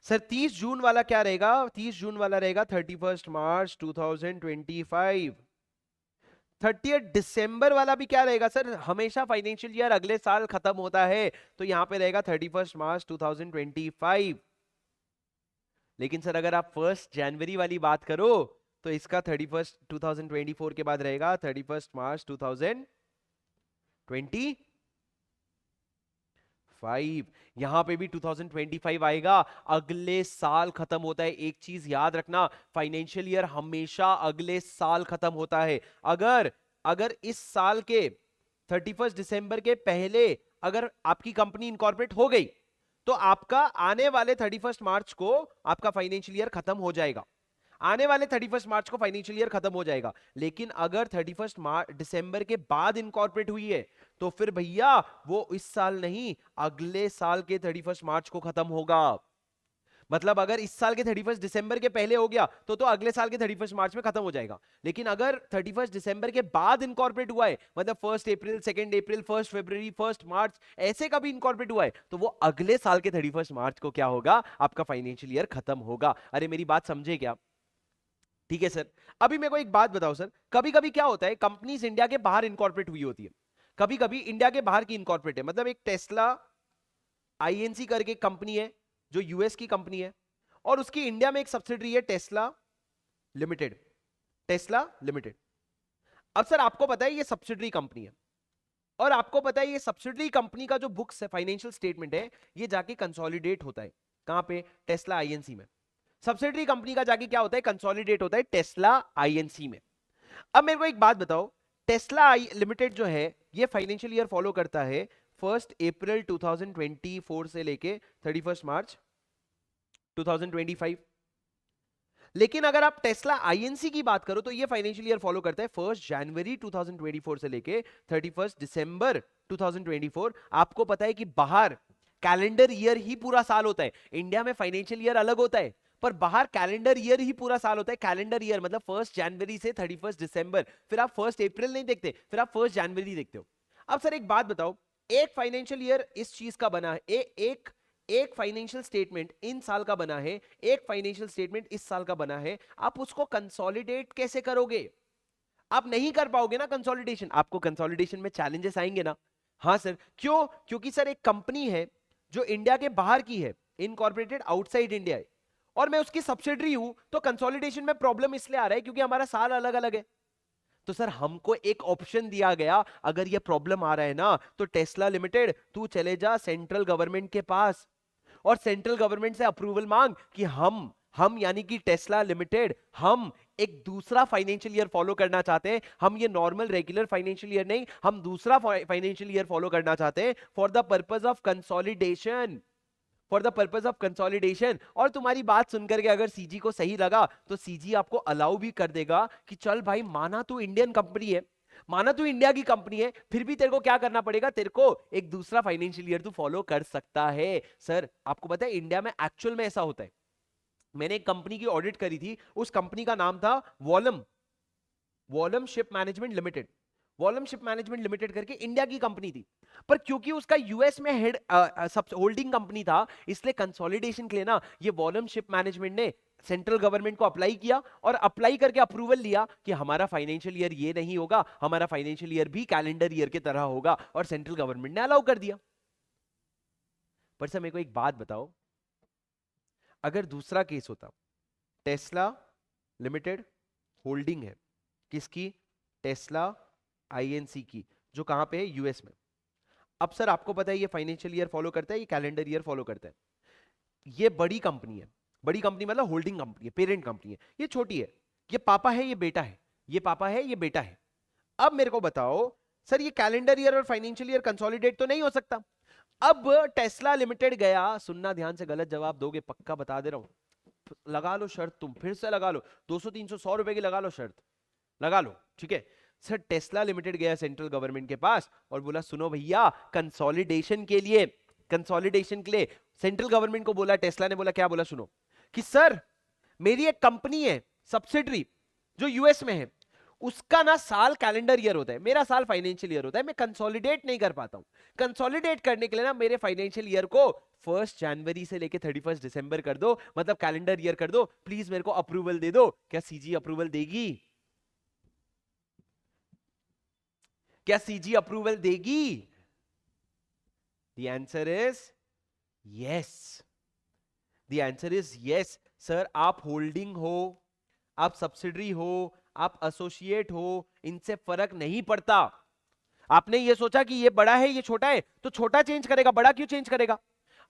सर 30 जून वाला क्या रहेगा? 30 जून वाला रहेगा 31 मार्च 2025। 30 दिसंबर वाला भी क्या रहेगा? सर हमेशा फाइनेंशियल ईयर अगले साल खत्म होता है, तो यहां पे रहेगा 31 मार्च 2025। लेकिन सर अगर आप 1 जनवरी वाली बात करो तो इसका 31 2024 के बाद रहेगा 31 मार्च 2025। यहां पे भी 2025 आएगा, अगले साल खत्म होता है। एक चीज याद रखना, फाइनेंशियल ईयर हमेशा अगले साल खत्म होता है। अगर अगर इस साल के 31 दिसंबर के पहले अगर आपकी कंपनी इनकॉर्पोरेट हो गई, तो आपका आने वाले 31 मार्च को आपका फाइनेंशियल ईयर खत्म हो जाएगा। आने वाले 31 मार्च को फाइनेंशियल ईयर खत्म हो जाएगा। लेकिन अगर 31 दिसंबर के बाद इनकॉर्पोरेट हुई है, तो फिर भैया वो इस साल नहीं, अगले साल के 31 मार्च को खत्म होगा। मतलब अगर इस साल के 31 दिसंबर के पहले हो गया तो अगले साल के 31 मार्च में खत्म हो जाएगा। लेकिन अगर 31 दिसंबर के बाद इनकॉर्पोरेट हुआ है, मतलब 1 अप्रैल 2 अप्रैल 1 फरवरी 1 मार्च ऐसे कभी इनकॉर्पोरेट हुआ है, तो वो अगले साल के 31 मार्च को क्या होगा? आपका फाइनेंशियल ईयर खत्म होगा। अरे मेरी बात समझे क्या? ठीक है सर। अभी मेरे को एक बात बताओ सर, कभी कभी क्या होता है, कंपनीज इंडिया के बाहर इनकॉर्पोरेट हुई होती है, कभी कभी इंडिया के बाहर की इनकॉर्पोरेट है। मतलब एक टेस्ला आईएनसी करके कंपनी है जो यूएस की कंपनी है, और उसकी इंडिया में एक सब्सिडरी है टेस्ला लिमिटेड। Tesla limited. अब सर आपको पता है ये सब्सिडरी कंपनी है, और आपको पता है ये सब्सिडरी कंपनी का जो बुक्स है, फाइनेंशियल स्टेटमेंट है, ये जाके कंसोलिडेट होता है कहां पे? टेस्ला आईएनसी में। सब्सिडरी कंपनी का जाके क्या होता है? कंसोलिडेट होता है टेस्ला आईएनसी में। अब मेरे को एक बात बताओ, टेस्ला आई लिमिटेड जो है ये फाइनेंशियल ईयर फॉलो करता है 1 अप्रैल 2024 से लेके 31 मार्च 2025। लेकिन अगर आप टेस्ला आईएनसी की बात करो तो ये फाइनेंशियल ईयर फॉलो करता है 1 जनवरी 2024 से लेके 31 दिसंबर 2024। आपको पता है कि बाहर कैलेंडर ईयर ही पूरा साल होता है, इंडिया में फाइनेंशियल ईयर अलग होता है, पर बाहर कैलेंडर ईयर ही पूरा साल होता है। कैलेंडर ईयर मतलब 1 जनवरी से 31 दिसंबर, फिर आप 1 अप्रैल नहीं देखते, फिर आप 1 जनवरी देखते हो। अब सर एक बात बताओ, एक फाइनेंशियल ईयर इस चीज का बना है, एक फाइनेंशियल स्टेटमेंट इन साल का बना है, एक फाइनेंशियल स्टेटमेंट इस साल का बना है, आप उसको कंसोलिडेट कैसे करोगे? आप नहीं कर पाओगे ना कंसोलिडेशन, आपको कंसोलिडेशन में चैलेंजेस आएंगे ना। हाँ सर, क्यों? क्योंकि सर एक कंपनी है जो इंडिया के बाहर की है, इनकॉर्पोरेटेड आउटसाइड इंडिया है, और मैं उसकी सब्सिडरी हूं, तो कंसोलिडेशन में प्रॉब्लम इसलिए आ रहा है क्योंकि हमारा साल अलग अलग है। तो सर हमको एक ऑप्शन दिया गया, अगर ये प्रॉब्लम आ रहा है ना, तो टेस्ला लिमिटेड तू चले जा सेंट्रल गवर्नमेंट के पास और सेंट्रल गवर्नमेंट से अप्रूवल मांग कि हम यानी कि टेस्ला लिमिटेड, हम एक दूसरा फाइनेंशियल ईयर फॉलो करना चाहते हैं। हम ये नॉर्मल रेगुलर फाइनेंशियल ईयर नहीं, हम दूसरा फाइनेंशियल ईयर फॉलो करना चाहते हैं for the purpose of consolidation, for the purpose of consolidation. और तुम्हारी बात सुनकर के अगर सीजी को सही लगा तो सीजी आपको अलाउ भी कर देगा कि चल भाई, माना तू इंडियन कंपनी है, माना तू इंडिया की कंपनी है, फिर भी तेरे को क्या करना पड़ेगा, तेरे को एक दूसरा फाइनेंशियल ईयर तू फॉलो कर सकता है। सर आपको पता है इंडिया में एक्चुअल में ऐसा होता है। मैंने एक कंपनी की ऑडिट करी थी, उस कंपनी का नाम था volume ship management limited. Volume ship management limited करके इंडिया की कंपनी थी, पर क्योंकि उसका यूएस में हेड सब होल्डिंग कंपनी था, इसलिए कंसोलिडेशन के लिए ना ये वॉलम शिप मैनेजमेंट ने सेंट्रल गवर्नमेंट को अप्लाई किया और अप्लाई करके अप्रूवल लिया कि हमारा फाइनेंशियल ईयर ये नहीं होगा, हमारा फाइनेंशियल ईयर भी कैलेंडर ईयर की तरह होगा, और सेंट्रल गवर्नमेंट ने अलाउ कर दिया। पर सर मेरे को एक बात बताओ, अगर दूसरा केस होता, टेस्ला लिमिटेड होल्डिंग है किसकी, टेस्ला आईएनसी की, जो कहां पे है, यूएस में। अब सर आपको पता है ये फाइनेंशियल ईयर फॉलो करता है, ये कैलेंडर ईयर फॉलो करता है। ये बड़ी कंपनी है, बड़ी कंपनी मतलब होल्डिंग कंपनी है, पेरेंट कंपनी है। ये छोटी है, ये पापा है, ये बेटा है, ये पापा है, ये बेटा है। अब मेरे को बताओ सर, ये कैलेंडर ईयर और फाइनेंशियल ईयर कंसोलिडेट तो नहीं हो सकता। अब टेस्ला लिमिटेड गया, सुनना ध्यान से, गलत जवाब दोगे पक्का बता दे रहा हूं, लगा लो शर्त, तुम फिर से लगा लो, 200 300 100 रुपए की लगा लो शर्त, लगा लो, ठीक है। सर टेस्ला लिमिटेड गया सेंट्रल गवर्नमेंट के पास और बोला सुनो भैया, कंसोलिडेशन के लिए, कंसोलिडेशन के लिए सेंट्रल गवर्नमेंट को बोला, टेस्ला ने बोला, क्या बोला सुनो, कि सर मेरी एक कंपनी है सब्सिडरी जो यूएस में है, उसका ना साल कैलेंडर ईयर होता है, मेरा साल फाइनेंशियल ईयर होता है, मैं कंसोलिडेट नहीं कर पाता हूं। कंसोलिडेट करने के लिए ना मेरे फाइनेंशियल ईयर को 1 जनवरी से लेके 31 दिसंबर कर दो, मतलब कैलेंडर ईयर कर दो, प्लीज मेरे को अप्रूवल दे दो। क्या सीजी अप्रूवल देगी? क्या सीजी अप्रूवल देगी? The answer is yes. The answer is yes. Sir आप होल्डिंग हो, आप सब्सिडरी हो, आप एसोसिएट हो, इनसे फर्क नहीं पड़ता। आपने ये सोचा कि ये बड़ा है ये छोटा है, तो छोटा चेंज करेगा, बड़ा क्यों चेंज करेगा?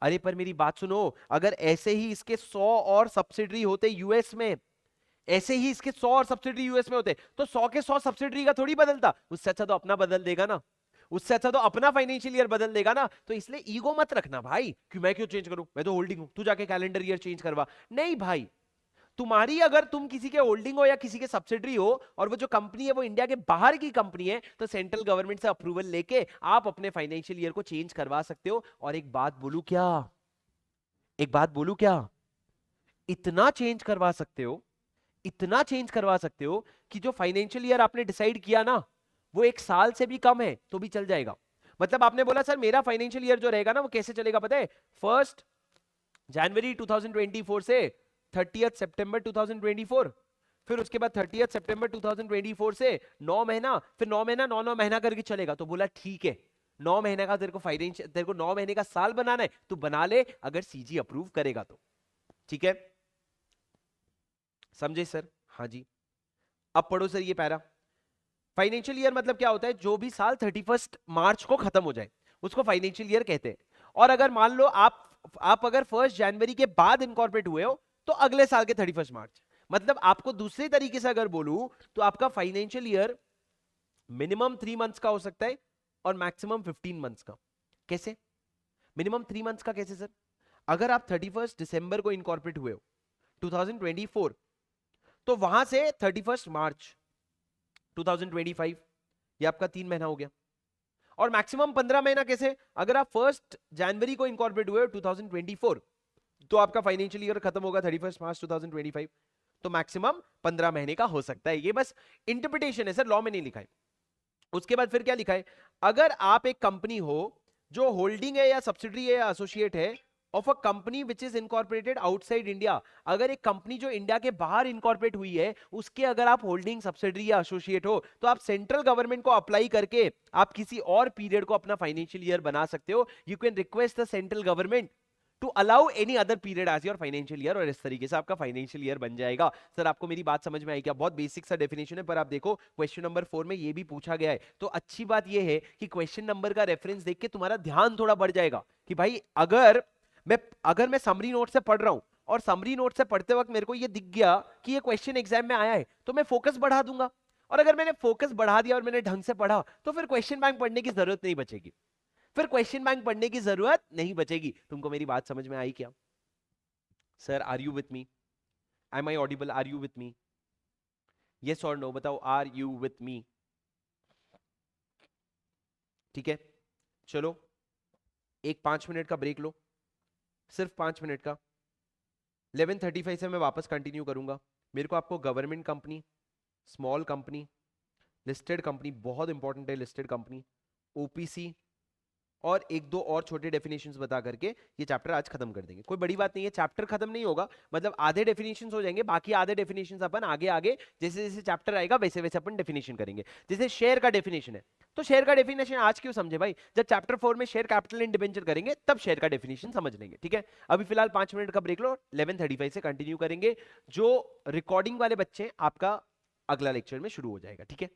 अरे पर मेरी बात सुनो, अगर ऐसे ही इसके 100 और सब्सिडरी होते यूएस में, ऐसे ही इसके 100 और सब्सिडरी यूएस में होते, तो 100 के 100 सब्सिडरी का थोड़ी बदलता, उससे अच्छा तो अपना बदल देगा ना, उससे अच्छा तो अपना फाइनेंशियल ईयर बदल देगा ना। तो इसलिए ईगो मत रखना भाई कि मैं क्यों चेंज करूं, मैं तो होल्डिंग हूं, तू जाके कैलेंडर ईयर चेंज करवा। नहीं भाई, तुम्हारी, अगर तुम किसी के होल्डिंग हो या किसी के सब्सिडरी हो और वो जो कंपनी है वो इंडिया के बाहर की कंपनी है, तो सेंट्रल गवर्नमेंट से अप्रूवल लेके आप अपने फाइनेंशियल ईयर को चेंज करवा सकते हो। और एक बात बोलूं क्या, एक बात बोलूं क्या, इतना चेंज करवा सकते हो, इतना चेंज करवा सकते हो कि जो फाइनेंशियल ईयर आपने डिसाइड किया ना, वो 1 साल से भी कम है तो भी चल जाएगा। मतलब आपने बोला सर मेरा फाइनेंशियल ईयर जो रहेगा ना वो कैसे चलेगा पता है, 1 जनवरी 2024 से 30 सितंबर 2024, फिर उसके बाद 30 सितंबर 2024 से 9 महीना, फिर 9 महीना 9 महीना करके चलेगा। तो बोला ठीक है, 9 महीने का तेरे को फाइनेंशियल, तेरे को 9 महीने का साल बनाना है, तू बना ले अगर सीजी अप्रूव करेगा तो, ठीक है, समझे सर? हाँ जी। अब पढ़ो सर ये पैरा। फाइनेंशियल ईयर मतलब क्या होता है, जो भी साल 31 मार्च को खत्म हो जाए उसको फाइनेंशियल ईयर कहते हैं। और अगर मान लो आप अगर 1 जनवरी के बाद इनकॉर्पोरेट हुए हो तो अगले साल के 31 मार्च, मतलब आपको दूसरे तरीके से अगर बोलूं तो आपका फाइनेंशियल ईयर मिनिमम 3 मंथ्स का हो सकता है और मैक्सिमम 15 मंथ्स का। कैसे मिनिमम 3 मंथ्स का? कैसे सर? अगर आप 31 दिसंबर को इनकॉर्पोरेट हुए हो 2024, तो वहां से 31 मार्च 2025, ये आपका 3 महीना हो गया। और मैक्सिमम 15 महीना कैसे? अगर आप 1 जनवरी को इनकॉर्पोरेट हुए 2024, तो आपका फाइनेंशियल ईयर खत्म होगा 31 मार्च 2025, तो मैक्सिमम 15 महीने का हो सकता है। ये बस इंटरप्रिटेशन है सर, लॉ में नहीं लिखा है। उसके बाद फिर क्या लिखा है, अगर आप एक कंपनी हो जो होल्डिंग है या सब्सिडरी है या एसोसिएट है, of a company which is incorporated outside India. अगर एक कंपनी जो इंडिया के बाहर इनकॉर्पोरेट हुई है उसके अगर आप होल्डिंग सब्सिडरी या एसोसिएट हो तो आप सेंट्रल गवर्नमेंट को अप्लाई करके आप किसी और पीरियड को अपना फाइनेंशियल ईयर बना सकते हो। You can request the central government to allow any other period as your financial year, और इस तरीके से आपका फाइनेंशियल ईयर बन जाएगा। सर आपको मेरी बात समझ में आई क्या? बहुत बेसिक सा डेफिनेशन है, पर आप देखो क्वेश्चन नंबर 4 में ये भी पूछा गया है। तो अच्छी बात ये है कि क्वेश्चन नंबर का रेफरेंस देख के तुम्हारा ध्यान थोड़ा बढ़ जाएगा कि भाई अगर मैं समरी नोट से पढ़ रहा हूं और समरी नोट से पढ़ते वक्त मेरे को ये दिख गया कि ये क्वेश्चन एग्जाम में आया है तो मैं फोकस बढ़ा दूंगा, और अगर मैंने फोकस बढ़ा दिया और मैंने ढंग से पढ़ा तो फिर क्वेश्चन बैंक पढ़ने की जरूरत नहीं बचेगी। तुमको मेरी बात समझ में आई क्या? Sir are you with me? Am I audible? Are you with me? Yes और नो बताओ, आर यू विथ मी? ठीक है, चलो एक 5 मिनट का ब्रेक लो, सिर्फ 5 मिनट का। 11:35 से मैं वापस कंटिन्यू करूंगा। मेरे को आपको government company, small company, listed company, बहुत इंपॉर्टेंट है लिस्टेड कंपनी, ओपीसी और एक दो और छोटे डेफिनेशंस बता करके ये चैप्टर आज खत्म कर देंगे। कोई बड़ी बात नहीं है, चैप्टर खत्म नहीं होगा, मतलब आधे डेफिनेशंस हो जाएंगे, बाकी आधे डेफिनेशंस अपन आगे आगे जैसे जैसे चैप्टर आएगा वैसे वैसे अपन डेफिनेशन करेंगे। जैसे शेयर का डेफिनेशन है, तो शेयर का डेफिनेशन आज क्यों समझे भाई? जब चैप्टर 4 में शेयर कैपिटल एंड डिबेंचर करेंगे तब शेयर का डेफिनेशन समझ लेंगे। ठीक है, अभी फिलहाल 5 मिनट का ब्रेक लो, 11:35 से कंटिन्यू करेंगे। जो रिकॉर्डिंग वाले बच्चे, आपका अगला लेक्चर में शुरू हो जाएगा। ठीक है।